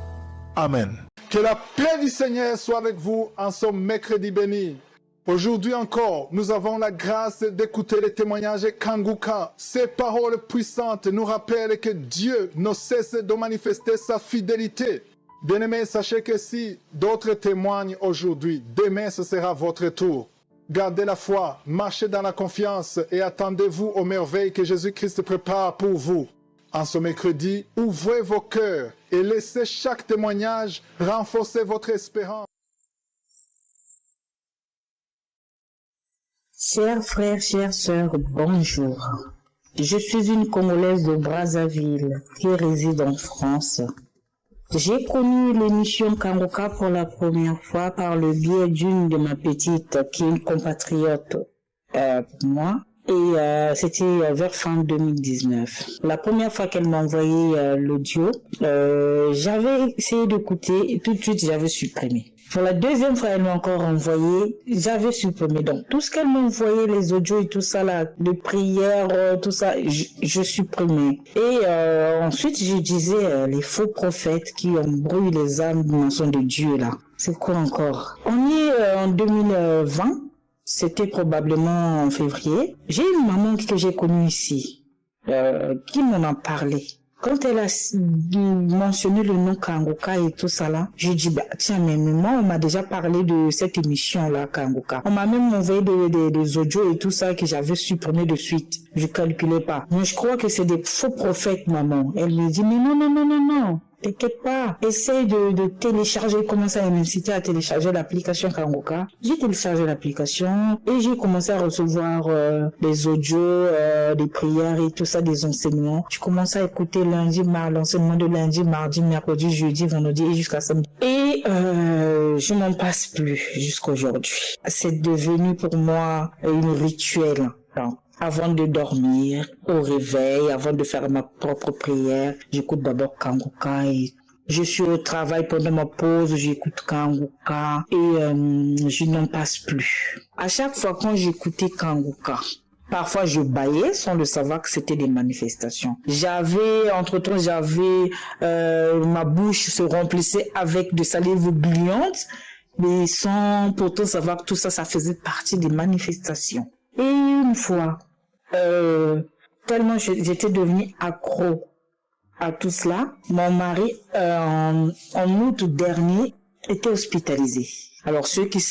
Amen. Que la paix du Seigneur soit avec vous en ce mercredi béni. Aujourd'hui encore, nous avons la grâce d'écouter les témoignages Kanguka. Ces paroles puissantes nous rappellent que Dieu ne cesse de manifester sa fidélité. Bien-aimés, sachez que si d'autres témoignent aujourd'hui, demain ce sera votre tour. Gardez la foi, marchez dans la confiance et attendez-vous aux merveilles que Jésus-Christ prépare pour vous. En ce mercredi, ouvrez vos cœurs et laissez chaque témoignage renforcer votre espérance. Chers frères, chères sœurs, bonjour. Je suis une Congolaise de Brazzaville qui réside en France. J'ai connu l'émission Kanguka pour la première fois par le biais d'une de ma petite qui est une compatriote pour moi. Et c'était vers fin 2019. La première fois qu'elle m'a envoyé l'audio, j'avais essayé d'écouter et tout de suite j'avais supprimé. Pour la deuxième fois, elle m'a encore envoyé, j'avais supprimé. Donc, tout ce qu'elle m'a envoyé, les audios et tout ça, là, les prières, tout ça, je supprimais. Et ensuite, je disais, les faux prophètes qui embrouillent les âmes du mensonge de Dieu, là. C'est quoi encore? On est en 2020, c'était probablement en février. J'ai une maman que j'ai connue ici, qui m'en a parlé. Quand elle a mentionné le nom Kanguka et tout ça là, j'ai dit, bah, tiens, mais moi, on m'a déjà parlé de cette émission-là, Kanguka. On m'a même envoyé des audios et tout ça que j'avais supprimé de suite. Je calculais pas. Mais je crois que c'est des faux prophètes, maman. Elle me dit, mais non. T'inquiète pas, essaye de télécharger, commence à m'inciter à télécharger l'application Kanguka. J'ai téléchargé l'application et j'ai commencé à recevoir des audios, des prières et tout ça, des enseignements. Je commence à écouter l'enseignement de lundi, mardi, mercredi, jeudi, vendredi et jusqu'à samedi. Et je m'en passe plus jusqu'à aujourd'hui. C'est devenu pour moi une rituel. Donc, avant de dormir, au réveil, avant de faire ma propre prière, j'écoute d'abord Kanguka et je suis au travail pendant ma pause, j'écoute Kanguka et je n'en passe plus. À chaque fois quand j'écoutais Kanguka, parfois je bâillais sans le savoir que c'était des manifestations. Entre-temps, ma bouche se remplissait avec de salive gluante, mais sans pourtant savoir que tout ça, ça faisait partie des manifestations. Et une fois, tellement j'étais devenue accro à tout cela, mon mari, en août dernier, était hospitalisé. Alors ceux qui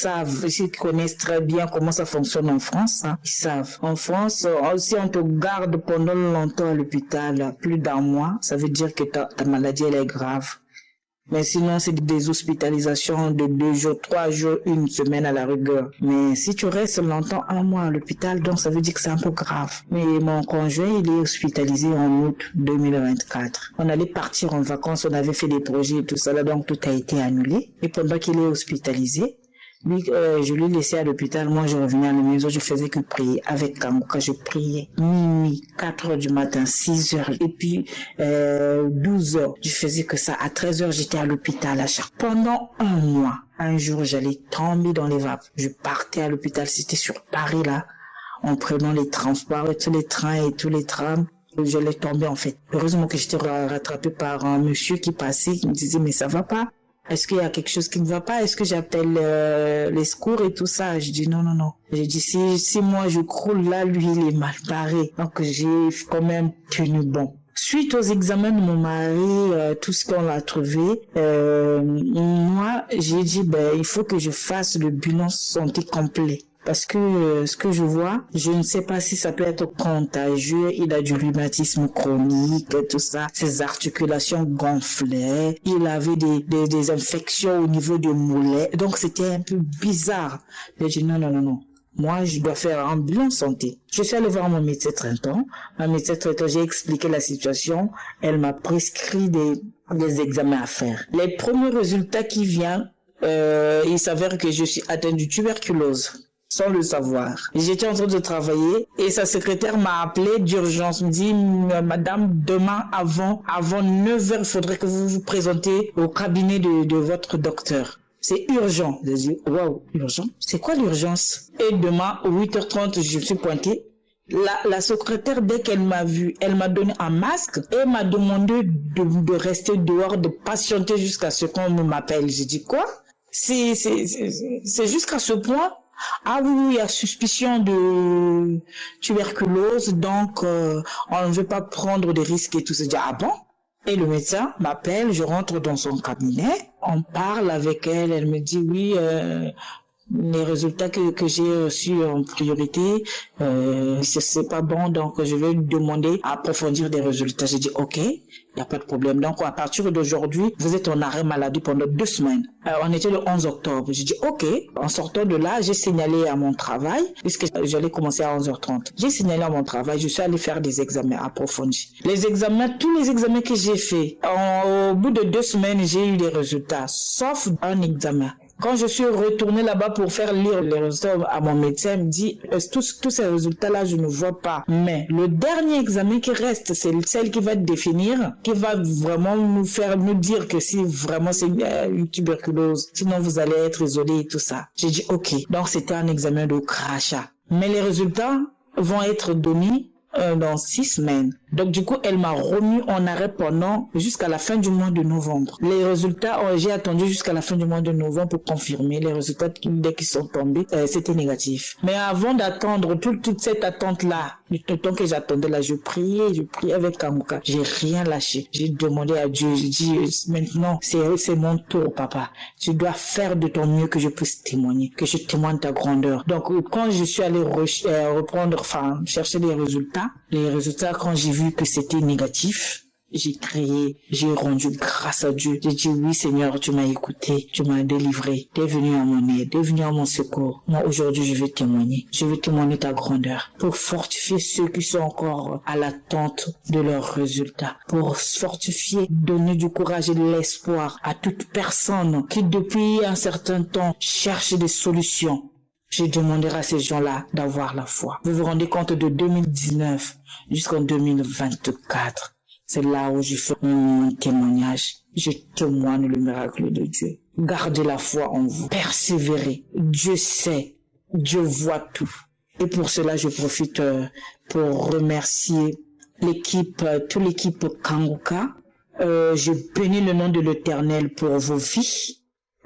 connaissent très bien comment ça fonctionne en France, hein, ils savent. En France, si on te garde pendant longtemps à l'hôpital, plus d'un mois, ça veut dire que ta maladie elle est grave. Mais sinon, c'est des hospitalisations de 2 jours, 3 jours, 1 semaine à la rigueur. Mais si tu restes longtemps, 1 mois à l'hôpital, donc ça veut dire que c'est un peu grave. Mais mon conjoint, il est hospitalisé en août 2024. On allait partir en vacances, on avait fait des projets et tout ça, là, donc tout a été annulé. Et pendant qu'il est hospitalisé, lui, je l'ai laissé à l'hôpital, moi je revenais à la maison, je faisais que prier avec Kanguka, je priais minuit, 4 heures du matin, 6 heures, et puis 12 heures, je faisais que ça, à 13 heures j'étais à l'hôpital à chaque. Pendant 1 mois, un jour j'allais tomber dans les vapes, je partais à l'hôpital, c'était sur Paris là, en prenant les transports, et tous les trains et tous les trams. Je l'ai tombé en fait. Heureusement que j'étais rattrapé par un monsieur qui passait, qui me disait mais ça va pas? Est-ce qu'il y a quelque chose qui ne va pas? Est-ce que j'appelle les secours et tout ça? Je dis non. J'ai dit si moi je croule là, lui il est mal barré. Donc j'ai quand même tenu bon. Suite aux examens de mon mari, tout ce qu'on a trouvé, moi j'ai dit il faut que je fasse le bilan santé complet. Parce que ce que je vois, je ne sais pas si ça peut être contagieux. Il a du rhumatisme chronique, tout ça. Ses articulations gonflaient. Il avait des infections au niveau des mollets. Donc c'était un peu bizarre. J'ai dit non. Moi, je dois faire un bilan santé. Je suis allée voir mon médecin traitant. Ma médecin traitant, j'ai expliqué la situation. Elle m'a prescrit des examens à faire. Les premiers résultats qui viennent, il s'avère que je suis atteinte de tuberculose. Sans le savoir. J'étais en train de travailler et sa secrétaire m'a appelé d'urgence, me dit madame, demain avant 9h, il faudrait que vous vous présentez au cabinet de votre docteur. C'est urgent. J'ai dit waouh, urgent? C'est quoi l'urgence? Et demain, à 8h30, je suis pointée. La secrétaire, dès qu'elle m'a vu, elle m'a donné un masque et m'a demandé de rester dehors, de patienter jusqu'à ce qu'on m'appelle. J'ai dit quoi? C'est jusqu'à ce point? Ah oui, il y a suspicion de tuberculose, donc on ne veut pas prendre des risques et tout ça. Je dis, ah bon? Et le médecin m'appelle, je rentre dans son cabinet, on parle avec elle, elle me dit oui, les résultats que j'ai reçus en priorité, c'est pas bon, donc je vais lui demander à approfondir des résultats. J'ai dit ok, il n'y a pas de problème. Donc à partir d'aujourd'hui, vous êtes en arrêt maladie pendant 2 semaines. On était le 11 octobre. J'ai dit ok. En sortant de là, j'ai signalé à mon travail, puisque j'allais commencer à 11h30. J'ai signalé à mon travail, je suis allé faire des examens approfondis. Les examens, tous les examens que j'ai faits, au bout de 2 semaines, j'ai eu des résultats, sauf un examen. Quand je suis retournée là-bas pour faire lire les résultats à mon médecin, il me dit tous ces résultats-là, je ne vois pas. Mais le dernier examen qui reste, c'est celle qui va définir, qui va vraiment nous dire que si vraiment c'est une tuberculose, sinon vous allez être isolé et tout ça. J'ai dit ok. Donc c'était un examen de crachat. Mais les résultats vont être donnés dans 6 semaines. Donc du coup, elle m'a remis en arrêt jusqu'à la fin du mois de novembre. Les résultats, j'ai attendu jusqu'à la fin du mois de novembre pour confirmer. Les résultats, dès qu'ils sont tombés, c'était négatif. Mais avant d'attendre toute cette attente-là, le temps que j'attendais là, je priais avec Kanguka. J'ai rien lâché. J'ai demandé à Dieu, j'ai dit maintenant, c'est mon tour, papa. Tu dois faire de ton mieux que je puisse témoigner, que je témoigne ta grandeur. Donc quand je suis allé chercher les résultats, quand j'ai vu que c'était négatif, j'ai crié, j'ai rendu grâce à Dieu. J'ai dit oui Seigneur, tu m'as écouté, tu m'as délivré, tu es venu à mon aide, tu es venu à mon secours. Moi aujourd'hui je vais témoigner ta grandeur pour fortifier ceux qui sont encore à l'attente de leurs résultats, pour fortifier, donner du courage et de l'espoir à toute personne qui depuis un certain temps cherche des solutions. Je demanderai à ces gens-là d'avoir la foi. Vous vous rendez compte de 2019 jusqu'en 2024. C'est là où je fais mon témoignage. Je témoigne le miracle de Dieu. Gardez la foi en vous. Persévérez. Dieu sait. Dieu voit tout. Et pour cela, je profite pour remercier toute l'équipe Kanguka. Je bénis le nom de l'Éternel pour vos vies.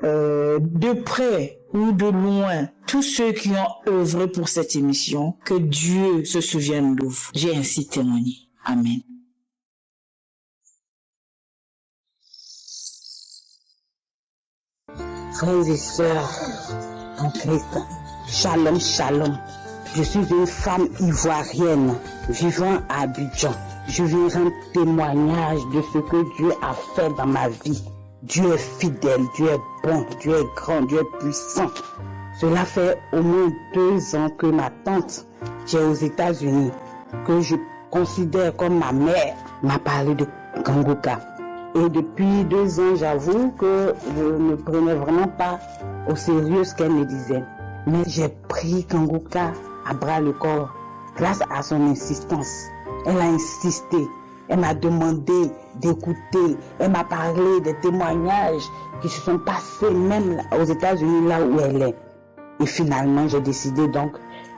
De près ou de loin, tous ceux qui ont œuvré pour cette émission, que Dieu se souvienne de vous. J'ai ainsi témoigné. Amen. Frères et sœurs en Christ, shalom, shalom. Je suis une femme ivoirienne vivant à Abidjan. Je viens rendre témoignage de ce que Dieu a fait dans ma vie. Dieu est fidèle, Dieu est bon, Dieu est grand, Dieu est puissant. Cela fait au moins 2 ans que ma tante, qui est aux États-Unis, que je considère comme ma mère, m'a parlé de Kanguka. Et depuis 2 ans, j'avoue que je ne prenais vraiment pas au sérieux ce qu'elle me disait. Mais j'ai pris Kanguka à bras le corps grâce à son insistance. Elle a insisté. Elle m'a demandé d'écouter. Elle m'a parlé des témoignages qui se sont passés même aux États-Unis, là où elle est. Et finalement, j'ai décidé donc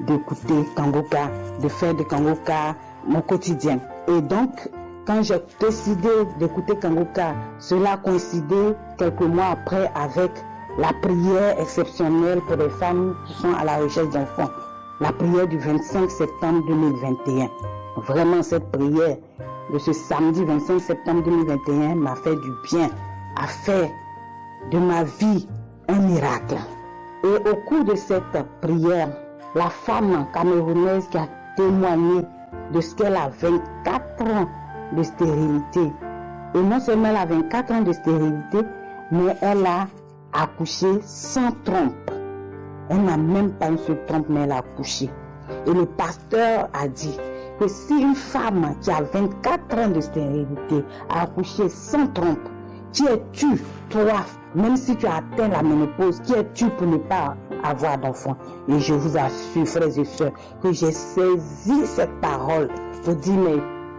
d'écouter Kanguka, de faire de Kanguka mon quotidien. Et donc, quand j'ai décidé d'écouter Kanguka, cela coïncidait quelques mois après avec la prière exceptionnelle pour les femmes qui sont à la recherche d'enfants. La prière du 25 septembre 2021. Vraiment, cette prière de ce samedi 25 septembre 2021 m'a fait du bien, a fait de ma vie un miracle. Et au cours de cette prière, la femme camerounaise qui a témoigné de ce qu'elle a 24 ans de stérilité. Et non seulement elle a 24 ans de stérilité, mais elle a accouché sans trompe. Elle n'a même pas une seule trompe, mais elle a accouché. Et le pasteur a dit que si une femme qui a 24 ans de stérilité a accouché sans trompe, qui es-tu, toi, même si tu as atteint la ménopause, qui es-tu pour ne pas avoir d'enfant? Et je vous assure, frères et sœurs, que j'ai saisi cette parole pour dire, mais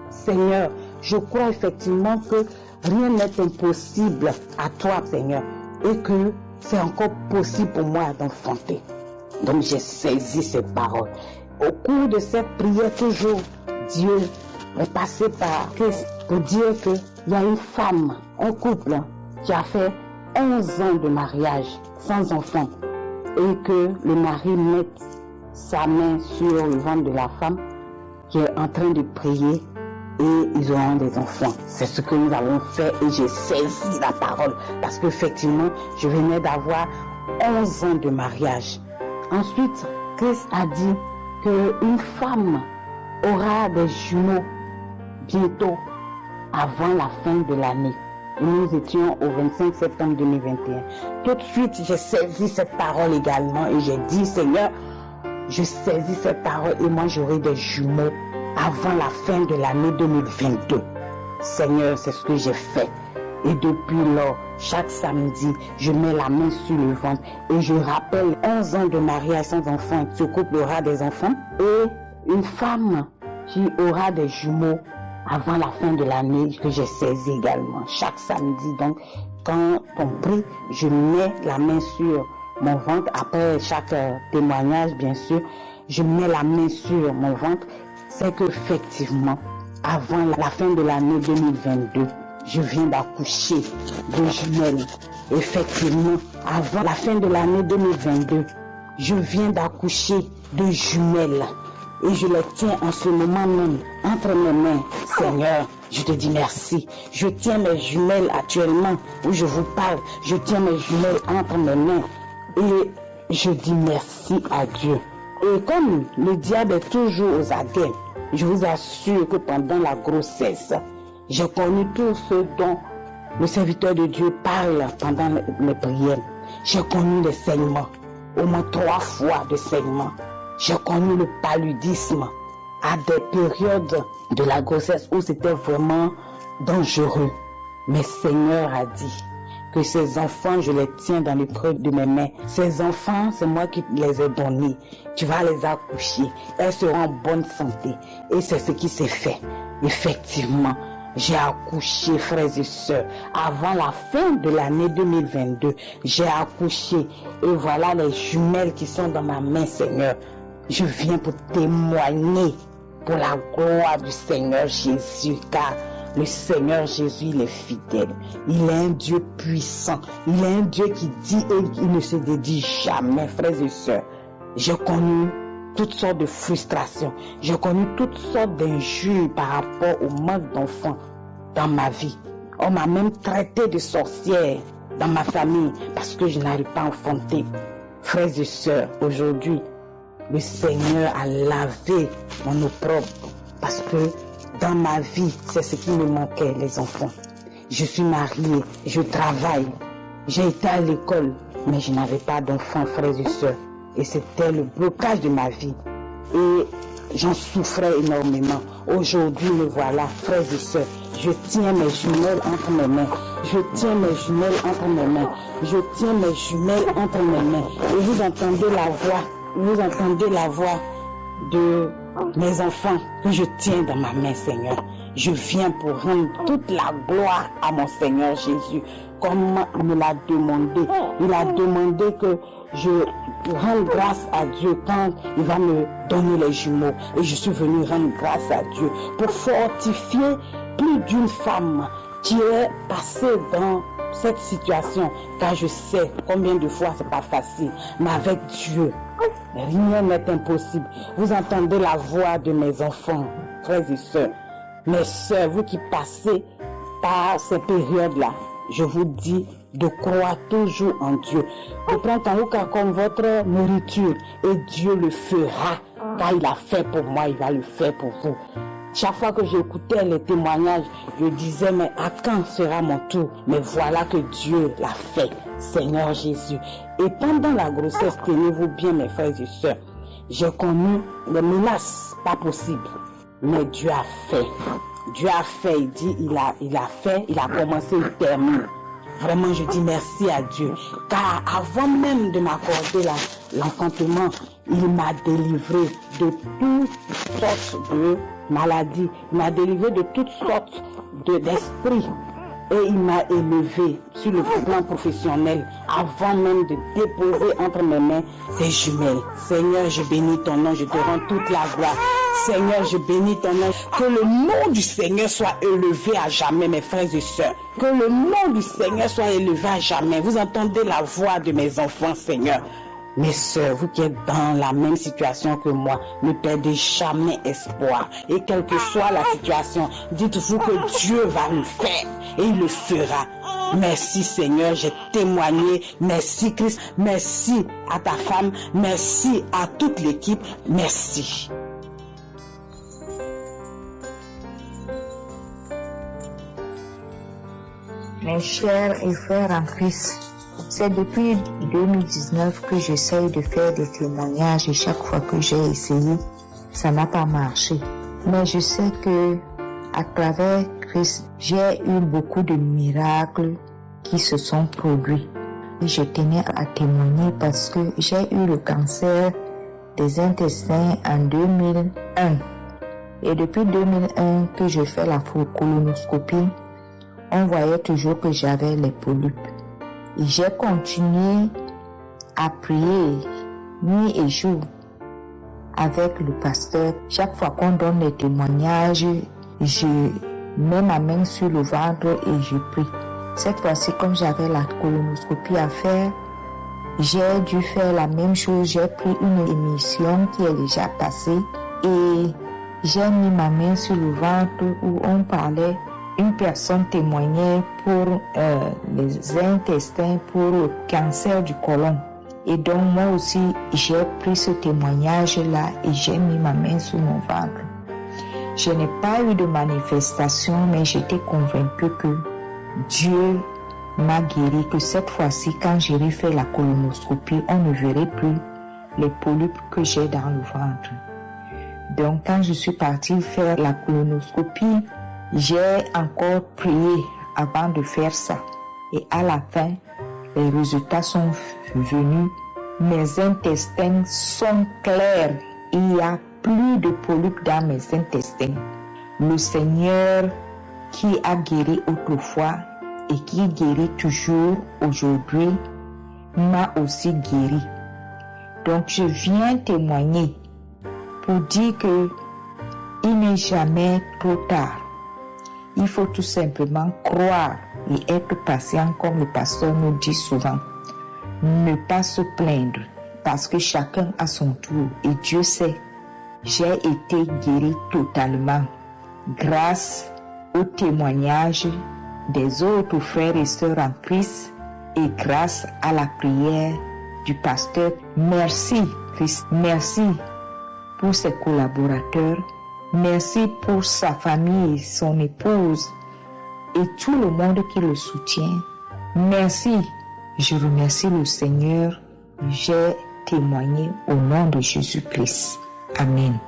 Seigneur, je crois effectivement que rien n'est impossible à toi, Seigneur, et que c'est encore possible pour moi d'enfanter. Donc j'ai saisi cette parole. Au cours de cette prière, toujours, Dieu est passé par Christ pour dire qu'il y a une femme, un couple qui a fait 11 ans de mariage sans enfant. et que le mari mette sa main sur le ventre de la femme qui est en train de prier et ils auront des enfants. C'est ce que nous avons fait et j'ai saisi la parole parce qu'effectivement, je venais d'avoir 11 ans de mariage. Ensuite, Christ a dit qu'une femme aura des jumeaux bientôt avant la fin de l'année. Et nous étions au 25 septembre 2021. Tout de suite, j'ai saisi cette parole également et j'ai dit, Seigneur, je saisis cette parole et moi j'aurai des jumeaux avant la fin de l'année 2022. Seigneur, c'est ce que j'ai fait. Et depuis lors, chaque samedi, je mets la main sur le ventre et je rappelle 11 ans de mariage sans enfant. Ce couple aura des enfants et une femme qui aura des jumeaux avant la fin de l'année que j'ai saisi également. Chaque samedi, donc, quand on prie, je mets la main sur mon ventre. Après chaque témoignage, bien sûr, je mets la main sur mon ventre. C'est qu'effectivement, avant la fin de l'année 2022, je viens d'accoucher de jumelles. Effectivement, avant la fin de l'année 2022, je viens d'accoucher de jumelles. Et je les tiens en ce moment même entre mes mains. Seigneur, je te dis merci. Je tiens mes jumelles actuellement où je vous parle. Je tiens mes jumelles entre mes mains. Et je dis merci à Dieu. Et comme le diable est toujours aux aguets, je vous assure que pendant la grossesse, j'ai connu tout ce dont le serviteur de Dieu parle pendant les prières. J'ai connu les saignements, au moins 3 fois de saignements. J'ai connu le paludisme à des périodes de la grossesse où c'était vraiment dangereux. Mais Seigneur a dit que ces enfants, je les tiens dans le creux de mes mains. Ces enfants, c'est moi qui les ai donnés. Tu vas les accoucher. Elles seront en bonne santé. Et c'est ce qui s'est fait. Effectivement, j'ai accouché, frères et sœurs, avant la fin de l'année 2022. J'ai accouché. Et voilà les jumelles qui sont dans ma main, Seigneur. Je viens pour témoigner pour la gloire du Seigneur Jésus, car le Seigneur Jésus, il est fidèle. Il est un Dieu puissant. Il est un Dieu qui dit et il ne se dédie jamais, frères et sœurs. J'ai connu toutes sortes de frustrations. J'ai connu toutes sortes d'injures par rapport au manque d'enfants dans ma vie. On m'a même traité de sorcière dans ma famille parce que je n'arrive pas à enfanter. Frères et sœurs, aujourd'hui, le Seigneur a lavé mon opprobre parce que dans ma vie, c'est ce qui me manquait, les enfants. Je suis mariée, je travaille, j'ai été à l'école, mais je n'avais pas d'enfants, frères et sœurs. Et c'était le blocage de ma vie. Et j'en souffrais énormément. Aujourd'hui, me voilà, frères et sœurs. Je tiens mes jumelles entre mes mains. Je tiens mes jumelles entre mes mains. Je tiens mes jumelles entre mes mains. Et vous entendez la voix. Vous entendez la voix de mes enfants que je tiens dans ma main, Seigneur. Je viens pour rendre toute la gloire à mon Seigneur Jésus, comme il me l'a demandé. Il a demandé que je rende grâce à Dieu quand il va me donner les jumeaux. Et je suis venu rendre grâce à Dieu pour fortifier plus d'une femme qui est passée dans cette situation, car je sais combien de fois c'est pas facile, mais avec Dieu, rien n'est impossible. Vous entendez la voix de mes enfants, frères et sœurs, mes sœurs, vous qui passez par ces périodes-là, je vous dis de croire toujours en Dieu, de prendre Kanguka comme votre nourriture, et Dieu le fera, car il a fait pour moi, il va le faire pour vous. Chaque fois que j'écoutais les témoignages, je disais, mais à quand sera mon tour? Mais voilà que Dieu l'a fait, Seigneur Jésus. Et pendant la grossesse, tenez-vous bien, mes frères et sœurs, j'ai connu des menaces, pas possible. Mais Dieu a fait. Dieu a fait, il dit, il a fait, il a commencé, il termine. Vraiment, je dis merci à Dieu. Car avant même de m'accorder l'enfantement, il m'a délivré de toutes sortes de maladies. Il m'a délivré de toutes sortes d'esprits. Et il m'a élevé sur le plan professionnel avant même de déposer entre mes mains ces jumelles. Seigneur, je bénis ton nom, je te rends toute la gloire. Seigneur, je bénis ton nom. Que le nom du Seigneur soit élevé à jamais, mes frères et sœurs. Que le nom du Seigneur soit élevé à jamais. Vous entendez la voix de mes enfants, Seigneur. Mes sœurs, vous qui êtes dans la même situation que moi, ne perdez jamais espoir. Et quelle que soit la situation, dites-vous que Dieu va le faire et il le fera. Merci Seigneur, j'ai témoigné. Merci Christ. Merci à ta femme. Merci à toute l'équipe. Merci. Mes chers et frères en Christ, c'est depuis 2019 que j'essaye de faire des témoignages et chaque fois que j'ai essayé, ça n'a pas marché. Mais je sais que à travers Christ, j'ai eu beaucoup de miracles qui se sont produits. Et je tenais à témoigner parce que j'ai eu le cancer des intestins en 2001. Et depuis 2001 que je fais la colonoscopie, on voyait toujours que j'avais les polypes. Et j'ai continué à prier nuit et jour avec le pasteur. Chaque fois qu'on donne des témoignages, je mets ma main sur le ventre et je prie. Cette fois-ci, comme j'avais la colonoscopie à faire, j'ai dû faire la même chose. J'ai pris une émission qui est déjà passée et j'ai mis ma main sur le ventre où on parlait. Une personne témoignait pour les intestins, pour le cancer du côlon. Et donc moi aussi, j'ai pris ce témoignage-là et j'ai mis ma main sur mon ventre. Je n'ai pas eu de manifestation, mais j'étais convaincue que Dieu m'a guéri, que cette fois-ci, quand j'ai fait la colonoscopie, on ne verrait plus les polypes que j'ai dans le ventre. Donc quand je suis partie faire la colonoscopie, j'ai encore prié avant de faire ça. Et à la fin, les résultats sont venus. Mes intestins sont clairs. Il n'y a plus de polypes dans mes intestins. Le Seigneur qui a guéri autrefois et qui guérit toujours aujourd'hui m'a aussi guéri. Donc je viens témoigner pour dire que il n'est jamais trop tard. Il faut tout simplement croire et être patient comme le pasteur nous dit souvent. Ne pas se plaindre parce que chacun a son tour et Dieu sait. J'ai été guéri totalement grâce au témoignage des autres frères et sœurs en Christ et grâce à la prière du pasteur. Merci Christ, merci pour ses collaborateurs. Merci pour sa famille, son épouse et tout le monde qui le soutient. Merci. Je remercie le Seigneur. J'ai témoigné au nom de Jésus-Christ. Amen.